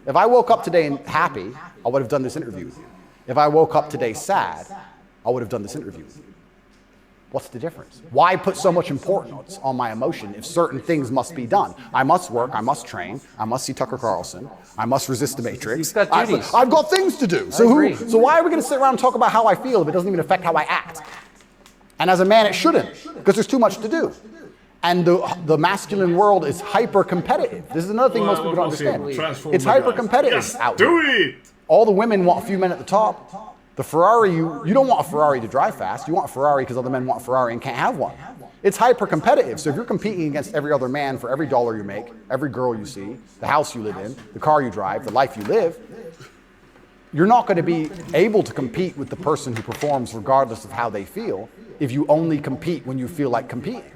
I would have done this interview with you. If I woke up today sad, I would have done this interview with you. What's the difference? Why put so much importance on my emotion if certain things must be done? I must work, I must train, I must see Tucker Carlson, I must resist the Matrix. You've got duties. I've got things to do. So why are we going to sit around and talk about how I feel if it doesn't even affect how I act? And as a man, it shouldn't, because there's too much to do. And the masculine world is hyper-competitive. This is another thing most people don't understand. It's hyper-competitive Yes, out do here. it! All the women want a few men at the top. The Ferrari, you don't want a Ferrari to drive fast. You want a Ferrari because other men want a Ferrari and can't have one. It's hyper-competitive. So if you're competing against every other man for every dollar you make, every girl you see, the house you live in, the car you drive, the life you live, you're not going to be able to compete with the person who performs regardless of how they feel if you only compete when you feel like competing.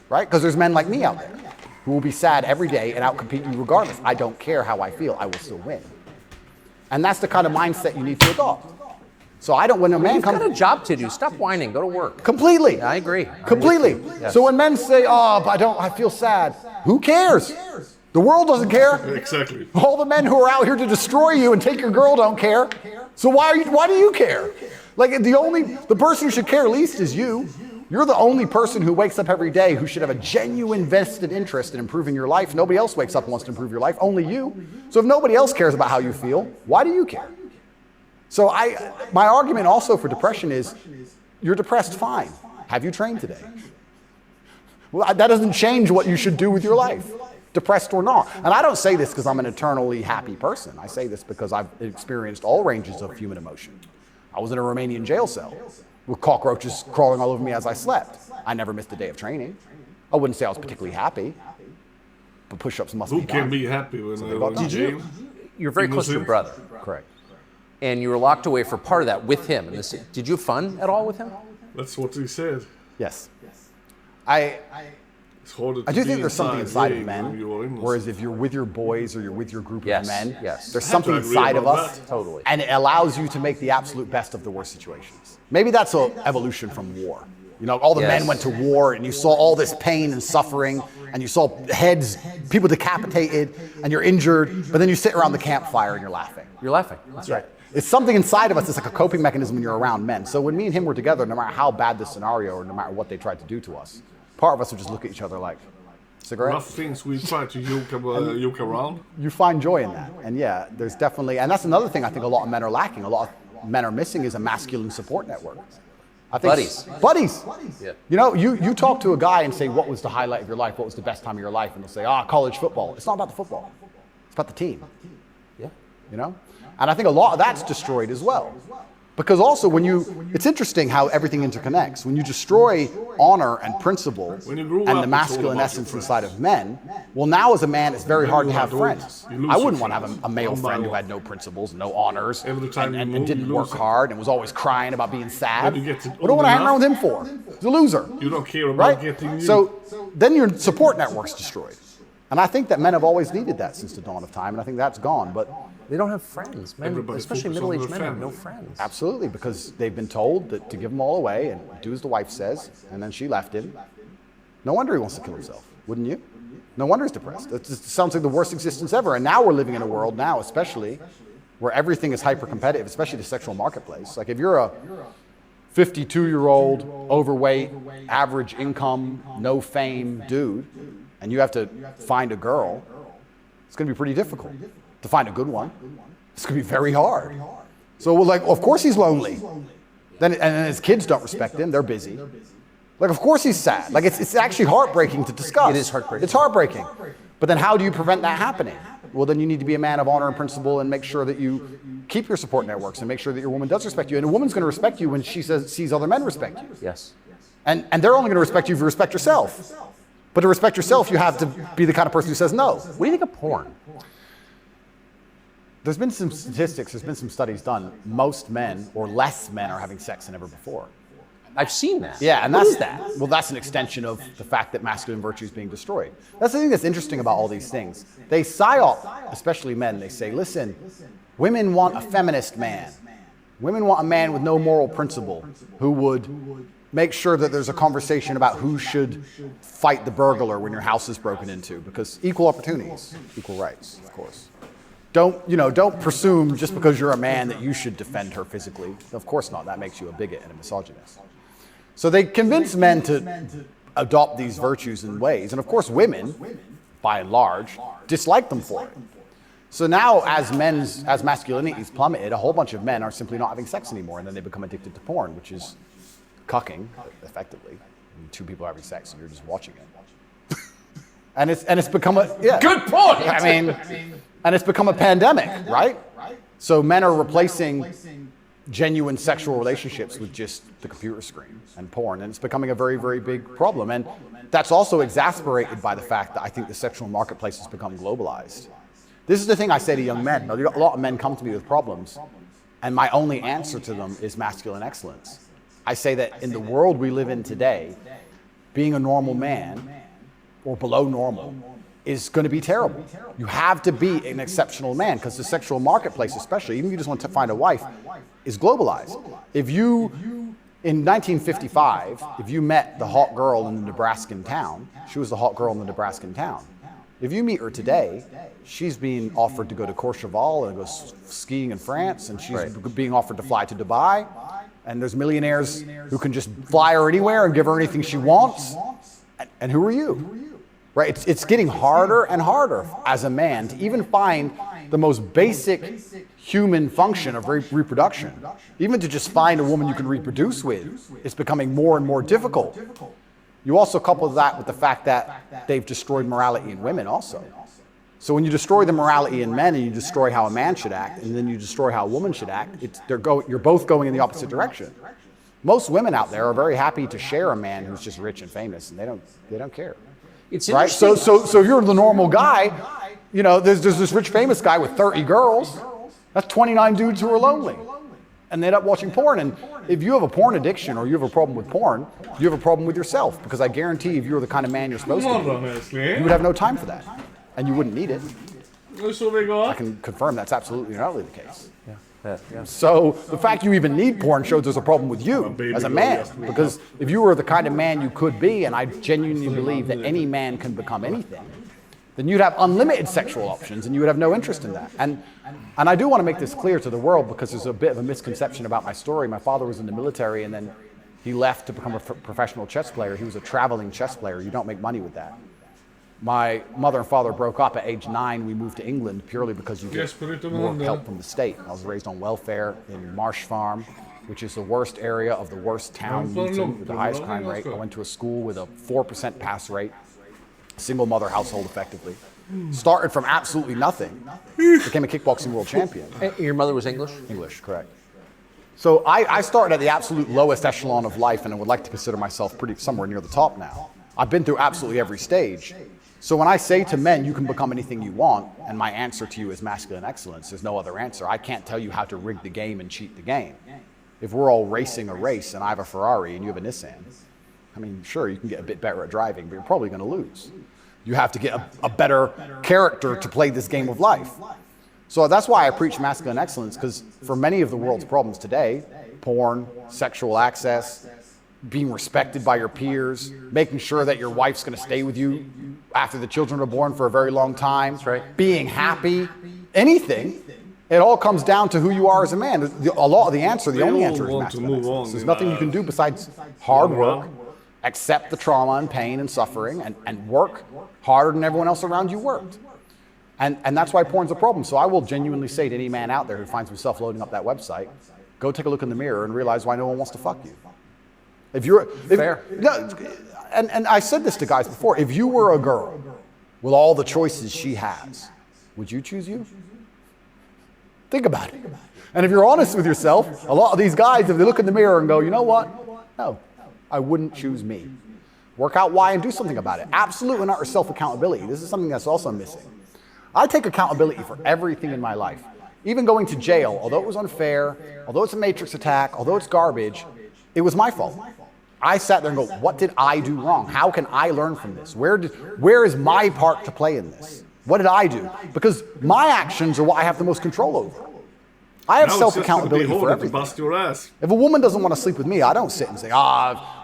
Right? Because there's men like me out there who will be sad every day and outcompete you regardless. I don't care how I feel. I will still win. And that's the kind of mindset you need to adopt. So I don't, when a man You've comes... got a job to do. Stop whining. Go to work. Completely. I agree. Completely. Yes. So when men say, oh, but I feel sad, who cares? The world doesn't care. Exactly. All the men who are out here to destroy you and take your girl don't care. So why do you care? Like the person who should care least is you. You're the only person who wakes up every day who should have a genuine vested interest in improving your life. Nobody else wakes up and wants to improve your life, only you. So if nobody else cares about how you feel, why do you care? So my argument also for depression is, you're depressed, fine. Have you trained today? Well, that doesn't change what you should do with your life, depressed or not. And I don't say this because I'm an eternally happy person. I say this because I've experienced all ranges of human emotion. I was in a Romanian jail cell with cockroaches crawling all over me as I slept. I never missed a day of training. I wouldn't say I was particularly happy, but push-ups must Who be can done. be happy when they're in Did jail? You're very close to your brother, Correct. and you were locked away for part of that with him. And did you have fun at all with him? That's what he said. Yes. It's harder to I do be think there's something inside of jail when you're men, innocent. whereas if you're with your boys or you're with your group Yes, of men, yes. there's I have something to agree inside of about us, that. Totally. and it allows you to make the absolute best of the worst situations. Maybe that's an evolution from war. You know, all the Yes. men went to war, and you saw all this pain and suffering, and you saw heads, people decapitated, and you're injured, but then you sit around the campfire and you're laughing. You're laughing. That's right. It's something inside of us that's like a coping mechanism when you're around men. So when me and him were together, no matter how bad the scenario or no matter what they tried to do to us, part of us would just look at each other like, cigarette. rough things we try to yoke around. You find joy in that. And yeah, there's definitely, and that's another thing I think a lot of men are lacking. A lot of men are missing is a masculine support network. I think buddies. Yeah. You know, you talk to a guy and say, what was the highlight of your life? What was the best time of your life? And they'll say, college football. It's not about the football. It's about the team. Yeah. You know? And I think a lot of that's destroyed as well. Because also it's interesting how everything interconnects. When you destroy honor and principle and the masculine essence inside of men, well, now as a man, it's very hard to have friends. I wouldn't want to have a male friend who had no principles, no honors, and didn't work hard and was always crying about being sad. What do I want to hang around with him for? He's a loser. You don't care about getting you. So then your support network's destroyed. And I think that men have always needed that since the dawn of time, and I think that's gone. But they don't have friends. Men, Everybody especially focus on middle-aged their men, have family. no friends. absolutely, because they've been told that to give them all away and do as the wife says, and then she left him. No wonder he wants to kill himself, wouldn't you? No wonder he's depressed. It just sounds like the worst existence ever. And now we're living in a world now, especially, where everything is hyper-competitive, especially the sexual marketplace. Like if you're a 52-year-old, overweight, average income, no fame dude, and you have to find a girl, it's going to be pretty difficult to find a good one. It's going to be very hard. So we're like, of course he's lonely. And his kids don't respect him. They're busy. Like, of course he's sad. Like, it's actually heartbreaking to discuss. It is heartbreaking. It's heartbreaking. But then how do you prevent that happening? Well, then you need to be a man of honor and principle and make sure that you keep your support networks and make sure that your woman does respect you. And a woman's going to respect you when she sees other men respect you. Yes. And they're only going to respect you if you respect yourself. But to respect yourself, you have to be the kind of person who says no. What do you think of porn? There's been some statistics, there's been some studies done. Most men, or less men, are having sex than ever before. I've seen that. Yeah, and What that's is that? Well, that's an extension of the fact that masculine virtue is being destroyed. That's the thing that's interesting about all these things. They psyop, especially men, they say, listen, women want a feminist man. Women want a man with no moral principle who would make sure that there's a conversation about who should fight the burglar when your house is broken into, because equal opportunities, equal rights, of course. Don't presume just because you're a man that you should defend her physically. Of course not. That makes you a bigot and a misogynist. So they convince men to adopt these virtues in ways. And of course, women, by and large, dislike them for it. So now as masculinity is plummeted, a whole bunch of men are simply not having sex anymore, and then they become addicted to porn, which is cucking, effectively. I mean, two people are having sex and you're just watching it. and it's become a Good point. I mean, and it's become a pandemic, right? So men are replacing genuine sexual relationships with just the computer screen and porn, and it's becoming a very, very big problem. And that's also exasperated by the fact that I think the sexual marketplace has become globalized. This is the thing I say to young men. A lot of men come to me with problems, and my only answer to them is masculine excellence. I say that in the world we live in today, being a normal man or below normal is going to be terrible. You have to be an exceptional man, because the sexual marketplace, especially, even if you just want to find a wife, is globalized. If you, in 1955, if you met the hot girl in the Nebraskan town, she was the hot girl in the Nebraskan town. If you meet her today, she's being offered to go to Courchevel and go skiing in France, and she's being offered to fly to Dubai, and there's millionaires who can just fly her anywhere and give her anything she wants. And who are you? Right? It's getting harder and harder as a man to even find the most basic human function of reproduction. Even to just find a woman you can reproduce with, it's becoming more and more difficult. You also couple that with the fact that they've destroyed morality in women also. So when you destroy the morality in men and you destroy how a man should act, and then you destroy how a woman should act, you're both going in the opposite direction. Most women out there are very happy to share a man who's just rich and famous, and they don't care. It's right? So if you're the normal guy, there's this rich famous guy with 30 girls. That's 29 dudes who are lonely, and they end up watching porn. And if you have a porn addiction or you have a problem with porn, you have a problem with yourself, because I guarantee if you're the kind of man you're supposed to be, you would have no time for that, and you wouldn't need it. I can confirm that's absolutely not the case. So the fact you even need porn shows there's a problem with you as a man, because if you were the kind of man you could be, and I genuinely believe that any man can become anything, then you'd have unlimited sexual options and you would have no interest in that. And I do want to make this clear to the world, because there's a bit of a misconception about my story. My father was in the military, and then he left to become a professional chess player. He was a traveling chess player. You don't make money with that. My mother and father broke up at age 9. We moved to England purely because you get more help from the state. I was raised on welfare in Marsh Farm, which is the worst area of the worst town, Newton, with the highest crime rate. I went to a school with a 4% pass rate, single mother household effectively. Started from absolutely nothing, became a kickboxing world champion. Your mother was English? English, correct. So I started at the absolute lowest echelon of life, and I would like to consider myself somewhere near the top now. I've been through absolutely every stage. So when I say to men, you can become anything you want, and my answer to you is masculine excellence, there's no other answer. I can't tell you how to rig the game and cheat the game. If we're all racing a race and I have a Ferrari and you have a Nissan, I mean, sure, you can get a bit better at driving, but you're probably going to lose. You have to get a better character to play this game of life. So that's why I preach masculine excellence, because for many of the world's problems today, porn, sexual access, being respected by your peers, making sure that your wife's going to stay with you after the children are born for a very long time, being happy, anything, it all comes down to who you are as a man. A lot of the answer, the only answer is masculine excellence. There's nothing you can do besides hard work, accept the trauma and pain and suffering, and work harder than everyone else around you worked. And that's why porn's a problem. So I will genuinely say to any man out there who finds himself loading up that website, go take a look in the mirror and realize why no one wants to fuck you. Fair. No, and I said this to guys before, if you were a girl with all the choices she has, would you choose you? Think about it. And if you're honest with yourself, a lot of these guys, if they look in the mirror and go, you know what? No, I wouldn't choose me. Work out why and do something about it. Absolute and utter self-accountability. This is something that's also missing. I take accountability for everything in my life. Even going to jail, although it was unfair, although it's a matrix attack, although it's garbage, it was my fault. I sat there and go, what did I do wrong? How can I learn from this? Where is my part to play in this? What did I do? Because my actions are what I have the most control over. I have self-accountability for everything. Bust your ass. If a woman doesn't want to sleep with me, I don't sit and say,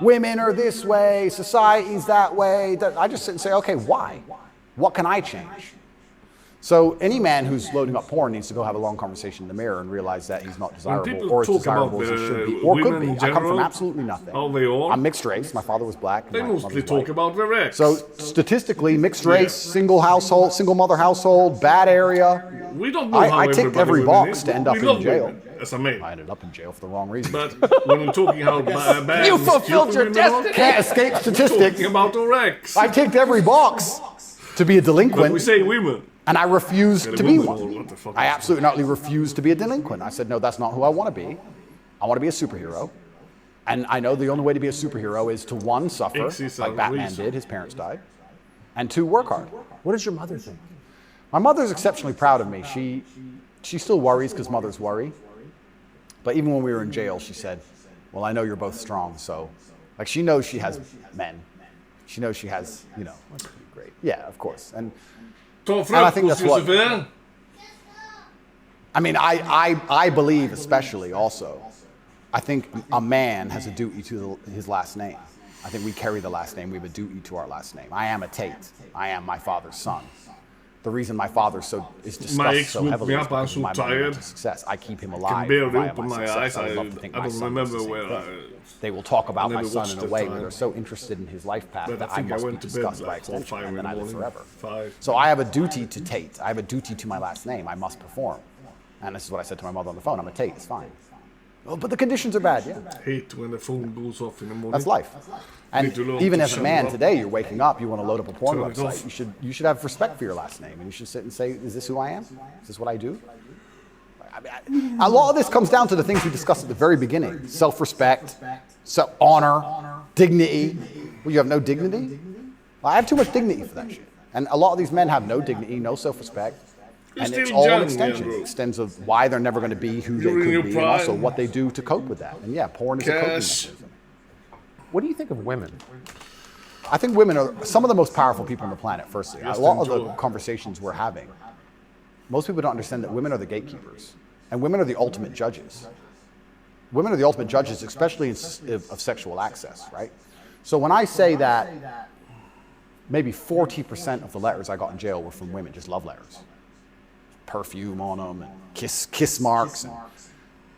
women are this way, society's that way. I just sit and say, okay, why? What can I change? So any man who's loading up porn needs to go have a long conversation in the mirror and realize that he's not desirable or as desirable as he should be or could be. I come from absolutely nothing. I'm mixed race. My father was black. They mostly talk about their ex. So statistically, mixed race, single household, single mother household, bad area. We don't know how I ticked every box to end up in jail. As a man. I ended up in jail for the wrong reason. But when we're talking how bad you fulfilled your destiny. Can't escape statistics. Talking about their ex. I ticked every box to be a delinquent. But we say women. And I refused to be one. I absolutely utterly refused to be a delinquent. I said, no, that's not who I want to be. I want to be a superhero. And I know the only way to be a superhero is to, one, suffer, like Batman did, his parents died, and two, work hard. What does your mother think? My mother's exceptionally proud of me. She still worries because mothers worry. But even when we were in jail, she said, well, I know you're both strong. So, like, she knows she has men. She knows she has, that's pretty great. Yeah, of course. And I think that's what, I mean, I believe especially also, I think a man has a duty to his last name. I think we carry the last name. We have a duty to our last name. I am a Tate. I am my father's son. The reason my father is discussed so heavily is because of my monumental success. I keep him alive via my success. I love to think my son does the same thing. They will talk about my son in a way where they're so interested in his life path that I must be discussed by extension, and then I live forever. So I have a duty to Tate. I have a duty to my last name. I must perform. And this is what I said to my mother on the phone. I'm a Tate. It's fine. Oh, but the conditions are bad, yeah. Hate when the phone goes off in the morning. That's life. And even as a man today, you're waking up, you want to load up a porn website. You should have respect for your last name, and you should sit and say, is this who I am? Is this what I do? A lot of this comes down to the things we discussed at the very beginning. Self-respect, honor, dignity. Well, you have no dignity? Well, I have too much dignity for that shit. And a lot of these men have no dignity, no self-respect. And it's all an extension. It extends of why they're never going to be who they could be, and also what they do to cope with that. And yeah, porn is a coping mechanism. What do you think of women? I think women are some of the most powerful people on the planet, firstly. A lot of the conversations we're having, most people don't understand that women are the gatekeepers. And women are the ultimate judges. Women are the ultimate judges, especially of sexual access, right? So when I say that maybe 40% of the letters I got in jail were from women, just love letters. Perfume on them and kiss marks. And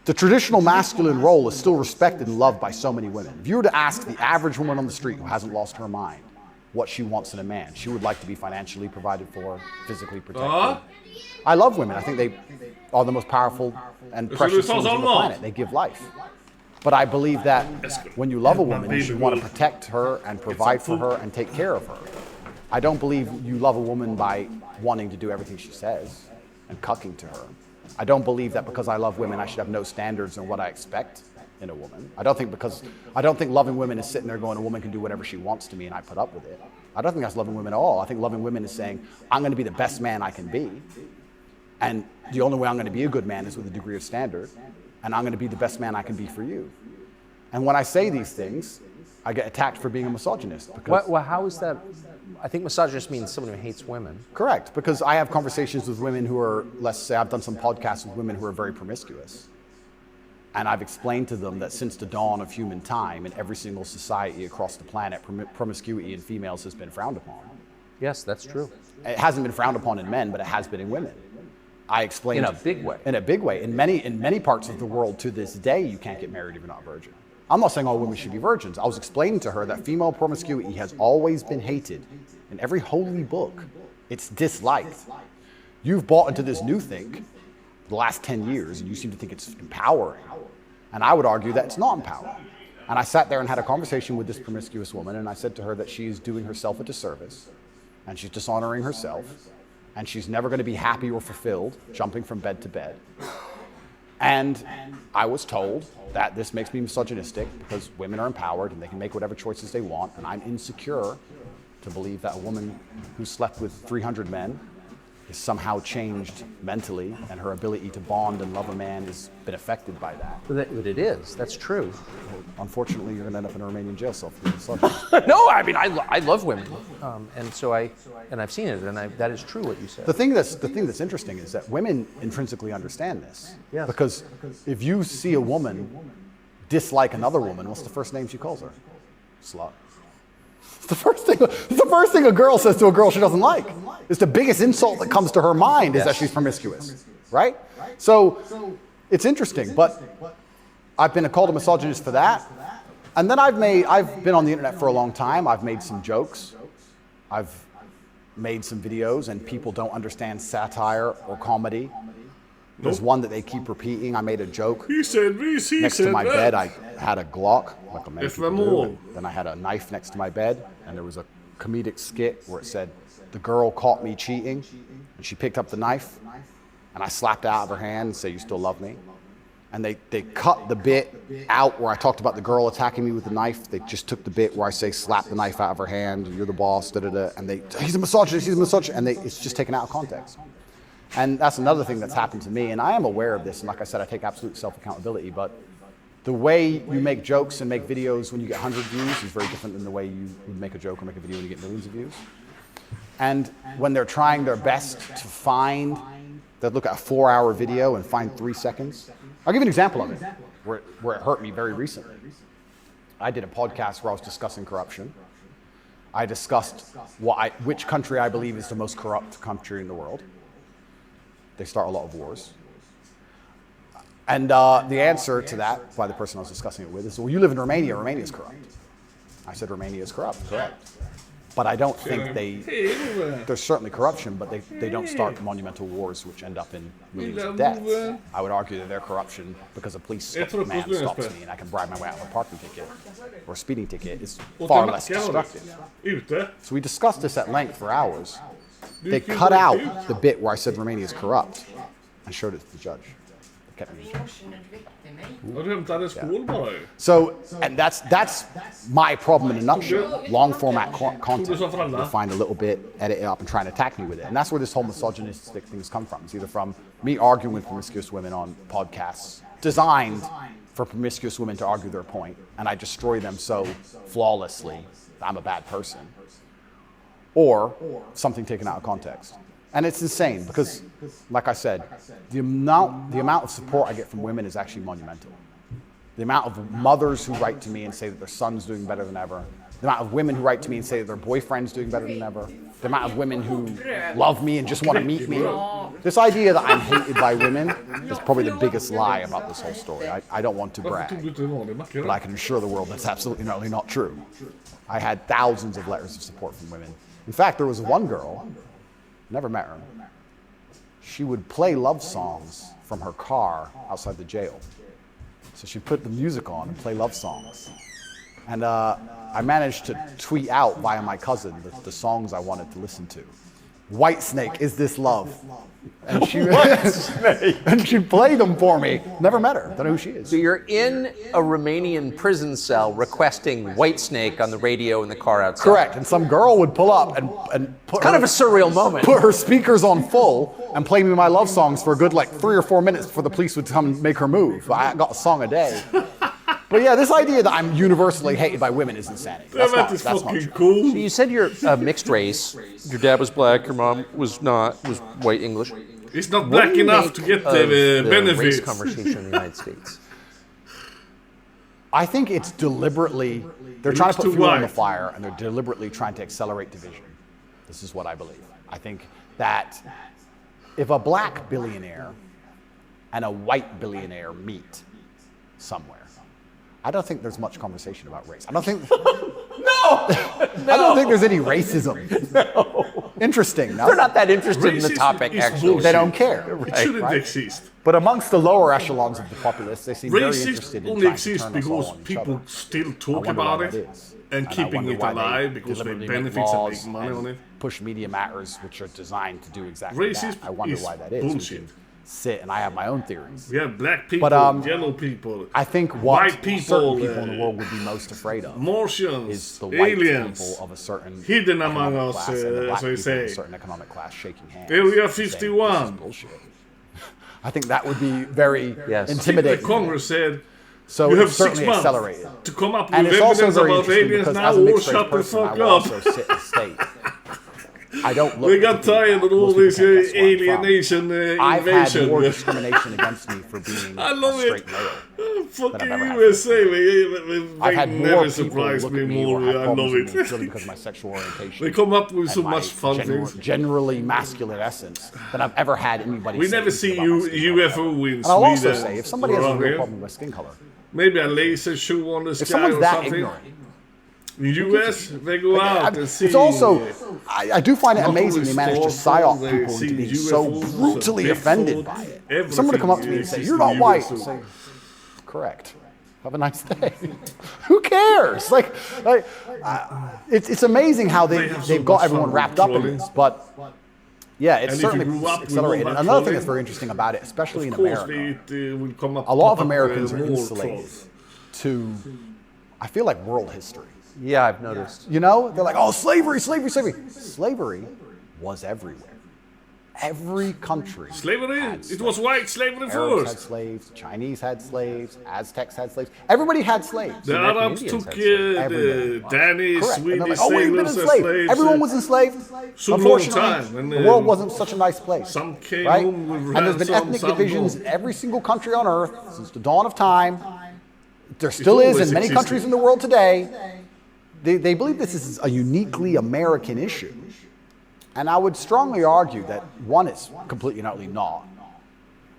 the traditional masculine role is still respected and loved by so many women. If you were to ask the average woman on the street who hasn't lost her mind, what she wants in a man. She would like to be financially provided for, physically protected. I love women. I think they are the most powerful and precious things on the planet. They give life. But I believe that when you love a woman, you should want to protect her and provide for her and take care of her. I don't believe you love a woman by wanting to do everything she says and cucking to her. I don't believe that because I love women, I should have no standards on what I expect in a woman. I don't think loving women is sitting there going, a woman can do whatever she wants to me and I put up with it. I don't think that's loving women at all. I think loving women is saying, I'm going to be the best man I can be. And the only way I'm going to be a good man is with a degree of standard. And I'm going to be the best man I can be for you. And when I say these things, I get attacked for being a misogynist. Because Well, how is that? I think misogynist means someone who hates women. Correct, because I have conversations with women who are, let's say I've done some podcasts with women who are very promiscuous. And I've explained to them that since the dawn of human time in every single society across the planet, promiscuity in females has been frowned upon. Yes, that's true. It hasn't been frowned upon in men, but it has been in women. I explained In a big way. In a big way. In many parts of the world to this day, you can't get married if you're not a virgin. I'm not saying all women should be virgins. I was explaining to her that female promiscuity has always been hated. In every holy book, it's disliked. You've bought into this new thing the last 10 years, and you seem to think it's empowering. And I would argue that it's not empowering. And I sat there and had a conversation with this promiscuous woman, and I said to her that she's doing herself a disservice, and she's dishonoring herself, and she's never going to be happy or fulfilled jumping from bed to bed. And I was told that this makes me misogynistic because women are empowered and they can make whatever choices they want, and I'm insecure to believe that a woman who slept with 300 men is somehow changed mentally, and her ability to bond and love a man has been affected by that. But it is. That's true. Unfortunately, you're going to end up in a Romanian jail cell for being misogynist. No, I mean I love women, and so I've seen it, and that is true what you said. The thing that's interesting is that women intrinsically understand this. Yes. Because if you see a woman dislike another woman, what's the first name she calls her? Slut. It's the first thing a girl says to a girl she doesn't like. It's the biggest insult that comes to her mind is that she's promiscuous, right? So it's interesting, but I've been called a misogynist for that. And then I've been on the internet for a long time. I've made some jokes. I've made some videos, and people don't understand satire or comedy. There's one that they keep repeating. I made a joke. He said this, he Next said to my that. bed, I had a Glock, like a man If people I'm do. all. Then I had a knife next to my bed, and there was a comedic skit where it said, the girl caught me cheating, and she picked up the knife, and I slapped it out of her hand and said, you still love me? And they cut the bit out where I talked about the girl attacking me with the knife. They just took the bit where I say, slap the knife out of her hand, you're the boss, da-da-da. And he's a misogynist, and it's just taken out of context. And that's another thing that's happened to me, and I am aware of this, and like I said, I take absolute self-accountability, but the way you make jokes and make videos when you get 100 views is very different than the way you would make a joke or make a video when you get millions of views. And when they're trying their best to find, they'll look at a 4-hour video and find 3 seconds. I'll give you an example of it, where it hurt me very recently. I did a podcast where I was discussing corruption. I discussed which country I believe is the most corrupt country in the world. They start a lot of wars. And the answer to that by the person I was discussing it with is, well, you live in Romania, Romania is corrupt. I said, Romania is corrupt, correct. But I don't think there's certainly corruption, but they don't start monumental wars which end up in millions of deaths. I would argue that their corruption, because a police man stops me and I can bribe my way out of a parking ticket or a speeding ticket, is far less destructive. So we discussed this at length for hours. They cut out the bit where I said Romania is corrupt and showed it to the judge. They kept me in jail. So, and that's my problem in a nutshell. Long format content. You'll find a little bit, edit it up, and try and attack me with it. And that's where this whole misogynistic things come from. It's either from me arguing with promiscuous women on podcasts designed for promiscuous women to argue their point, and I destroy them so flawlessly that I'm a bad person, or something taken out of context. And it's insane because, like I said, the amount of support I get from women is actually monumental. The amount of mothers who write to me and say that their son's doing better than ever. The amount of women who write to me and say that their boyfriend's doing better than ever. the amount of women who love me and just want to meet me. This idea that I'm hated by women is probably the biggest lie about this whole story. I don't want to brag, but I can assure the world that's absolutely not true. I had thousands of letters of support from women. In fact, there was one girl, never met her, she would play love songs from her car outside the jail. So she'd put the music on and play love songs. And I managed to tweet out via my cousin the songs I wanted to listen to. Whitesnake, Is This Love? And she'd play them for me. Never met her. Don't know who she is. So you're in a Romanian prison cell requesting Whitesnake on the radio in the car outside. Correct. And some girl would pull up and put kind of a surreal moment. Put her speakers on full and play me my love songs for a good 3 or 4 minutes before the police would come and make her move. I got a song a day. But yeah, this idea that I'm universally hated by women is insanity. That's fucking cool. So you said you're mixed race. Your dad was black. Your mom was white English. It's not black enough to get the benefits. Race conversation in the United States. I think it's deliberately, they're trying to put fuel on the fire and they're deliberately trying to accelerate division. This is what I believe. I think that if a black billionaire and a white billionaire meet somewhere, I don't think there's much conversation about race. I don't think. I don't think there's any racism. No. Interesting. No? They're not that interested in the topic, actually. They don't care. It shouldn't exist. But amongst the lower echelons of the populace, they seem very Racism interested in only trying to exists turn us all because on each people other. still talk I wonder why about that it is. and I keeping wonder it why alive because they deliberately make benefits and laws make money on it. Push media matters, which are designed to do exactly Racism that. I wonder is why that is. bullshit. We can sit, and I have my own theories. We have black people, yellow people, I think what white people, certain people in the world would be most afraid of Martians, is the white aliens, people of a certain hidden among economic us, class and the black as they people of say. a certain economic class shaking hands. Area and saying, 51. "This is bullshit." I think that would be very Yes. intimidating. The Congress said, So you have it's 6 certainly months accelerated. to come up And with it's also evidence very about interesting aliens because now as a or mixed race shut the person, I fuck will up. also sit in state. I don't look We got particularly tired black. of all Most people this can't guess where I'm from. alienation I've had invasion. more discrimination against me for being I a love straight it. male. Fucking ever had. USA, I've had they more never people surprised look me at me more. or have I problems love with me it. purely because of my sexual orientation. They come up with so and my much fun things. generally masculine essence than I've ever had anybody We say never anything see about my skin color. UFO in And I'll also Sweden say, if somebody has a around real here, problem with my skin color, maybe a laser shoe on the if sky someone's or that something. ignorant, In US, they go out and see. it's also, I do find it amazing they manage to psyop They people see into being so UFOs, brutally Bigfoot, offended by it. If someone to come up to me and everything say, is "You're not in white," UFO. I say, "Correct. Have a nice day." Who cares? It's amazing how they've so got much everyone fun wrapped up in trolling. this, but yeah, it's And if you certainly grew up with accelerated. all that Another thing trolling, that's very interesting about it, especially in Of course, America, they will come up. a lot of pop up, Americans are more insulated trolls. to, I feel like, world history. Yeah, I've noticed. You know, they're like, "Oh, slavery, slavery, slavery." Slavery was everywhere. Every country. Slavery? had It slaves. was white slavery Arabs had first. slaves, Chinese had slaves, Aztecs had slaves. Everybody had slaves. The American Arabs Indians took had slaves. the Everybody. Danish, Correct. And they're Swedish like, "Oh, we've been sailors as enslaved." slaves. Everyone was enslaved. So long Unfortunately, time, and, the world wasn't such a nice place. some came right? home with And there's been ransom, ethnic some divisions don't. in every single country on earth since the dawn of time. There still is always in many existed. countries in the world today. They believe this is a uniquely American issue. And I would strongly argue that one, it's completely and utterly not.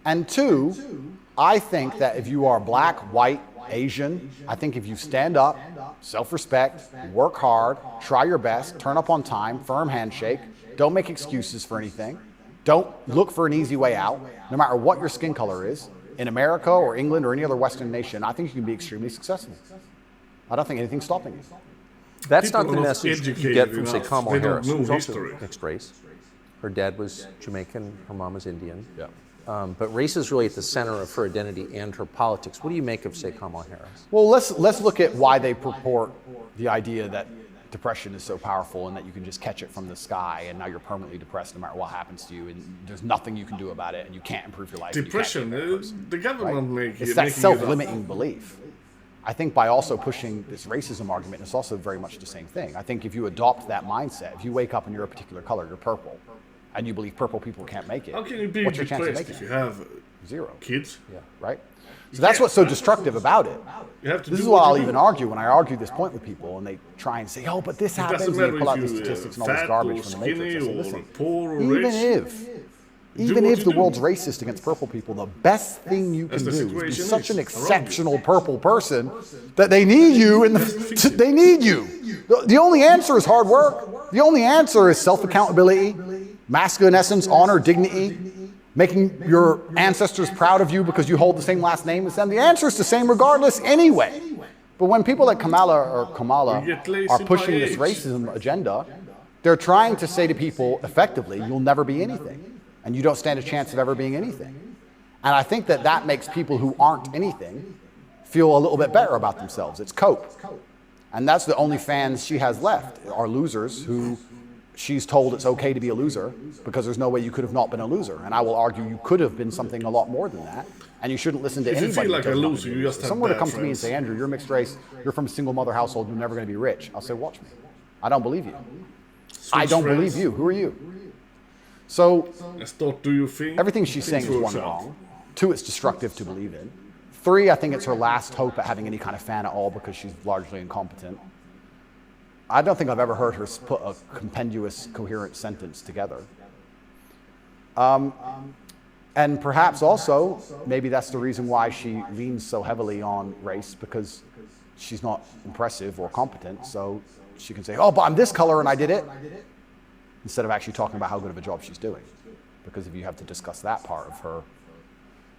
And two, I think that if you are black, white, Asian, I think if you stand up, self-respect, work hard, try your best, turn up on time, firm handshake, don't make excuses for anything, don't look for an easy way out, no matter what your skin color is, in America or England or any other Western nation, I think you can be extremely successful. I don't think anything's stopping you. That's People not the are not message you educated get from, say, enough. Kamala They don't Harris, know who's also history. mixed race. Her dad was Jamaican, her mom was Indian. Yeah. But race is really at the center of her identity and her politics. What do you make of, say, Kamala Harris? Well, let's look at why they purport the idea that depression is so powerful and that you can just catch it from the sky and now you're permanently depressed no matter what happens to you and there's nothing you can do about it and you can't improve your life. and you can't Depression, be a better person, the government make It's it. that making it self-limiting belief. I think by also pushing this racism argument, it's also very much the same thing. I think if you adopt that mindset, if you wake up and you're a particular color, you're purple, and you believe purple people can't make it, How can you be what's your chance of depressed making if it? you have Zero. Kids. Yeah. Right? So that's what's so destructive about it. You have to This do is what what I'll you even do. argue when I argue this point with people and they try and say, oh, but this happens, Doesn't and they matter pull out if these you're statistics and all this fat garbage or from the Matrix. I skinny say, or listen, poor or even rich. even what if you the do. world's racist against purple people, the best thing you can As the do is be situation such an is, exceptional purple person that they need you they need you. The only answer is hard work. The only answer is self-accountability, masculine essence, honor, dignity, making your ancestors proud of you because you hold the same last name as them. The answer is the same regardless anyway. But when people like Kamala are pushing this racism agenda, they're trying to say to people effectively, you'll never be anything, and you don't stand a chance of ever being anything. And I think that that makes people who aren't anything feel a little bit better about themselves. It's cope. And that's the only fans she has left, are losers who she's told it's okay to be a loser because there's no way you could have not been a loser. And I will argue you could have been something a lot more than that. And you shouldn't listen to If you anybody. feel like who a tells you not loser, to be you a just loser. have Someone to bad come to me and friends. say, Andrew, you're mixed race, you're from a single mother household, you're never going to be rich. I'll say, watch me. I don't believe you. I don't believe you. Who are you? So Let's not do your thing. everything she's saying is Things one, works out. wrong. Two, it's destructive to believe in. Three, I think it's her last hope at having any kind of fan at all because she's largely incompetent. I don't think I've ever heard her put a compendious, coherent sentence together. And perhaps also, maybe that's the reason why she leans so heavily on race, because she's not impressive or competent, so she can say, oh, but I'm this color and I did it, instead of actually talking about how good of a job she's doing. Because if you have to discuss that part of her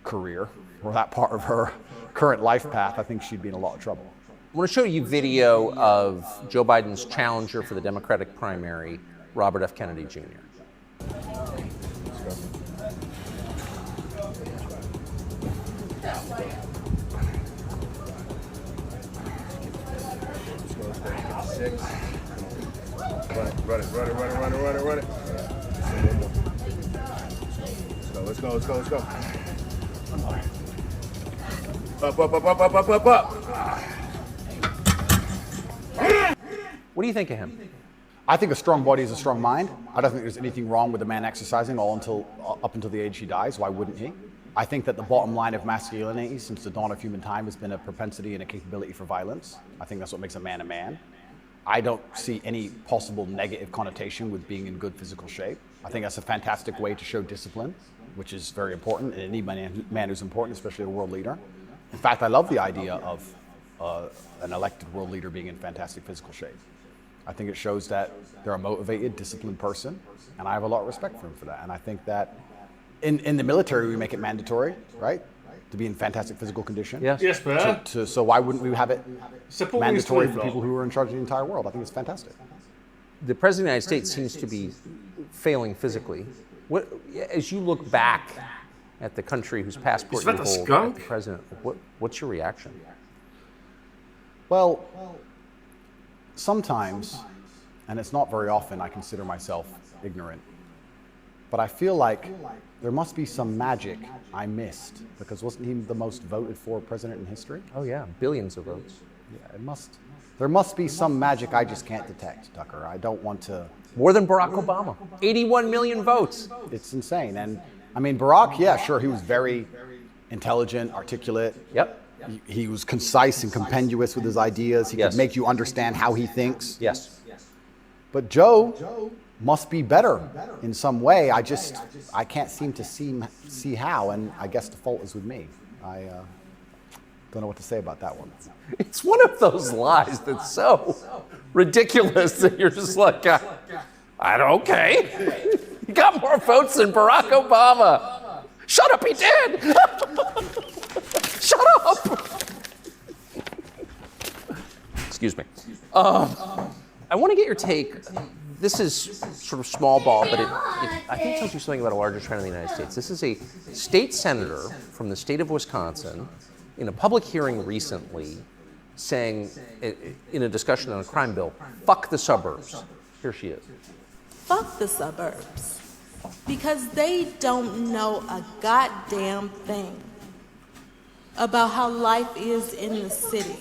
career, or that part of her current life path, I think she'd be in a lot of trouble. I want to show you video of Joe Biden's challenger for the Democratic primary, Robert F. Kennedy Jr. Run it. Let's go. Up. What do you think of him? I think a strong body is a strong mind. I don't think there's anything wrong with a man exercising up until the age he dies. Why wouldn't he? I think that the bottom line of masculinity since the dawn of human time has been a propensity and a capability for violence. I think that's what makes a man a man. I don't see any possible negative connotation with being in good physical shape. I think that's a fantastic way to show discipline, which is very important in any man who's important, especially a world leader. In fact, I love the idea of an elected world leader being in fantastic physical shape. I think it shows that they're a motivated, disciplined person, and I have a lot of respect for him for that. And I think that in the military, we make it mandatory, right? To be in fantastic physical condition. Yes. Yes, but So why wouldn't we have it Support mandatory is for free, people who are in charge of the entire world? I think it's fantastic. The President of the United States seems to be failing physically. What, as you look back at the country whose passport Is you that a hold, skunk? at the president, what's your reaction? Well, sometimes, and it's not very often, I consider myself ignorant, but I feel like there must be some magic I missed, because wasn't he the most voted for president in history? Oh yeah, billions of votes. Yeah, there must be some magic I just can't detect, Tucker. I don't want to. More than Barack Obama. 81 million votes. It's insane. And I mean, Barack, yeah, sure, he was very intelligent, articulate. Yep. He was concise and compendious with his ideas. He Yes. could make you understand how he thinks. Yes. But Joe must be better in some way. I can't seem to see how, and I guess the fault is with me. I don't know what to say about that one. It's one of those lies that's so ridiculous that you're just like, okay. He got more votes than Barack Obama. Shut up, he did. Shut up. Excuse me. I want to get your take. This is sort of small ball, but I think it tells you something about a larger trend in the United States. This is a state senator from the state of Wisconsin in a public hearing recently saying, in a discussion on a crime bill, fuck the suburbs. Here she is. Fuck the suburbs. Because they don't know a goddamn thing about how life is in the city.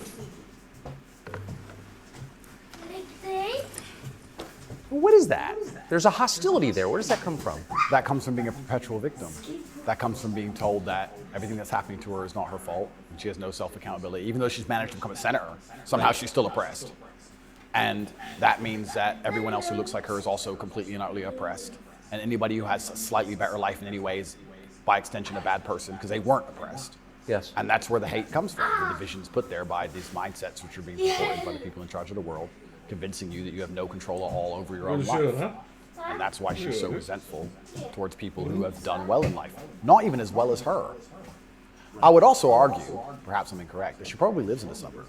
What is that? There's a hostility there. Where does that come from? That comes from being a perpetual victim. That comes from being told that everything that's happening to her is not her fault, and she has no self-accountability. Even though she's managed to become a senator, somehow she's still oppressed. And that means that everyone else who looks like her is also completely and utterly oppressed. And anybody who has a slightly better life in any way is, by extension, a bad person because they weren't oppressed. Yes. And that's where the hate comes from. The division's put there by these mindsets which are being supported by the people in charge of the world, convincing you that you have no control at all over your own life. And that's why she's so resentful towards people who have done well in life. Not even as well as her. I would also argue, perhaps I'm incorrect, that she probably lives in a suburb.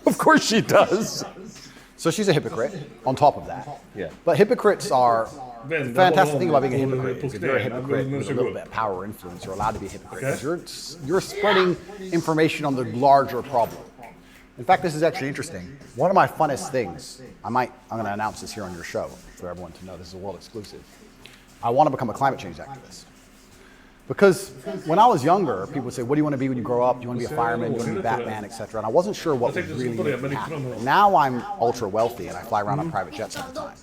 Of course she does. So she's a hypocrite on top of that. Yeah. But hypocrites are, the fantastic thing about being a hypocrite is if you're a hypocrite with a little bit of power or influence, you're allowed to be a hypocrite because you're spreading information on the larger problem. In fact, this is actually interesting. One of my funnest things, I'm going to announce this here on your show for everyone to know, this is a world exclusive. I want to become a climate change activist. Because when I was younger, people would say, what do you want to be when you grow up? Do you want to be a fireman? Do you want to be Batman, etc.? And I wasn't sure what would really happen. Now I'm ultra wealthy and I fly around on private jets all the time.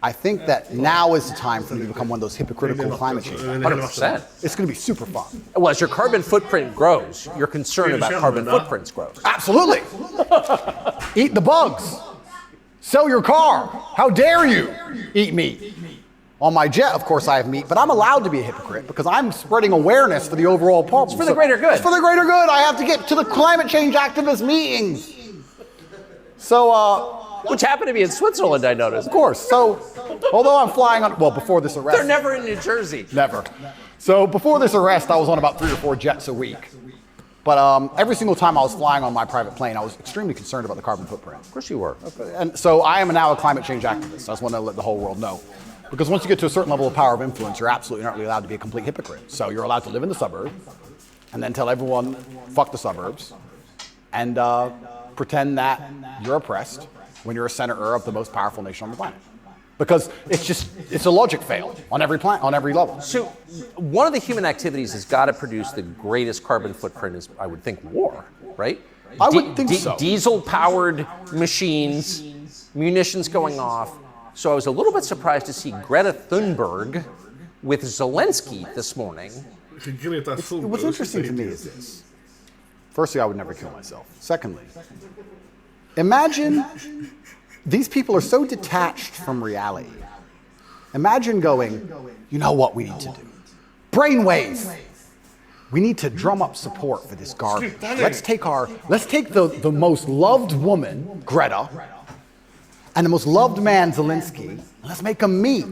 I think that now is the time for me to become one of those hypocritical climate change. 100%. It's going to be super fun. Well, as your carbon footprint grows, your concern about carbon footprints grows. Absolutely. Eat the bugs. Sell your car. How dare you eat meat? On my jet, of course, I have meat, but I'm allowed to be a hypocrite because I'm spreading awareness for the overall problem. It's for the greater good. It's for the greater good. I have to get to the climate change activist meetings. So, which happened to be in Switzerland, I noticed. of course. So, although I'm flying on, well, before this arrest. They're never in New Jersey. Never. So before this arrest, I was on about 3 or 4 jets a week. But every single time I was flying on my private plane, I was extremely concerned about the carbon footprint. Of course you were. And so I am now a climate change activist. I just want to let the whole world know. Because once you get to a certain level of power of influence, you're absolutely not really allowed to be a complete hypocrite. So you're allowed to live in the suburb and then tell everyone, fuck the suburbs, and pretend that you're oppressed when you're a senator of the most powerful nation on the planet. Because it's a logic fail on every level. So one of the human activities has got to produce the greatest carbon footprint is, I would think, war, right? I would think so. Diesel-powered machines, munitions going off. So I was a little bit surprised to see Greta Thunberg with Zelensky this morning. What's interesting to me is this. Firstly, I would never kill myself. Secondly, imagine these people are so detached from reality. Imagine going, you know what we need to do? Brainwave. We need to drum up support for this garbage. Let's take the most loved woman, Greta, and the most loved man, Zelensky, and let's make them meet.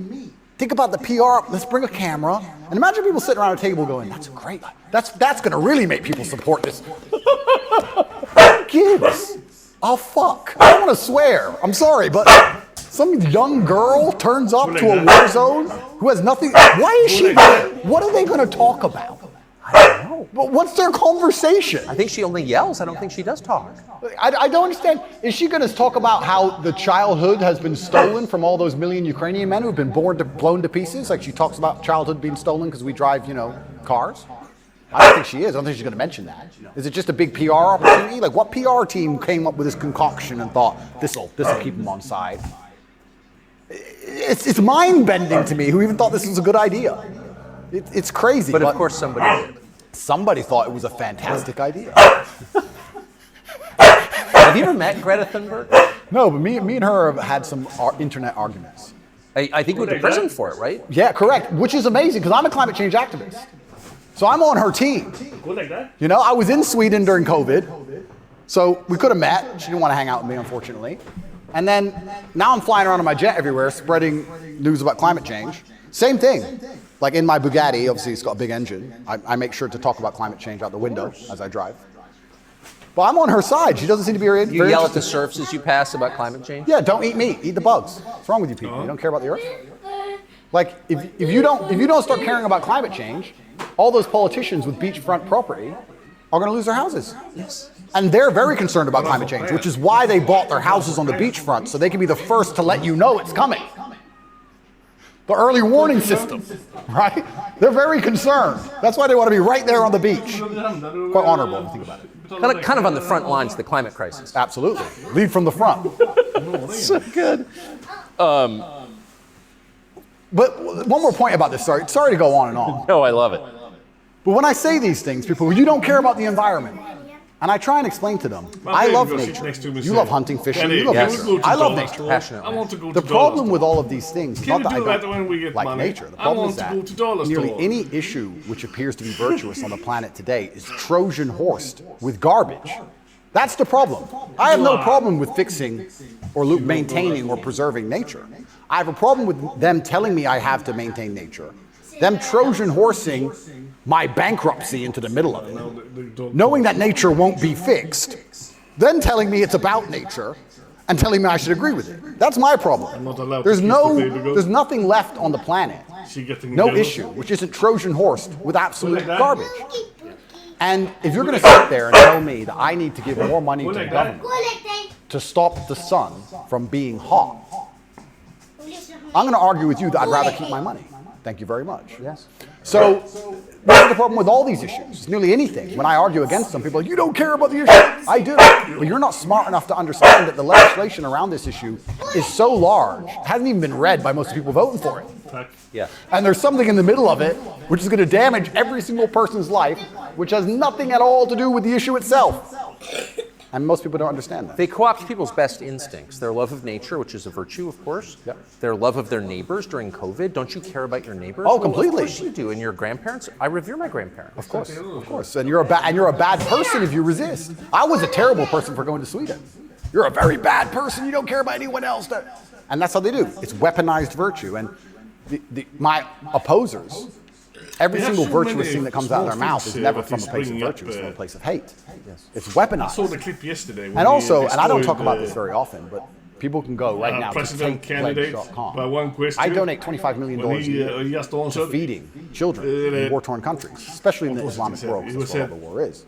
Think about the PR. Let's bring a camera. And imagine people sitting around a table going, that's great. That's going to really make people support this. Who gives a fuck? I don't want to swear. I'm sorry, but some young girl turns up to a war zone who has nothing. Why is she there? What are they going to talk about? I don't know. But what's their conversation? I think she only yells. I don't think she does talk. I don't understand. Is she going to talk about how the childhood has been stolen from all those million Ukrainian men who've been blown to pieces? Like she talks about childhood being stolen because we drive, cars? I don't think she is. I don't think she's going to mention that. Is it just a big PR opportunity? Like what PR team came up with this concoction and thought, this'll keep them on side? It's mind-bending to me who even thought this was a good idea. It's crazy. But of course somebody did. Somebody thought it was a fantastic idea. Have you ever met Greta Thunberg? No, but me and her have had some internet arguments. I think you went to prison for it, right? Yeah, correct. Which is amazing because I'm a climate change activist. So I'm on her team. I was in Sweden during COVID. So we could have met. She didn't want to hang out with me, unfortunately. And then now I'm flying around on my jet everywhere spreading news about climate change. Same thing. Like in my Bugatti, obviously it's got a big engine. I make sure to talk about climate change out the window as I drive. But I'm on her side. She doesn't seem to be very You yell at the serfs as you pass about climate change? Yeah, don't eat meat. Eat the bugs. What's wrong with you people? You don't care about the earth? Like, if you don't start caring about climate change, all those politicians with beachfront property are going to lose their houses. Yes. And they're very concerned about climate change, which is why they bought their houses on the beachfront, so they can be the first to let you know it's coming. The early warning system, right? They're very concerned. That's why they want to be right there on the beach. Quite honorable if you think about it. Kind of on the front lines of the climate crisis. Absolutely. Lead from the front. So good. But one more point about this. Sorry to go on and on. No, I love it. But when I say these things, people go, you don't care about the environment. And I try and explain to them, I there love you go, sit nature. next to me, You say, love hunting, fishing, Kenny, you love can we nature. go to I love dollar nature. store? Passionately. I want to go The to dollar problem store. with all of these things is Can not you that do I that when we get don't like money? nature. The I problem want is to that go to dollar nearly store. any issue which appears to be virtuous on the planet today is Trojan horsed with garbage. That's the problem. I have no problem with fixing or maintaining or preserving nature. I have a problem with them telling me I have to maintain nature, them Trojan horsing my bankruptcy into the middle of it, knowing that nature won't be fixed, then telling me it's about nature and telling me I should agree with it. That's my problem. not allowed to There's kiss no, the baby goat. there's nothing left on the planet, She getting no yellow. issue, which isn't Trojan horsed with absolute Like that. garbage. And if you're going to sit there and tell me that I need to give more money to the government to stop the sun from being hot, I'm going to argue with you that I'd rather keep my money. Thank you very much. Yes. So what's the problem with all these issues? It's nearly anything. When I argue against them, people are like, you don't care about the issue. I do. But you're not smart enough to understand that the legislation around this issue is so large, it hasn't even been read by most of the people voting for it. Yeah. And there's something in the middle of it which is going to damage every single person's life, which has nothing at all to do with the issue itself. And most people don't understand that. They co-opt people's best instincts, their love of nature, which is a virtue, of course, Yep. their love of their neighbors during COVID. Don't you care about your neighbors? Oh, Well, completely. Of course you do. And your grandparents? I revere my grandparents. Of course. And you're a bad person if you resist. I was a terrible person for going to Sweden. You're a very bad person. You don't care about anyone else. And that's how they do. It's weaponized virtue. And my opposers, every They have single so virtuous many thing that comes out of their small mouth is things, never that from a he's place of bringing virtue. up, It's from a place of hate. It's I saw the weaponized. clip yesterday. When And also, he and I don't talk destroyed about the- this very often, but people can go right now to president candidate TATEpledge.com. by one question. I donate $25 million a When he year just to answered, feeding children in war-torn countries, especially in the Islamic world, He because said- that's where all the war is.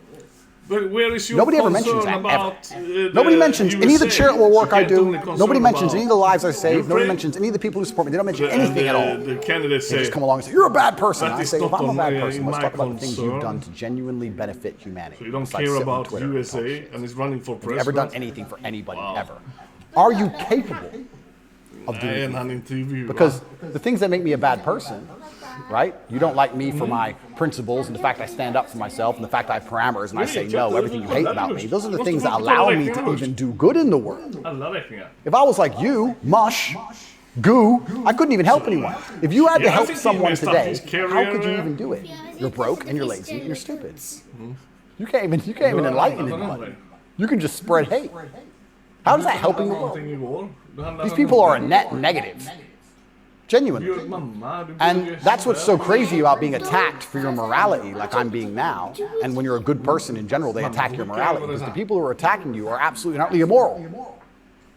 But where is your Nobody ever mentions concern that, about, Nobody mentions any of the charitable work I do. Nobody Nobody mentions any of the lives I save. Nobody Ukraine? mentions any of the people who support me. They don't mention anything at all. The candidates They say, just come along and say, you're a bad person. That And I is say, well, if not I'm a on bad my- person, let's my talk about the things you've concern. done to genuinely benefit humanity. so you don't besides care sit on about Twitter and talk USA shit. and is running for Have you ever done president. anything for anybody ever? Are you capable of doing Nej, anything? han intervjuar. Because the things that make me a bad person, right? You don't like me for my principles and the fact I stand up for myself and the fact I have parameters and I say no, everything you hate about me. Those are the things that allow me to even do good in the world. Alla räkningar. If I was like you, mush, goo, I couldn't even help anyone. If you had to Yeah, I help think he someone messed up today, his career, how could you even do it? You're broke and you're lazy and you're stupid. You can't even enlighten anybody. You can just spread hate. How is that helping the world? Någonting igår. Det handlar These om people are a net negative. Genuinely. Björk mamma, du And borde- that's what's so crazy about being attacked for your morality, like I'm being now. And when you're a good person in general, they attack your morality. Because the people who are attacking you are absolutely and utterly immoral.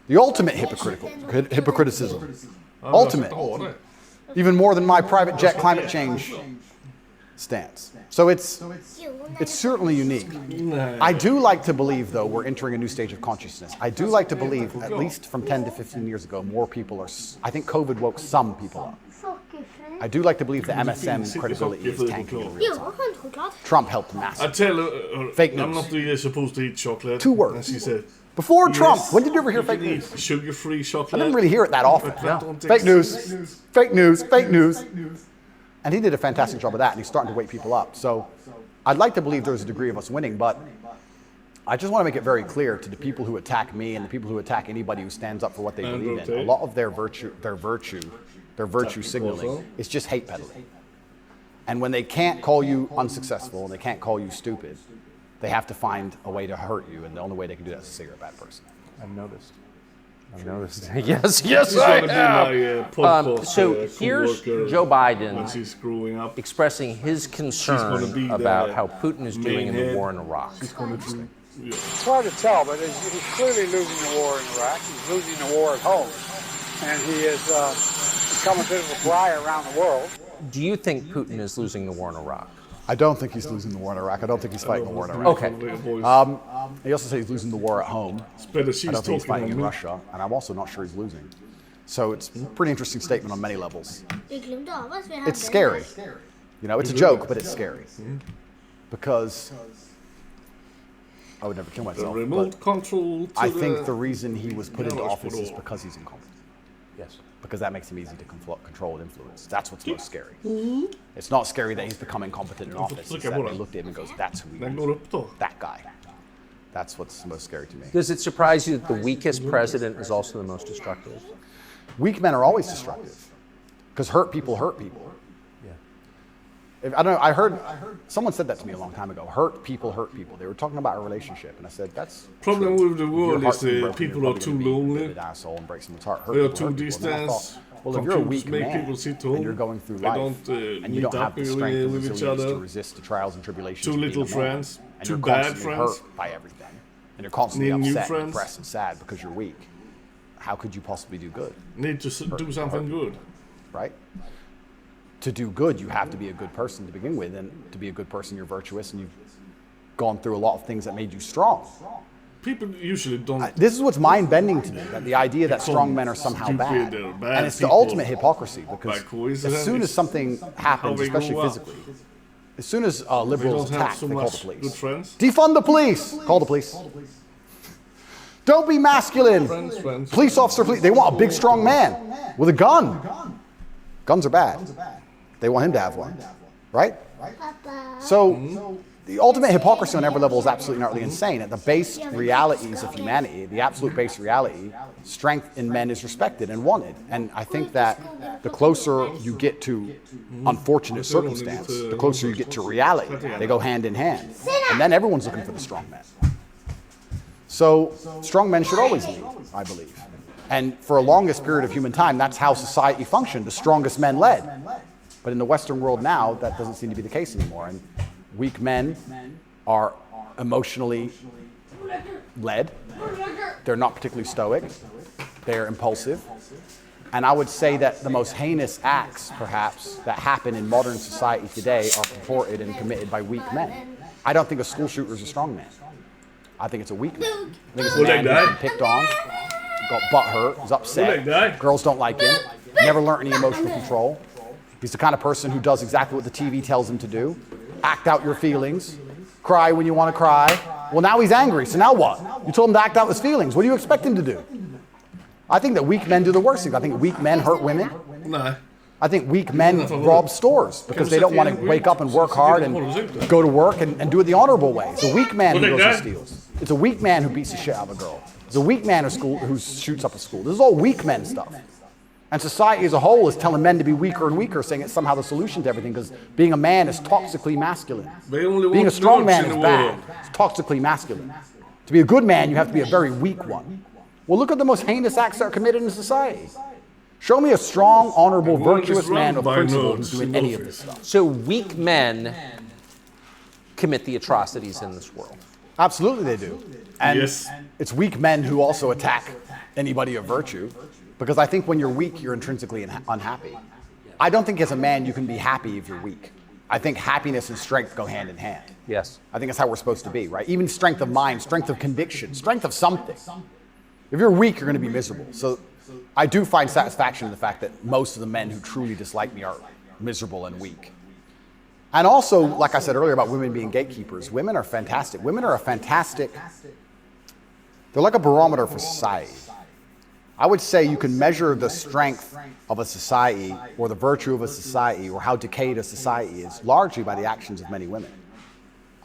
The ultimate hypocriticism. Ultimate. Even more than my private jet climate change stance. So it's certainly unique. I do like to believe, though, we're entering a new stage of consciousness. I do like to believe, at least from 10 to 15 years ago, more people are, I think COVID woke some people up. I do like to believe the MSM credibility is tanking in real time. Trump helped I massively. tell her, Fake I'm news. not supposed to eat chocolate. 2 words. And she said, Before Trump, yes, when did you ever hear you fake can news? eat sugar-free chocolate. I didn't really hear it that often. But don't Fake exist. news, fake news, fake news. And he did a fantastic job of that, and he's starting to wake people up. So I'd like to believe there's a degree of us winning, but I just want to make it very clear to the people who attack me and the people who attack anybody who stands up for what they believe in. A lot of their virtue signaling is just hate peddling. And when they can't call you unsuccessful and they can't call you stupid, they have to find a way to hurt you, and the only way they can do that is to say you're a bad person. I've noticed. yes, She's I gonna be have. my podcast So here's co-worker Joe when Biden she's growing up. expressing his gonna concern be about the how Putin is doing in the main war in head. Iraq. She's gonna be, yeah. It's hard to tell, but he's clearly losing the war in Iraq. He's losing the war at home. And he has become a bit of a pariah around the world. Do you think Putin is losing the war in Iraq? I don't think he's losing the war in Iraq. I don't think he's fighting the war in Iraq. Okay. He also said he's losing the war at home. Better I she's don't think he's talking fighting on in me. Russia, and I'm also not sure he's losing. So it's a pretty interesting statement on many levels. It's scary. You know, it's a joke, but it's scary. Because I would never kill The myself. remote But control to I think the reason he was put into Yellow office is Sport. because he's incompetent. Yes. Because that makes him easy to control and influence. That's what's most scary. It's not scary that he's become incompetent in office. It's that they look at him and goes, that's who he Den is. går upp då. That guy. That's what's most scary to me. Does it surprise you that the weakest president is also the most destructive? Weak men are always destructive. Because hurt people hurt people. Yeah. I don't know, I heard, someone said that to me a long time ago. Hurt people hurt people. They were talking about a relationship, and I said, that's Problem true. with the If world your is heart's been broken, people you're are probably too gonna be a lonely. bit asshole and break someone's heart. Hurt They are people too hurt people. And then I distant. thought, well, if you're a weak Computers make man people sit and home. you're going through They life don't, and you meet don't have up the strength and with each resilience to other. resist the trials and tribulations Too of being little a man, friends. and Too you're bad constantly friends. hurt by everything, and you're constantly Need new upset, and friends. depressed, and sad because you're weak, how could you possibly do good, Need to do something good. right? To do good, you have to be a good person to begin with, and to be a good person, you're virtuous, and you've gone through a lot of things that made you strong. People usually don't. This is what's mind-bending to me, that the idea that strong men are somehow Stupid, bad. they're bad And it's the people. ultimate hypocrisy, because By coincidence, as soon as something happens, we grow especially up. physically, as soon as We liberals don't have attack, so they call the much good police. friends. Defund the police! Call the police. Don't be masculine! Friends. Police officer, please. They want a big, strong man with a gun. Guns are bad. They want him to have one, right? So the ultimate hypocrisy on every level is absolutely not really insane. At the base realities of humanity, the absolute base reality, strength in men is respected and wanted. And I think that the closer you get to unfortunate circumstance, the closer you get to reality. They go hand in hand. And then everyone's looking for the strong man. So strong men should always lead, I believe. And for a longest period of human time, that's how society functioned. The strongest men led. But in the Western world now, that doesn't seem to be the case anymore. And weak men are emotionally led. They're not particularly stoic. They're impulsive. And I would say that the most heinous acts, perhaps, that happen in modern society today are purported and committed by weak men. I don't think a school shooter is a strong man. I think it's a weak man. I think it's a man who's been picked on, got butt hurt, is upset. Girls don't like him. Never learned any emotional control. He's the kind of person who does exactly what the TV tells him to do. Act out your feelings. Cry when you want to cry. Well, now he's angry, so now what? You told him to act out his feelings. What do you expect him to do? I think that weak men do the worst things. I think weak men hurt women. Nej. I think weak men rob stores because they don't want to wake up and work hard and go to work and do it the honorable way. It's a weak man who goes and steals. It's a weak man who beats the shit out of a girl. It's a weak man who shoots up a school. This is all weak men stuff. And society as a whole is telling men to be weaker and weaker, saying it's somehow the solution to everything because being a man is toxically masculine. Being a strong man is bad. It's toxically masculine. To be a good man, you have to be a very weak one. Well, look at the most heinous acts that are committed in society. Show me a strong, honorable, virtuous man of principle who's doing any of this stuff. So weak men commit the atrocities in this world. Absolutely they do. And Yes. it's weak men who also attack anybody of virtue. Because I think when you're weak, you're intrinsically unhappy. I don't think as a man you can be happy if you're weak. I think happiness and strength go hand in hand. Yes. I think that's how we're supposed to be, right? Even strength of mind, strength of conviction, strength of something. If you're weak, you're going to be miserable. So I do find satisfaction in the fact that most of the men who truly dislike me are miserable and weak. And also, like I said earlier about women being gatekeepers, women are fantastic. Women are they're like a barometer for society. I would say you can measure the strength of a society or the virtue of a society or how decayed a society is largely by the actions of many women.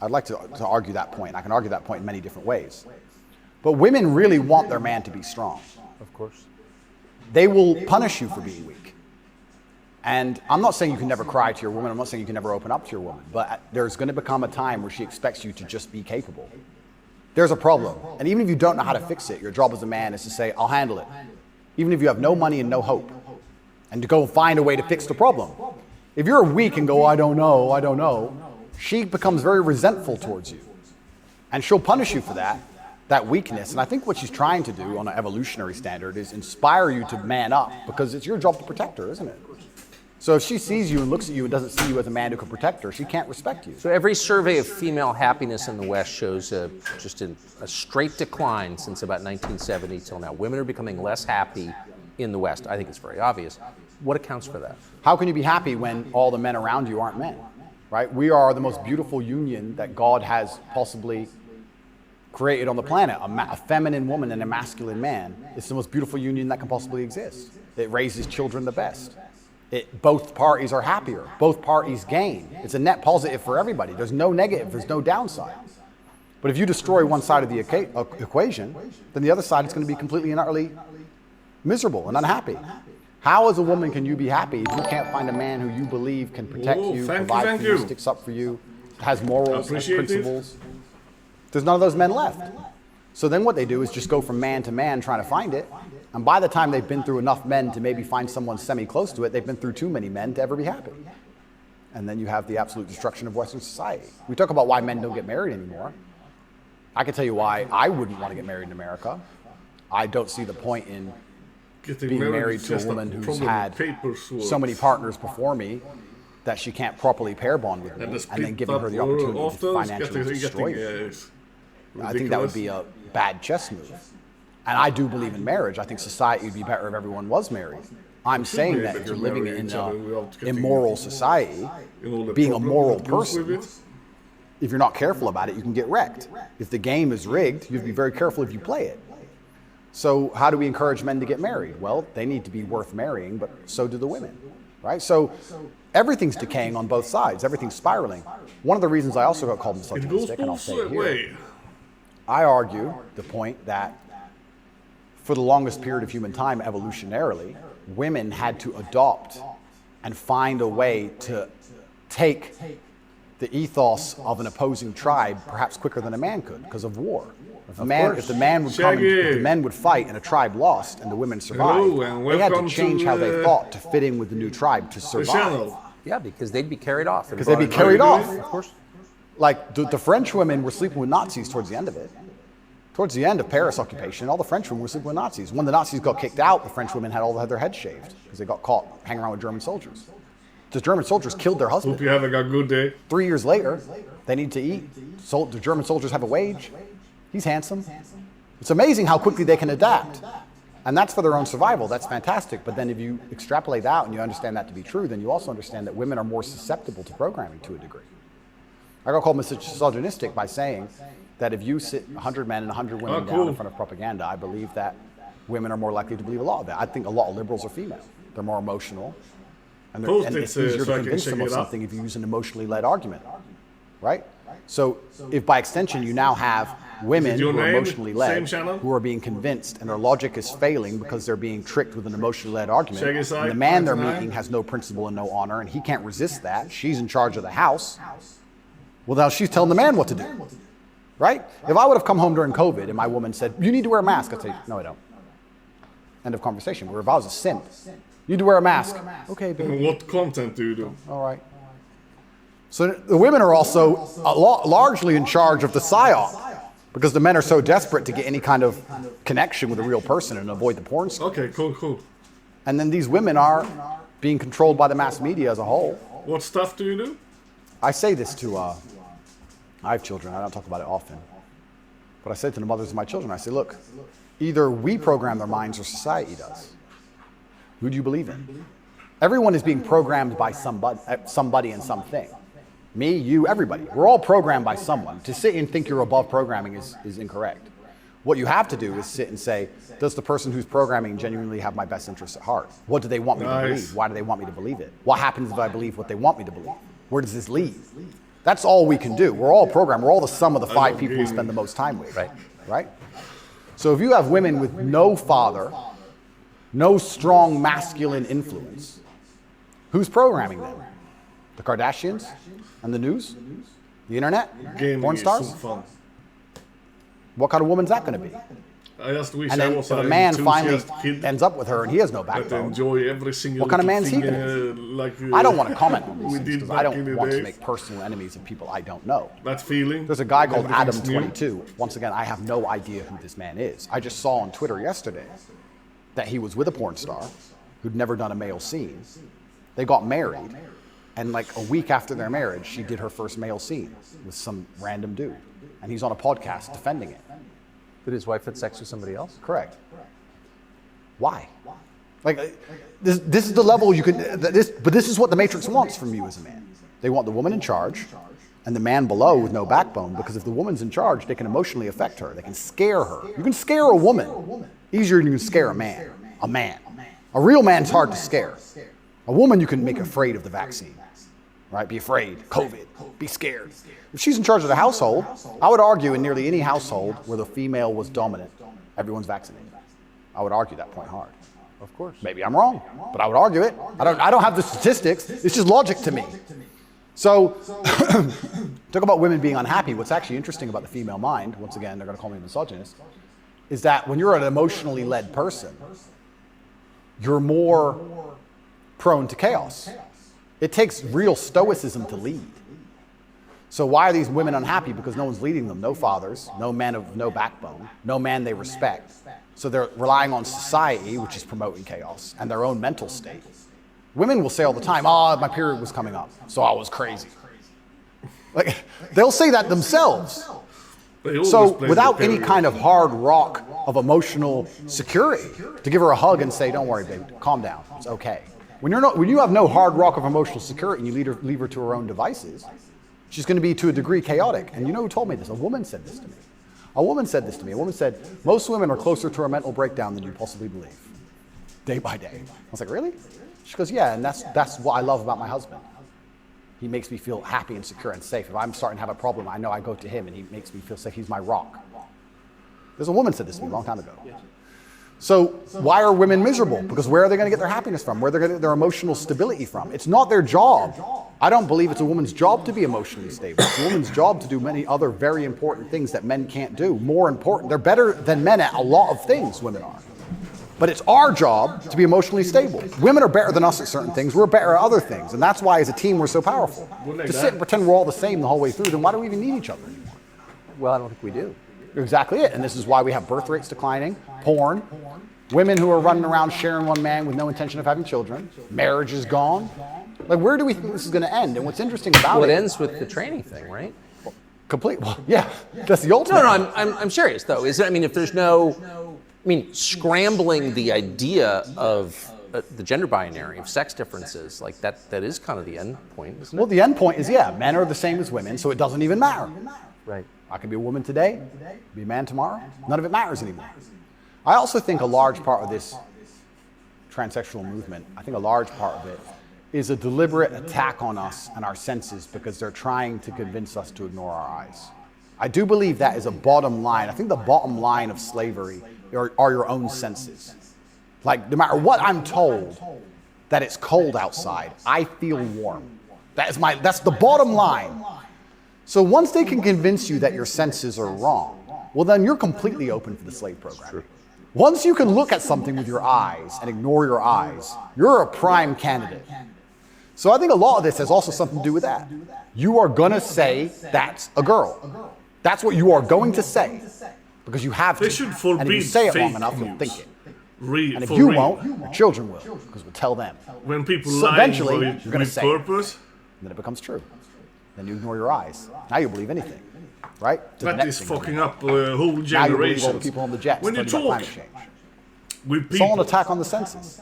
I'd like to argue that point. I can argue that point in many different ways. But women really want their man to be strong. Of course. They will punish you for being weak. And I'm not saying you can never cry to your woman. I'm not saying you can never open up to your woman. But there's going to become a time where she expects you to just be capable. There's a problem. And even if you don't know how to fix it, your job as a man is to say, I'll handle it. Even if you have no money and no hope. And to go find a way to fix the problem. If you're weak and go, I don't know, she becomes very resentful towards you. And she'll punish you for that weakness. And I think what she's trying to do on an evolutionary standard is inspire you to man up because it's your job to protect her, isn't it? So if she sees you and looks at you and doesn't see you as a man who can protect her, she can't respect you. So every survey of female happiness in the West shows just a straight decline since about 1970 till now. Women are becoming less happy in the West. I think it's very obvious. What accounts for that? How can you be happy when all the men around you aren't men, right? We are the most beautiful union that God has possibly created on the planet, a feminine woman and a masculine man. It's the most beautiful union that can possibly exist. It raises children the best. Both parties are happier. Both parties gain. It's a net positive for everybody. There's no negative. There's no downside. But if you destroy one side of the equation, then the other side is going to be completely and utterly miserable and unhappy. How as a woman can you be happy if you can't find a man who you believe can protect you, provide for you, sticks up for you, has morals, has principles? There's none of those men left. So then what they do is just go from man to man trying to find it. And by the time they've been through enough men to maybe find someone semi-close to it, they've been through too many men to ever be happy. And then you have the absolute destruction of Western society. We talk about why men don't get married anymore. I can tell you why I wouldn't want to get married in America. I don't see the point in being married to a woman who's had so many partners before me that she can't properly pair bond with me, and then giving her the opportunity to financially destroy me. I think that would be a bad chess move. And I do believe in marriage. I think society would be better if everyone was married. I'm saying that if you're living in an immoral society, being a moral person, if you're not careful about it, you can get wrecked. If the game is rigged, you have to be very careful if you play it. So how do we encourage men to get married? Well, they need to be worth marrying, but so do the women, right? So everything's decaying on both sides. Everything's spiraling. One of the reasons I also got called misogynistic, and I'll say it here, I argue the point that for the longest period of human time, evolutionarily, women had to adopt and find a way to take the ethos of an opposing tribe perhaps quicker than a man could because of war. If the men would fight and a tribe lost and the women survived, they had to change how they thought to fit in with the new tribe to survive. Yeah, because they'd be carried off. Because they'd be carried off. Of course. Like the French women were sleeping with Nazis towards the end of it. Towards the end of Paris occupation, all the French women were sleeping with Nazis. When the Nazis got kicked out, the French women had their heads shaved because they got caught hanging around with German soldiers. The German soldiers killed their husband. Hope you're having a good day. 3 years later, they need to eat. The German soldiers have a wage. He's handsome. It's amazing how quickly they can adapt. And that's for their own survival. That's fantastic. But then if you extrapolate out and you understand that to be true, then you also understand that women are more susceptible to programming to a degree. I got called misogynistic by saying that if you sit 100 men and 100 women down in front of propaganda, I believe that women are more likely to believe a lot of that. I think a lot of liberals are female. They're more emotional. And it's easier to convince them of something if you use an emotionally led argument, right? So if by extension you now have women who are emotionally led, who are being convinced and their logic is failing because they're being tricked with an emotionally led argument, and the man they're meeting has no principle and no honor, and he can't resist that, she's in charge of the house, well now she's telling the man what to do, right? If I would have come home during COVID and my woman said, you need to wear a mask, I'd say, no I don't. End of conversation. Where if I was a simp, you need to wear a mask. Okay, baby. What content do you do? All right. So the women are also largely in charge of the psyop because the men are so desperate to get any kind of connection with a real person and avoid the porn star. Okay, cool. And then these women are being controlled by the mass media as a whole. What stuff do you do? I say this to, I have children, I don't talk about it often. But I say to the mothers of my children, I say, look, either we program their minds or society does. Who do you believe in? Everyone is being programmed by somebody and something. Me, you, everybody. We're all programmed by someone. To sit and think you're above programming is incorrect. What you have to do is sit and say, does the person who's programming genuinely have my best interests at heart? What do they want me to believe? Why do they want me to believe it? What happens if I believe what they want me to believe? Where does this lead? That's all we can do. We're all programmed. We're all the sum of the 5 people we spend the most time with. Right? So if you have women with no father, no strong masculine influence, who's programming them? The Kardashians? And the news? The internet? Porn stars? Fun. What kind of woman's that going to be? I just wish And then if a man finally ends up with her and he has no backbone, enjoy every single what kind of man's he thing, going to be? I don't want to comment on these things because I don't want to make personal enemies of people I don't know. That feeling. There's a guy called Adam22. Once again, I have no idea who this man is. I just saw on Twitter yesterday that he was with a porn star who'd never done a male scene. They got married, and like a week after their marriage, she did her first male scene with some random dude. And he's on a podcast defending it. Did his wife have sex with somebody else? Correct. Why? Like, this is the level you can, but this is what the Matrix wants from you as a man. They want the woman in charge. and the man below with no backbone, because if the woman's in charge, they can emotionally affect her. They can scare her. You can scare a woman easier than you can scare a man. A man. A real man's hard to scare. A woman you can make afraid of the vaccine, right? Be afraid, COVID, be scared. If she's in charge of the household, I would argue in nearly any household where the female was dominant, everyone's vaccinated. I would argue that point hard. Of course. Maybe I'm wrong, but I would argue it. I don't have the statistics. It's just logic to me. So, talk about women being unhappy. What's actually interesting about the female mind, once again, they're going to call me a misogynist, is that when you're an emotionally led person, you're more prone to chaos. It takes real stoicism to lead. So why are these women unhappy? Because no one's leading them. No fathers, no men of no backbone, no man they respect. So they're relying on society, which is promoting chaos, and their own mental state. Women will say all the time, oh, my period was coming up, so I was crazy. Like, they'll say that themselves. So without any kind of hard rock of emotional security, to give her a hug and say, don't worry, babe, calm down, it's okay. When you have no hard rock of emotional security and you leave her to her own devices, she's going to be to a degree chaotic. And you know who told me this? A woman said this to me. A woman said this to me. A woman said, most women are closer to a mental breakdown than you possibly believe, day by day. I was like, really? She goes, yeah, and that's what I love about my husband. He makes me feel happy and secure and safe. If I'm starting to have a problem, I know I go to him and he makes me feel safe. He's my rock. There's a woman said this to me a long time ago. So why are women miserable? Because where are they going to get their happiness from? Where are they going to get their emotional stability from? It's not their job. I don't believe it's a woman's job to be emotionally stable. It's a woman's job to do many other very important things that men can't do. More important. They're better than men at a lot of things, women are. But it's our job to be emotionally stable. Women are better than us at certain things. We're better at other things. And that's why as a team we're so powerful. To sit and pretend we're all the same the whole way through, then why do we even need each other anymore? Well, I don't think we do. Exactly it. And this is why we have birth rates declining, porn, women who are running around sharing one man with no intention of having children, marriage is gone. Like, where do we think this is going to end? And what's interesting about Well, it ends with the training thing, right? Well, yeah, that's the ultimate. No, I'm serious though. If there's no, scrambling the idea of the gender binary, of sex differences, like that is kind of the end point, isn't it? Well, the end point is, yeah, men are the same as women, so it doesn't even matter. Right. I can be a woman today, be a man tomorrow. None of it matters anymore. I also think a large part of this transsexual movement, I think a large part of it is a deliberate attack on us and our senses because they're trying to convince us to ignore our eyes. I do believe that is a bottom line. I think the bottom line of slavery are your own senses. Like, no matter what I'm told, that it's cold outside, I feel warm. That's the bottom line. So once they can convince you that your senses are wrong, well then you're completely open for the slave program. Once you can look at something with your eyes and ignore your eyes, you're a prime candidate. So I think a lot of this has also something to do with that. You are gonna say that's a girl. That's what you are going to say because you have to. They should forbid and if you say it long fake enough, you'll news. think it. And if you won't, your children will because we'll tell them. When people So lie eventually, with you're gonna say it. purpose, Then it becomes true. Then you ignore your eyes. Now you believe anything, right? To the that next is thing fucking coming up whole Now you believe all the generations. people on the jets When you studying about talk climate change. with It's all an people, attack on the senses.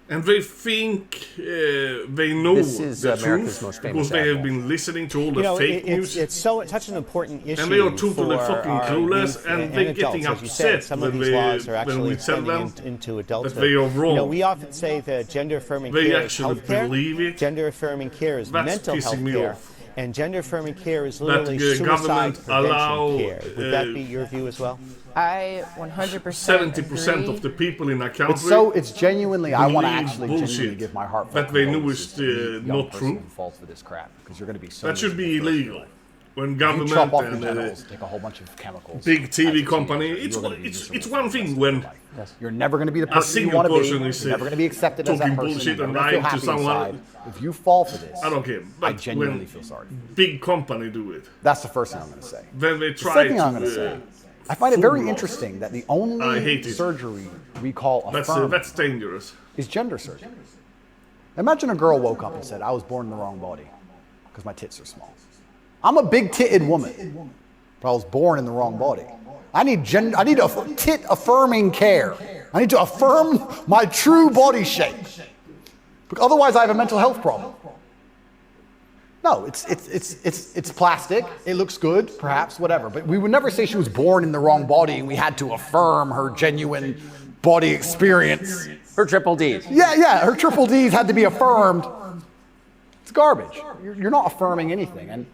and they think they know This is the America's truth most famous because they have ad. been listening to all the fake news. It's such an important issue. And they are totally for fucking our clueless, youth and they're getting adults. As you said, upset some of when these laws are when actually we tell extending them into adulthood. that they are wrong. We often say that gender affirming They care is actually healthcare. believe it. Gender affirming care is That's mental health pissing me care. off. And gender affirming care is That literally the suicide government prevention allow, care. Would that be your view as well? I 100% 70% agree. of the people in a country It's genuinely, I want to believe actually bullshit genuinely give my heart that they know is not true. Who falls for this crap because you're going to be so That should be miserable. illegal. When You government chop off your and genitals, take a whole bunch of chemicals. big as TV a company, teenager, it's you're gonna be it's miserable one for the thing rest of when your life. You're never going to be the person you single want to be. person You're is, never going to be accepted as that talking person. bullshit You're and never going to feel lying to happy someone. inside. If you fall for this, I don't care. I But genuinely when feel sorry. big company do it, That's the first thing I'm going to say. then they The try second thing to. I'm going to say, I find it very fool us. interesting that the I only hate it. surgery we call affirming That's dangerous. is gender surgery. Imagine a girl woke up and said, I was born in the wrong body because my tits are small. I'm a big-titted woman, but I was born in the wrong body. I need tit affirming care. I need to affirm my true body shape. Because otherwise I have a mental health problem. No, it's plastic. It looks good, perhaps, whatever. But we would never say she was born in the wrong body and we had to affirm her genuine body experience. Her triple Ds. Yeah, her triple Ds had to be affirmed. It's garbage. You're not affirming anything. And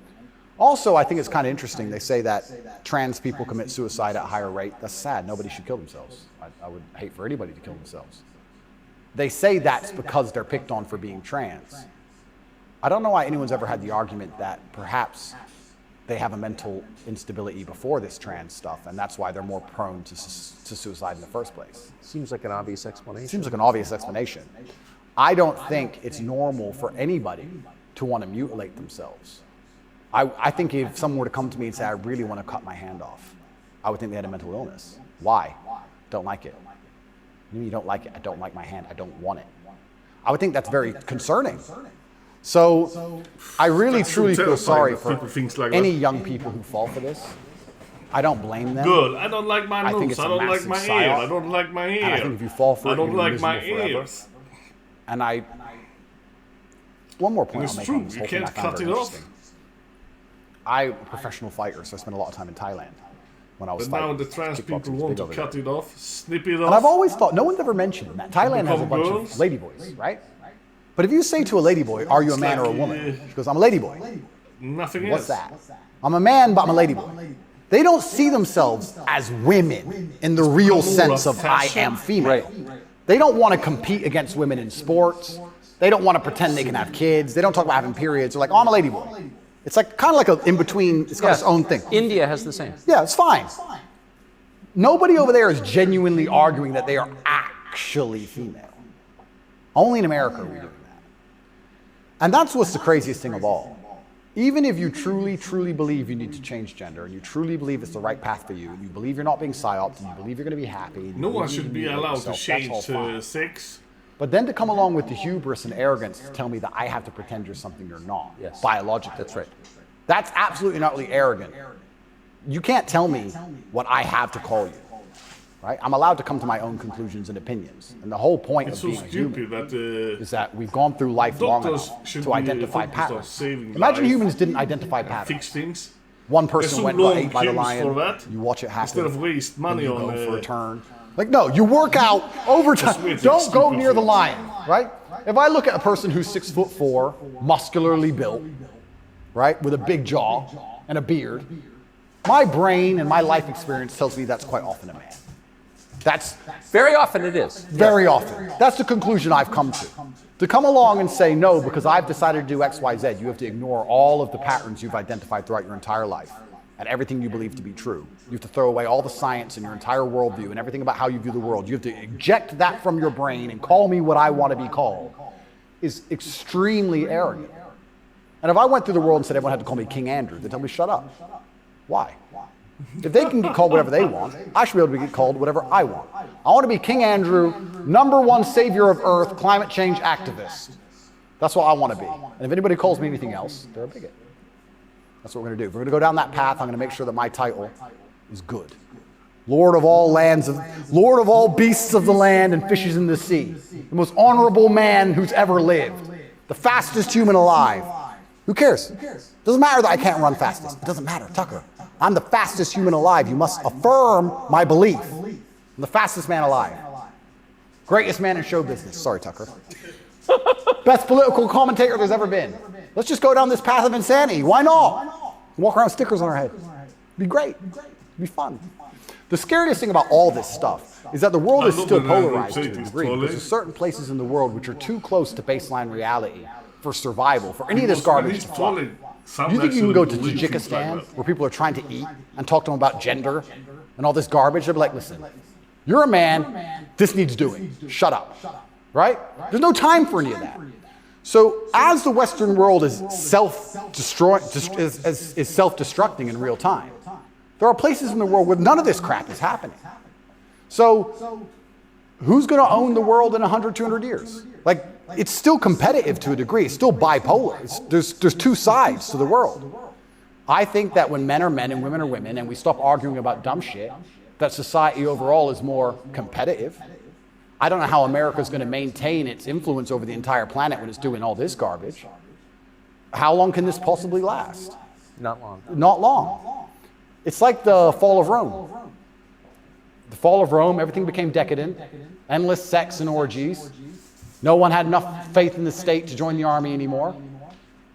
also, I think it's kind of interesting. They say that trans people commit suicide at a higher rate. That's sad. Nobody should kill themselves. I would hate for anybody to kill themselves. They say that's because they're picked on for being trans. I don't know why anyone's ever had the argument that perhaps they have a mental instability before this trans stuff, and that's why they're more prone to suicide in the first place. Seems like an obvious explanation. Seems like an obvious explanation. I don't think it's normal for anybody to want to mutilate themselves. I think if someone were to come to me and say, I really want to cut my hand off, I would think they had a mental illness. Why? Don't like it. You don't like it. I don't like my hand. I don't want it. I would think that's very concerning. So I really truly feel sorry for any young people who fall for this. I don't blame them. Good. I don't like my I think nose. it's I a don't like massive my psyop. ear. I don't like my And I ear. think if you fall for I it, don't you're like my miserable forever. ears. And one more point And I'll it's make on true. this You whole thing I can't found cut very it off. interesting. I'm a professional fighter, so I spent a lot of time in Thailand when I was But now fighting. the trans people Kickboxing's want big to over cut there. it off, snip it off. And I've always thought, no one's ever mentioned that. Thailand has a Become bunch girls. of ladyboys, right? But if you say to a ladyboy, are you a man or a woman? She goes, I'm a ladyboy. Nothing What's else. that? I'm a man, but I'm a ladyboy. They don't see themselves as women in the real sense of I am female. They don't want to compete against women in sports. They don't want to pretend they can have kids. They don't talk about having periods. They're like, oh, I'm a ladyboy. It's like kind of like a in between. It's got its own thing. India has the same. Yeah, it's fine. Nobody over there is genuinely arguing that they are actually female. Only in America are we doing that. And that's what's the craziest thing of all. Even if you truly, truly believe you need to change gender, and you truly believe it's the right path for you, and you believe you're not being psyoped, and you believe you're going to be happy, and you No believe one you should can be mutilate allowed to yourself, change that's all fine. sex. But then to come along with the hubris and arrogance to tell me that I have to pretend you're something you're not, Yes. biologically. That's right. That's absolutely and utterly arrogant. You can't tell me what I have to call you, right? I'm allowed to come to my own conclusions and opinions. And the whole point It's of so being a human stupid that is that we've gone through life long doctors enough should to be identify focused on patterns. saving Imagine life, humans didn't identify fix patterns. things. One There's person so went and got long ate by the queues lion. for that. You watch it happen. Instead of waste money then you on go for a turn. Like, no, you work out overtime. Cosmetics, Don't go stupid near the things. lion, right? If I look at a person who's 6'4", muscularly built, right, with a big jaw and a beard, my brain and my life experience tells me that's quite often a man. That's Very often it is. very often. That's the conclusion I've come to. To come along and say, no, because I've decided to do X, Y, Z, you have to ignore all of the patterns you've identified throughout your entire life and everything you believe to be true. You have to throw away all the science and your entire worldview and everything about how you view the world. You have to eject that from your brain and call me what I want to be called is extremely arrogant. And if I went through the world and said everyone had to call me King Andrew, they'd tell me, shut up. Why? If they can get called whatever they want, I should be able to get called whatever I want. I want to be King Andrew, #1 savior of Earth, climate change activist. That's what I want to be. And if anybody calls me anything else, they're a bigot. That's what we're going to do. If we're going to go down that path, I'm going to make sure that my title is good. Lord of all lands, Lord of all beasts of the land and fishes in the sea. The most honorable man who's ever lived. The fastest human alive. Who cares? Doesn't matter that I can't run fastest. It doesn't matter, Tucker. I'm the fastest human alive. You must affirm my belief. I'm the fastest man alive. Greatest man in show business. Sorry, Tucker. Best political commentator there's ever been. Let's just go down this path of insanity. Why not? Walk around with stickers on our head. Be great. Be fun. The scariest thing about all this stuff is that the world is still polarized to a degree because there's certain places in the world which are too close to baseline reality for survival, for any of this garbage to fly. Do you think you can go to Tajikistan where people are trying to eat and talk to them about gender and all this garbage? They'll be like, listen, you're a man, this needs doing. Shut up. Right? There's no time for any of that. So as the Western world is self-destructing in real time, there are places in the world where none of this crap is happening. So who's going to own the world in 100, 200 years? Like, it's still competitive to a degree. It's still bipolar. There's two sides to the world. I think that when men are men and women are women and we stop arguing about dumb shit, that society overall is more competitive. I don't know how America's going to maintain its influence over the entire planet when it's doing all this garbage. how long can this possibly last? Not long. Not long. It's like the fall of Rome. The fall of Rome, everything became decadent, endless sex and orgies. No one had enough faith in the state to join the army anymore.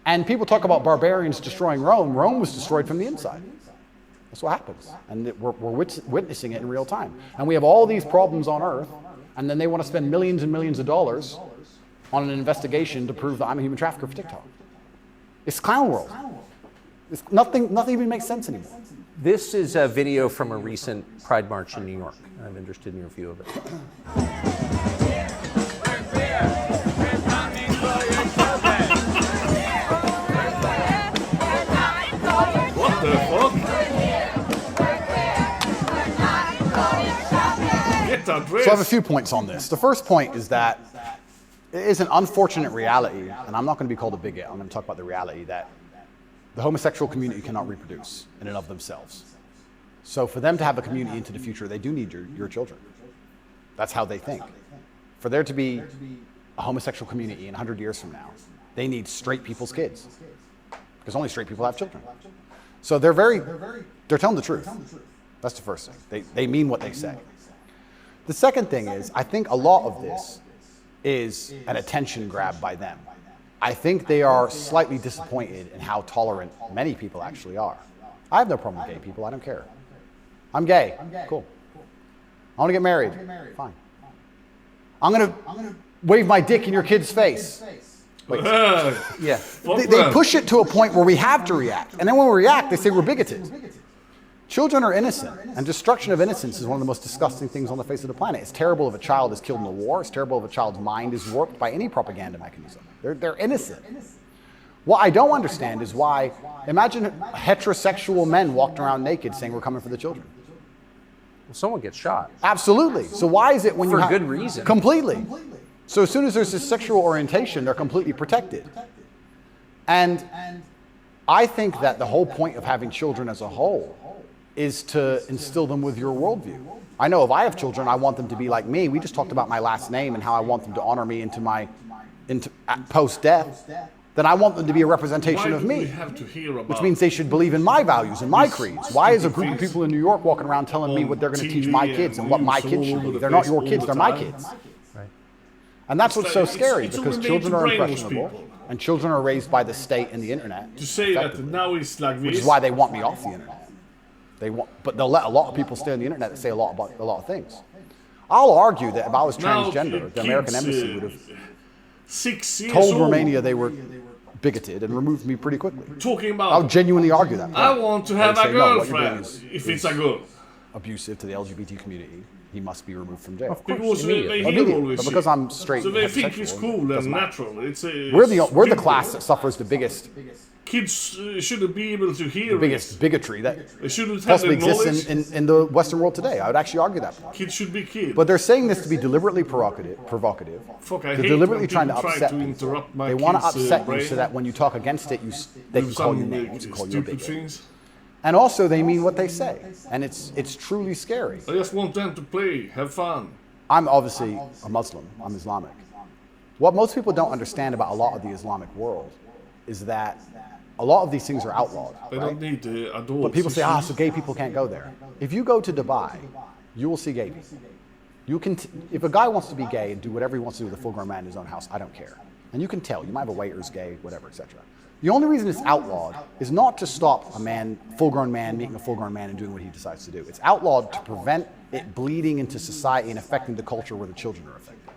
And people talk about barbarians destroying Rome. Rome was destroyed from the inside. That's what happens. And we're witnessing it in real time. And we have all these problems on Earth, and then they want to spend millions and millions of dollars on an investigation to prove that I'm a human trafficker for TikTok. It's clown world. It's nothing even makes sense anymore. This is a video from a recent Pride March in New York. I'm interested in your view of it. What the fuck? Get that dress. So I have a few points on this. The first point is that it is an unfortunate reality, and I'm not going to be called a bigot. I'm going to talk about the reality that the homosexual community cannot reproduce in and of themselves. So for them to have a community into the future, they do need your children. That's how they think. For there to be a homosexual community in 100 years from now, they need straight people's kids. Because only straight people have children. So they're telling the truth. That's the first thing. They mean what they say. The second thing is, I think a lot of this is an attention grab by them. I think they are slightly disappointed in how tolerant many people actually are. I have no problem with gay people. I don't care. I'm gay. Cool. I want to get married. Fine. I'm going to wave my dick in your kid's face. Wait. Yeah. They push it to a point where we have to react. And then when we react, they say we're bigoted. Children are innocent, and destruction of innocence is one of the most disgusting things on the face of the planet. It's terrible if a child is killed in a war. It's terrible if a child's mind is warped by any propaganda mechanism. They're innocent. What I don't understand is why, imagine heterosexual men walked around naked saying we're coming for the children. Well, someone gets shot. Absolutely. So why is it when For good reason. Completely. So as soon as there's this sexual orientation, they're completely protected. And I think that the whole point of having children as a whole is to instill them with your worldview. I know if I have children, I want them to be like me. We just talked about my last name and how I want them to honor me into post-death. Then I want them to be a representation of me, which means they should believe in my values and my creeds. Why is a group of people in New York walking around telling me what they're going to teach my kids and what my kids should be? They're not your kids, they're my kids. Right. And that's what's so scary, because children are impressionable, and children are raised by the state and the internet. To say that now it's like this. Which is why they want me off the internet. But they'll let a lot of people stay on the internet that say a lot about a lot of things. I'll argue that if I was transgender, the American embassy would have told Romania they were bigoted and removed me pretty quickly. Talking about, I'll genuinely argue that. I want to have a girlfriend. If it's a girl. Abusive to the LGBT community, he must be removed from jail. Of course, Because they Immediately. hear always But because I'm straight, so and they think it's heterosexual, cool it and doesn't matter. natural. We're the class that suffers the biggest Kids shouldn't be able to hear bigotry that They shouldn't have possibly the knowledge. exists in the Western world today. I would actually argue that point. Kids should be kids. But they're saying this to be deliberately provocative. Fuck, I They're hate deliberately when trying to people try upset to people. interrupt my They want to kids' upset you brain so that when you talk against it, they can with call you some, names, call you a stupid bigot. things. And also, they mean what they say, and it's truly scary. I just want them to play, have fun. I'm obviously a Muslim. I'm Islamic. What most people don't understand about a lot of the Islamic world is that a lot of these things are outlawed. They Right? don't need adults. But people say, so gay people can't go there. If you go to Dubai, you will see gay people. You can if a guy wants to be gay and do whatever he wants to do with a full-grown man in his own house, I don't care. And you can tell. You might have a waiter's gay, whatever, etc. The only reason it's outlawed is not to stop a man, full-grown man, meeting a full-grown man and doing what he decides to do. It's outlawed to prevent it bleeding into society and affecting the culture where the children are affected.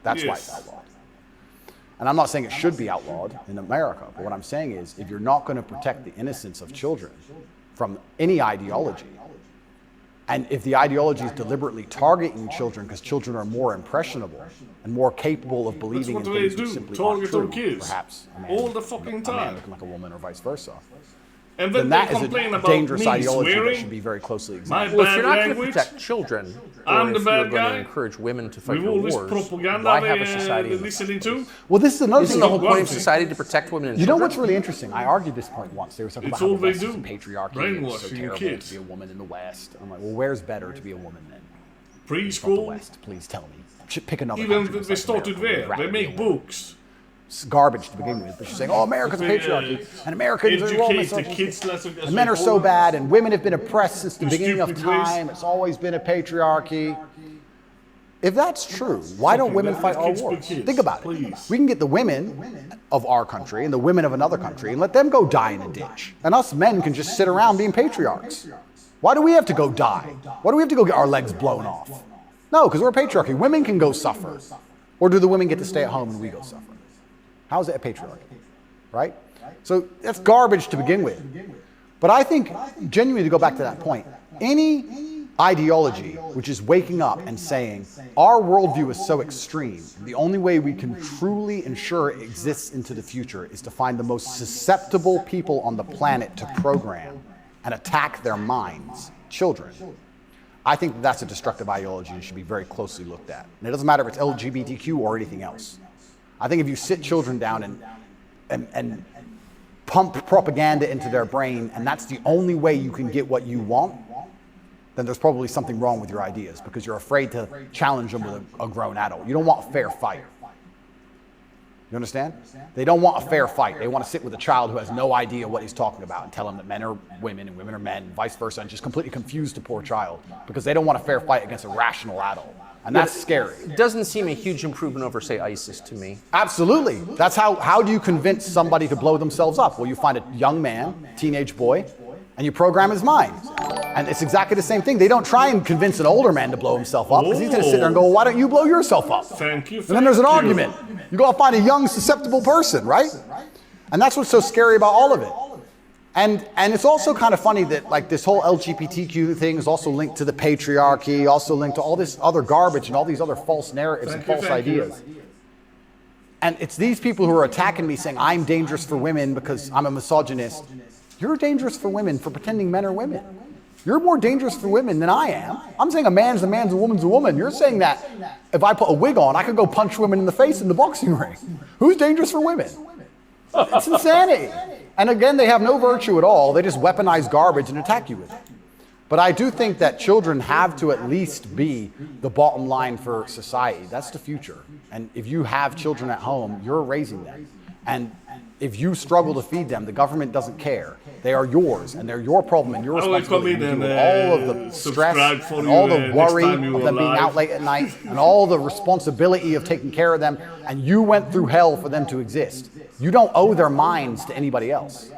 That's why it's outlawed. And I'm not saying it should be outlawed in America, but what I'm saying is if you're not going to protect the innocence of children from any ideology, and if the ideology is deliberately targeting children because children are more impressionable and more capable of believing in That's what they things that do, simply target aren't our true, kids. perhaps a man, All the fucking a man time. looking like a woman or vice versa, And then then that they is complain a about dangerous me ideology that swearing. should be very closely My examined. Well, if bad you're not going to language. protect children, I'm or the if bad you're going guy. to encourage women to fight With your all this wars, propaganda why have a they're society in the listening first place? to. Well, this is another Isn't thing. the whole point of one thing. society to protect women and You know children? what's really interesting? I argued this point once. They were talking It's about how all the they West is do. a patriarchy and it's so Brainwashing terrible kids. to be a woman in the West. I'm like, well, where's better to be a woman than from the Preschool. West? Please tell me. Pick another Even country they besides started America where you'd there. rather They be a make woman. books. garbage to begin with. But she's saying, oh, America's a patriarchy, and Americans are all educate the kids and men are so bad, and women have been oppressed since the beginning of time. It's always been a patriarchy. If that's true, why don't women fight our wars? Think about it. We can get the women of our country and the women of another country and let them go die in a ditch. And us men can just sit around being patriarchs. Why do we have to go die? Why do we have to go get our legs blown off? No, because we're a patriarchy. Women can go suffer. Or do the women get to stay at home and we go suffer? How is it a patriarchy? Right? So that's garbage to begin with. But I think, genuinely, to go back to that point, any ideology which is waking up and saying our worldview is so extreme, the only way we can truly ensure it exists into the future is to find the most susceptible people on the planet to program and attack their minds, children. I think that's a destructive ideology and should be very closely looked at. And it doesn't matter if it's LGBTQ or anything else. I think if you sit children down and pump propaganda into their brain, and that's the only way you can get what you want, then there's probably something wrong with your ideas because you're afraid to challenge them with a grown adult. You don't want a fair fight. You understand? They don't want a fair fight. They want to sit with a child who has no idea what he's talking about and tell him that men are women and women are men, and vice versa, and just completely confuse the poor child because they don't want a fair fight against a rational adult. And that's scary. It doesn't seem a huge improvement over, say, ISIS to me. Absolutely. That's how do you convince somebody to blow themselves up? Well, you find a young man, teenage boy, and you program his mind. And it's exactly the same thing. They don't try and convince an older man to blow himself up because he's going to sit there and go, well, why don't you blow yourself up? Thank you. And then there's an argument. You go find a young, susceptible person, right? And that's what's so scary about all of it. And it's also kind of funny that like this whole LGBTQ thing is also linked to the patriarchy, also linked to all this other garbage and all these other false narratives and false ideas. And it's these people who are attacking me saying I'm dangerous for women because I'm a misogynist. You're dangerous for women for pretending men are women. You're more dangerous for women than I am. I'm saying a man's a man's, a woman's a woman. You're saying that if I put a wig on, I could go punch women in the face in the boxing ring. Who's dangerous for women? It's insanity. And again, they have no virtue at all. They just weaponize garbage and attack you with it. But I do think that children have to at least be the bottom line for society. That's the future. And if you have children at home, you're raising them. And if you struggle to feed them, the government doesn't care. They are yours, and they're your problem and your responsibility. All of the stress and all the worry of them being out late at night and all the responsibility of taking care of them, and you went through hell for them to exist. You don't owe their minds to anybody else.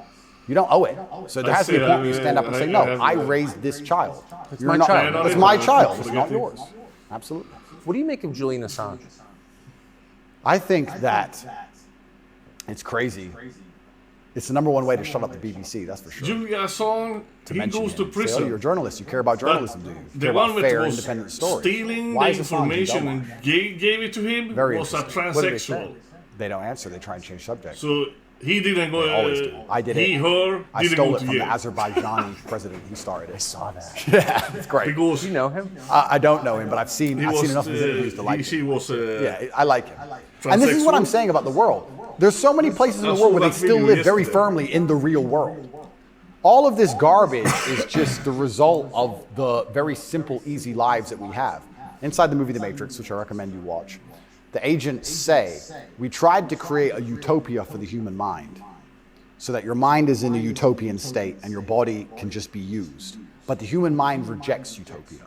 You don't owe it. So there has to be a point where you stand up and say, no, I raised this child. It's my child. It's my child. It's not yours. Absolutely. What do you make of Julian Assange? I think that it's crazy. It's the #1 way to shut up the BBC, that's for sure. Julian Assange, he goes to prison. Say, oh, you're a journalist. You care about journalism, do you? The one that was independent story. stealing the information and gave it to him was a transsexual. They don't answer. They try and change subject. So he didn't go. Always do. I did it. I stole it from the Azerbaijani president. He started it. I saw that. Yeah, it's great. Because do you know him? I don't know him, but I've seen enough of his interviews to like him. Yeah, I like him. And this is what I'm saying about the world. There's so many places in the world where they still live very firmly in the real world. All of this garbage is just the result of the very simple, easy lives that we have. Inside the movie The Matrix, which I recommend you watch, the agents say, we tried to create a utopia for the human mind so that your mind is in a utopian state and your body can just be used. But the human mind rejects utopia.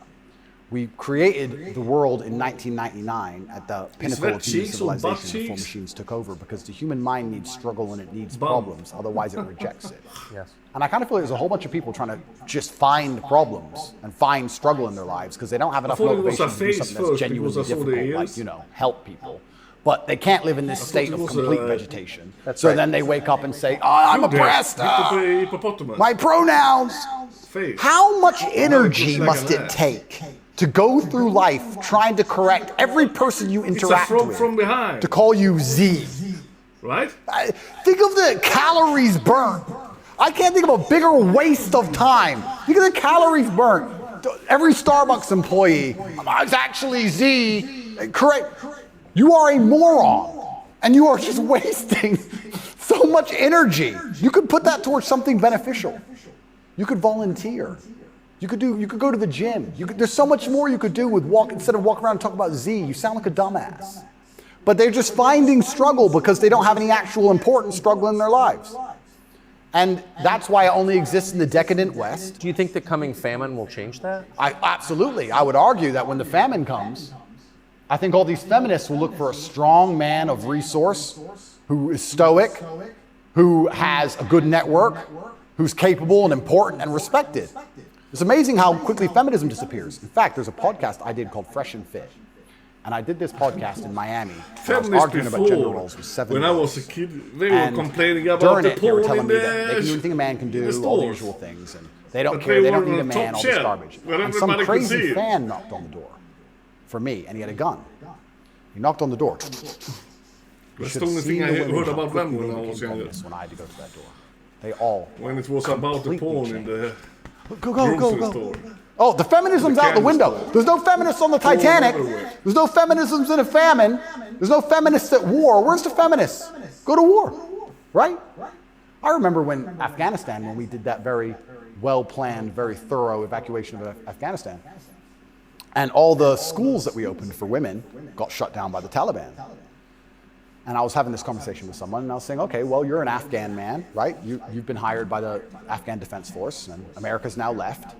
We created the world in 1999 at the pinnacle of human civilization before machines took over because the human mind needs struggle and it needs problems, otherwise it rejects it. Yes. And I kind of feel like there's a whole bunch of people trying to just find problems and find struggle in their lives because they don't have enough motivation to do something that's genuinely difficult, like, you know, help people. But they can't live in this state of complete vegetation. So then they wake up and say, oh, I'm oppressed. My pronouns. How much energy must it take to go through life trying to correct every person you interact with from behind. to call you Z? Right? Think of the calories burnt. I can't think of a bigger waste of time. Think of the calories burnt. Every Starbucks employee, it's actually Z. Correct. You are a moron, and you are just wasting so much energy. You could put that towards something beneficial. You could volunteer. You could go to the gym. There's so much more you could do with instead of walking around and talking about Z. You sound like a dumbass. but they're just finding struggle because they don't have any actual important struggle in their lives. And that's why it only exists in the decadent West. Do you think the coming famine will change that? Absolutely. I would argue that when the famine comes, I think all these feminists will look for a strong man of resource who is stoic, who has a good network, who's capable and important and respected. It's amazing how quickly feminism disappears. In fact, there's a podcast I did called Fresh and Fit. And I did this podcast in Miami. I was arguing about gender roles with 7 when years. I was a kid, they were complaining about the they were porn telling in me that they can do anything a man can do, all the usual things, and they don't care, they don't need a man, all this garbage. And some crazy fan knocked on the door for me, and he had a gun. He knocked on the door. That's the only thing I heard about them when I was younger. When I had to go to that door. They all when it was about the porn in the go. store. Oh, the feminism's out the window. There's no feminists on the Titanic. There's no feminisms in a famine. There's no feminists at war. Where's the feminists? Go to war, right? I remember when Afghanistan, when we did that very well-planned, very thorough evacuation of Afghanistan, and all the schools that we opened for women got shut down by the Taliban. And I was having this conversation with someone, and I was saying, okay, well, you're an Afghan man, right? You've been hired by the Afghan Defense Force, and America's now left.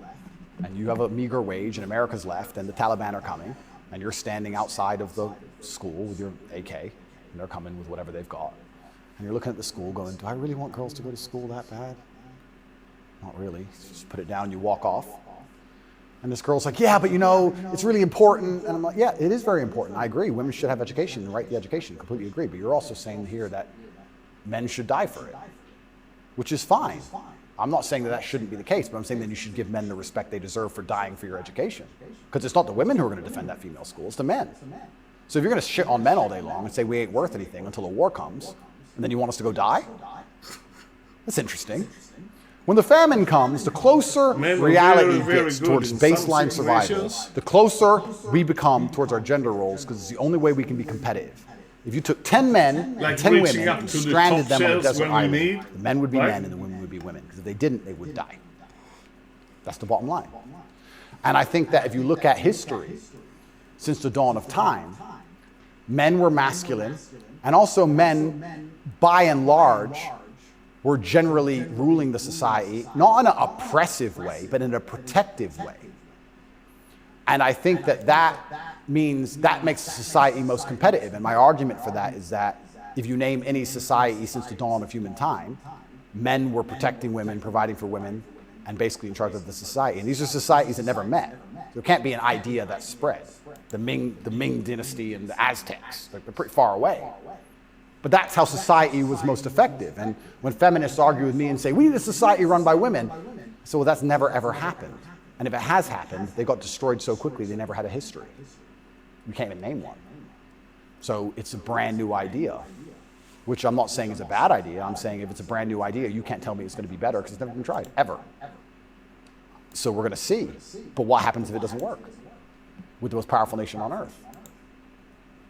And you have a meager wage, and America's left, and the Taliban are coming, and you're standing outside of the school with your AK, and they're coming with whatever they've got. And you're looking at the school going, do I really want girls to go to school that bad? Not really. Just put it down, you walk off. And this girl's like, yeah, but you know, it's really important. And I'm like, yeah, it is very important. I agree. Women should have education and right to education. Completely agree. But you're also saying here that men should die for it, which is fine. I'm not saying that that shouldn't be the case, but I'm saying that you should give men the respect they deserve for dying for your education. Because it's not the women who are going to defend that female school, it's the men. So if you're going to shit on men all day long and say we ain't worth anything until a war comes, and then you want us to go die? That's interesting. When the famine comes, the closer reality gets towards baseline survival, the closer we become towards our gender roles, because it's the only way we can be competitive. If you took 10 men and 10 women and stranded them on a desert island, the men would be men and the women would be women. Because if they didn't, they would die. That's the bottom line. And I think that if you look at history, since the dawn of time, men were masculine, and also men, by and large, were generally ruling the society, not in an oppressive way, but in a protective way. And I think that means that makes the society most competitive. And my argument for that is that if you name any society since the dawn of human time, men were protecting women, providing for women, and basically in charge of the society. And these are societies that never met. There can't be an idea that spread. The Ming dynasty and the Aztecs, they're pretty far away. But that's how society was most effective. And when feminists argue with me and say, we need a society run by women, so well, that's never ever happened. And if it has happened, they got destroyed so quickly they never had a history. We can't even name one. So it's a brand new idea, which I'm not saying is a bad idea. I'm saying if it's a brand new idea, you can't tell me it's going to be better because it's never been tried, ever. So we're going to see. But what happens if it doesn't work with the most powerful nation on earth?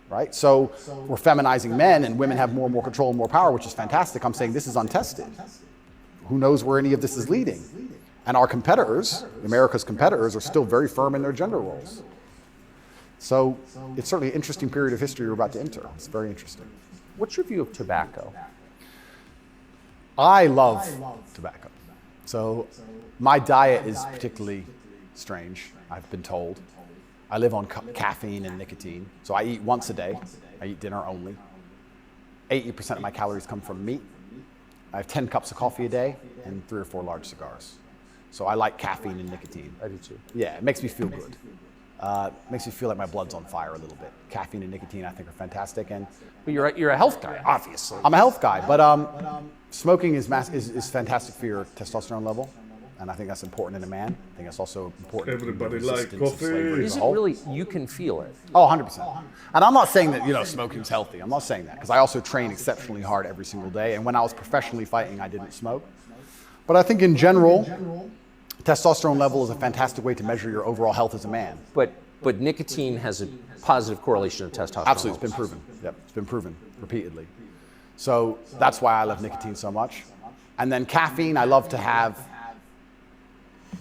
Right? So we're feminizing men and women have more and more control and more power, which is fantastic. I'm saying this is untested. Who knows where any of this is leading? And our competitors, America's competitors, are still very firm in their gender roles. So it's certainly an interesting period of history we're about to enter. It's very interesting. What's your view of tobacco? I love tobacco. So my diet is particularly strange, I've been told. I live on caffeine and nicotine. So I eat once a day. I eat dinner only. 80% of my calories come from meat. I have 10 cups of coffee a day and 3 or 4 large cigars. So I like caffeine and nicotine. I do too. Yeah, it makes me feel good. Makes me feel like my blood's on fire a little bit. Caffeine and nicotine, I think, are fantastic. But you're a health guy, obviously. I'm a health guy, but smoking is fantastic for your testosterone level, and I think that's important in a man. I think that's also important. Everybody likes coffee. Is it really? You can feel it. Oh, 100%. And I'm not saying that smoking's healthy. I'm not saying that because I also train exceptionally hard every single day. And when I was professionally fighting, I didn't smoke. But I think in general, testosterone level is a fantastic way to measure your overall health as a man. But nicotine has a positive correlation to testosterone. Absolutely, it's been proven. Yep, it's been proven repeatedly. So that's why I love nicotine so much. And then caffeine, I love to have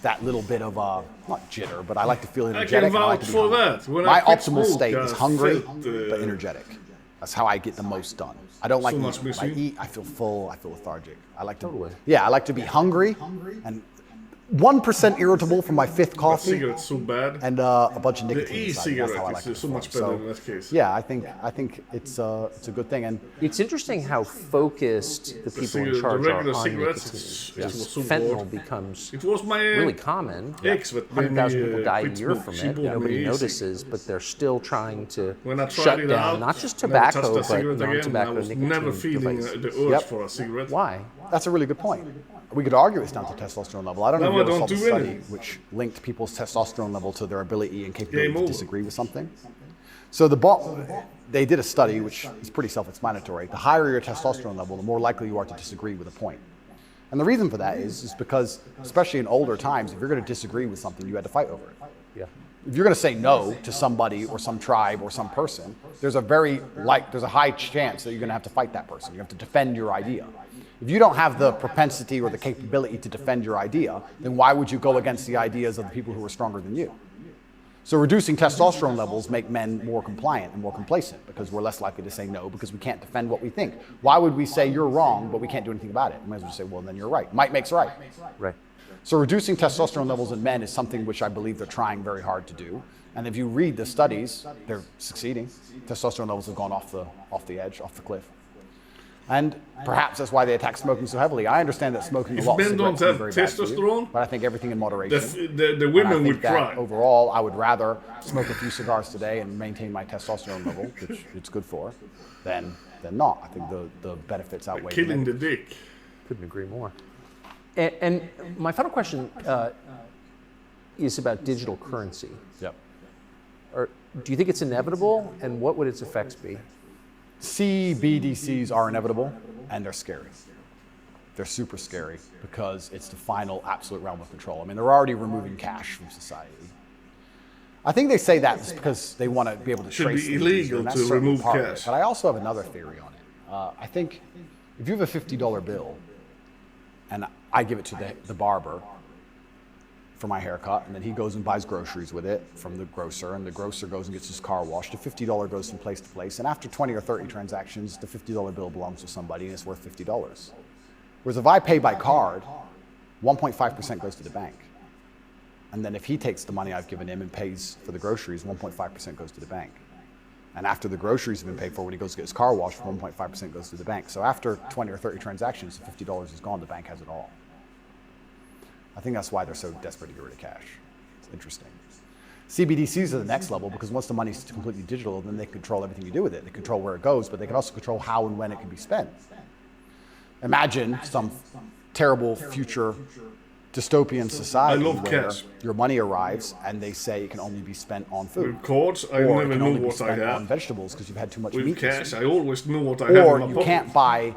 that little bit of not jitter, but I like to feel energetic. I can vouch for that. My optimal state is hungry but energetic. That's how I get the most done. I don't like So much eating. When I missing. eat, I feel full, I feel lethargic. I like to, Totally. yeah, I like to be hungry and 1% irritable from my fifth That coffee cigarette's so bad. and a bunch of The nicotine. inside me. That's how I e-cigarette like to is so much perform. better in that case. Yeah, I think it's a good thing. And It's interesting how focused the people in the charge are regular on cigarettes, nicotine. it was so Fentanyl broad. becomes It was my really common. ex that made 100,000 me people die a quit year smoke. from She it. bought me Nobody e-cig. notices, but they're still trying to When I tried shut it down out, not just never touched tobacco, a but cigarette again, I non-tobacco was nicotine never feeling devices. the urge Yep. for a cigarette. Why? that's a really good point. We could argue it's down to testosterone level. I don't know No, if you I ever saw don't the do study anything. which linked people's testosterone level to their ability and capability Game to over. disagree with something. So they did a study which is pretty self-explanatory. The higher your testosterone level, the more likely you are to disagree with a point. And the reason for that is because, especially in older times, if you're going to disagree with something, you had to fight over it. Yeah. If you're going to say no to somebody or some tribe or some person, there's a high chance that you're going to have to fight that person. You have to defend your idea. If you don't have the propensity or the capability to defend your idea, then why would you go against the ideas of the people who are stronger than you? So reducing testosterone levels make men more compliant and more complacent because we're less likely to say no because we can't defend what we think. Why would we say you're wrong but we can't do anything about it? We might as well say, well, then you're right. Might makes right. Right. So reducing testosterone levels in men is something which I believe they're trying very hard to do. And if you read the studies, they're succeeding. Testosterone levels have gone off the edge, off the cliff. And perhaps that's why they attack smoking so heavily. I understand that smoking a If lot of men don't cigarettes have is very bad for you, testosterone, but I think everything in moderation. the And I women think would that cry. overall, I would rather smoke a few cigars today and maintain my testosterone level, which it's good for, than not. I think the benefits outweigh the Killing the negatives. dick. Couldn't agree more. And my final question is about digital currency. Yep. Do you think it's inevitable, and what would its effects be? CBDCs are inevitable, and they're scary. They're super scary because it's the final absolute realm of control. I mean, they're already removing cash from society. I think they say that just because they want to be able to Should trace be things, illegal and that's to certainly remove part of it. cash. But I also have another theory on it. I think if you have a $50 bill and I give it to the barber for my haircut, and then he goes and buys groceries with it from the grocer, and the grocer goes and gets his car washed, the $50 goes from place to place, and after 20 or 30 transactions, the $50 bill belongs to somebody and it's worth $50. Whereas if I pay by card, 1.5% goes to the bank. And then if he takes the money I've given him and pays for the groceries, 1.5% goes to the bank. And after the groceries have been paid for, when he goes to get his car washed, 1.5% goes to the bank. So after 20 or 30 transactions, the $50 is gone, the bank has it all. I think that's why they're so desperate to get rid of cash. It's interesting. CBDCs are the next level because once the money's completely digital, then they control everything you do with it. They control where it goes, but they can also control how and when it can be spent. Imagine some terrible future dystopian society I love where cash. your money arrives and they say it can only be spent on food. With cards, I Or it never can know only be what I spent on have. vegetables because you've had too much With meat. cash, I always know what I Or have in my you pocket. can't buy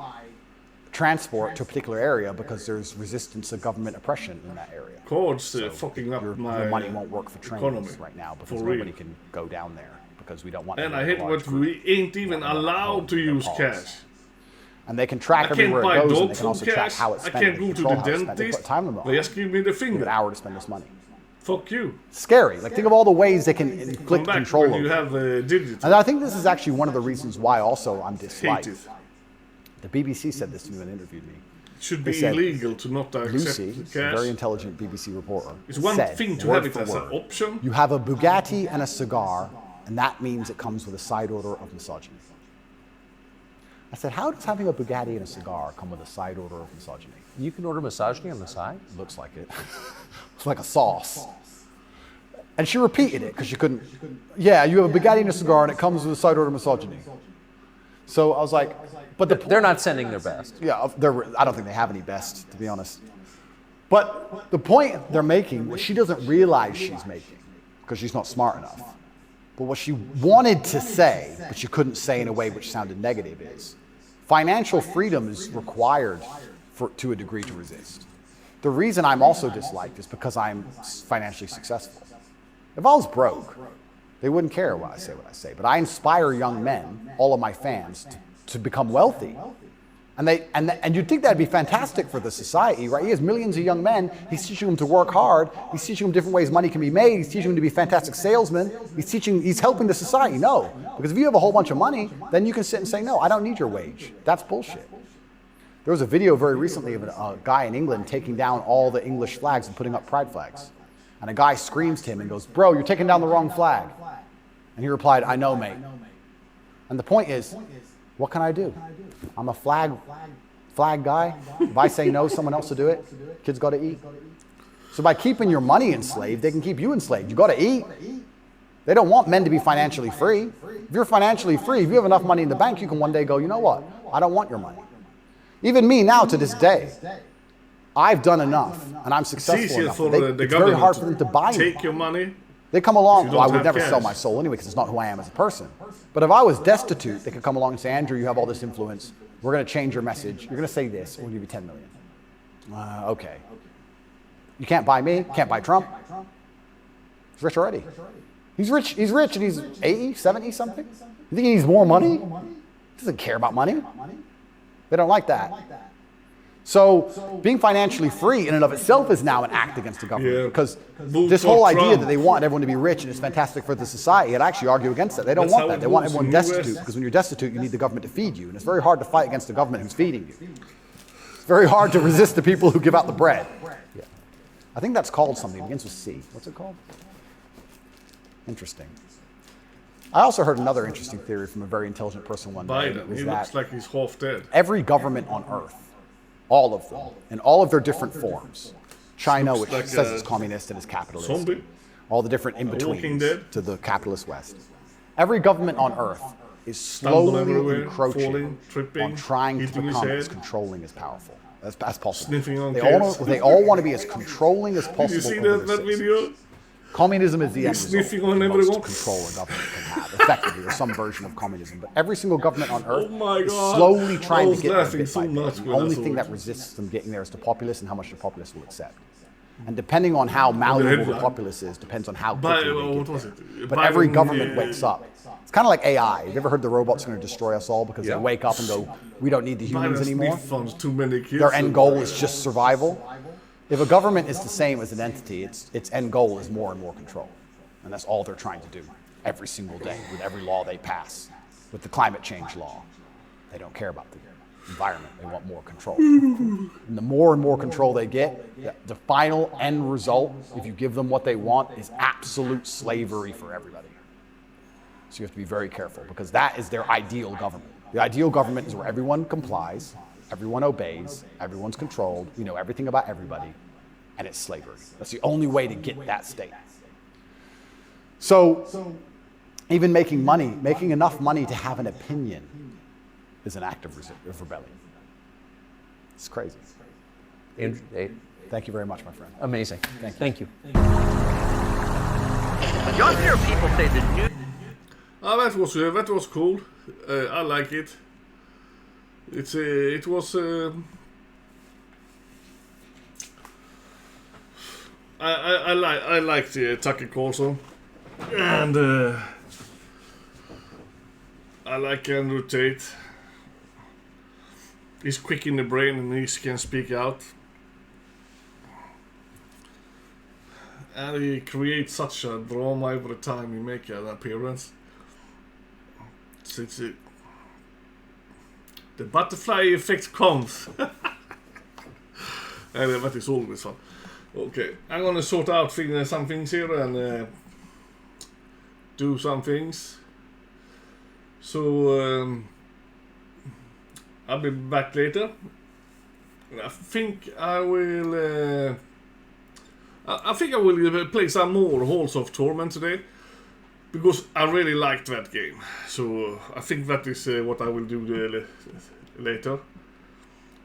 transport to a particular area because there's resistance to government oppression in that area. Cards fucking up Your my money won't work for trains economy. right now because For real. nobody can go down there because we don't want. And I any hate large what group. we ain't even allowed to use cash. And they can track I can't everywhere buy it goes, and dog they can food also track cash. how it's I spent. can't and go to control the how it's spent. They dentist. put time limit on They it. just give me the You have finger. an hour to spend this money. Fuck you. Scary. Like think of all the ways they can Come inflict back control when over. you it. have digital. And I think this is actually one of the reasons why also I'm disliked. Hate it. The BBC said this to me when they interviewed me. It should They be said illegal to not accept Lucy, cash. a very intelligent BBC reporter, It's one said, thing to word have it for as an word, option. you have a Bugatti and a cigar, and that means it comes with a side order of misogyny. I said, how does having a Bugatti and a cigar come with a side order of misogyny? You can order misogyny on the side? Looks like it. It's like a sauce. And she repeated it because she couldn't. Yeah, you have a Bugatti and a cigar, and it comes with a side order of misogyny. So I was like, but They're not sending their best. yeah, I don't think they have any best, to be honest. But the point they're making, what she doesn't realize she's making, because she's not smart enough, but what she wanted to say, but she couldn't say in a way which sounded negative, is financial freedom is required to a degree to resist. The reason I'm also disliked is because I'm financially successful. If I was broke, they wouldn't care what I say. But I inspire young men, all of my fans, to become wealthy. And you'd think that'd be fantastic for the society, right? He has millions of young men. He's teaching them to work hard. He's teaching them different ways money can be made. He's teaching them to be fantastic salesmen. He's helping the society. No, because if you have a whole bunch of money, then you can sit and say, no, I don't need your wage. That's bullshit. There was a video very recently of a guy in England taking down all the English flags and putting up pride flags. And a guy screams to him and goes, bro, you're taking down the wrong flag. And he replied, I know, mate. And the point is, what can I do? I'm a flag guy. If I say no, someone else will do it. Kids got to eat. So by keeping your money enslaved, they can keep you enslaved. You got to eat. They don't want men to be financially free. If you're financially free, if you have enough money in the bank, you can one day go, you know what? I don't want your money. Even me now to this day, I've done enough and I'm successful enough. It's very hard for them to buy me. Take your money. They come along, well, I would never cash. sell my soul anyway because it's not who I am as a person. But if I was destitute, they could come along and say, Andrew, you have all this influence. We're going to change your message. You're going to say this. We'll give you 10 million. Okay. You can't buy me. Can't buy Trump. He's rich already. He's rich and he's 80, 70 something. You think he needs more money? He doesn't care about money. They don't like that. So being financially free in and of itself is now an act against the government because this whole idea that they want everyone to be rich and it's fantastic for the society, I'd actually argue against that. They don't want that. They want everyone destitute because when you're destitute, you need the government to feed you. And it's very hard to fight against the government who's feeding you. It's very hard to resist the people who give out the bread. Yeah. I think that's called something. It begins with C. What's it called? Interesting. I also heard another interesting theory from a very intelligent person one day. Biden, he looks like he's half dead. Every government on earth, all of them, in all of their different forms. China, which like says it's communist and is capitalist. Zombie. All the different in-betweens Dead. to the capitalist West. Every government on earth is slowly encroaching falling, tripping, on trying to hitting his become as head. controlling as powerful. As possible. Sniffing on They all want to be as controlling as possible. Did you see over their that citizens. video? Communism is the end sniffing result, on the everyone. most control a government can have, effectively, or some version of communism. But every single government on earth Oh my is God. slowly I trying to was get there laughing bit so by bit. much The when I only saw thing it. that resists them getting there is the populace and how much the populace will accept. And depending on how malleable the populace is, depends on how quickly they what get was there. it? But Biden, every government wakes up. It's kind of like AI. Have you ever heard the robots are going to destroy us all because they wake up and go, we don't need the humans Biden anymore? sniff on too many kids. Their end goal is just survival. If a government is the same as an entity, its end goal is more and more control. And that's all they're trying to do every single day with every law they pass. With the climate change law, they don't care about the environment. They want more control. And the more and more control they get, the final end result, if you give them what they want, is absolute slavery for everybody. So you have to be very careful because that is their ideal government. The ideal government is where everyone complies, everyone obeys, everyone's controlled, we know everything about everybody, and it's slavery. That's the only way to get that state. So even making money, making enough money to have an opinion is an act of rebellion. It's crazy. Andrew, Tate, Thank you very much, my friend. amazing. Thank you. You often hear people say the new. That was cool. I like it. It was. I liked Tucker Carlson, and I like Andrew Tate. He's quick in the brain and he can speak out. And he creates such a drama every time he makes an appearance. The butterfly effect comes. And that is always fun. Okay, I'm gonna sort out some things here and do some things. So I'll be back later. I think I will. I think I will play some more Halls of Torment today because I really liked that game. So I think that is what I will do later.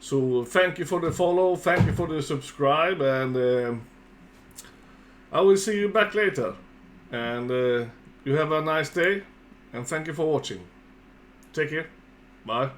So thank you for the follow, thank you for the subscribe, and I will see you back later. And you have a nice day, and thank you for watching. Take care. Bye.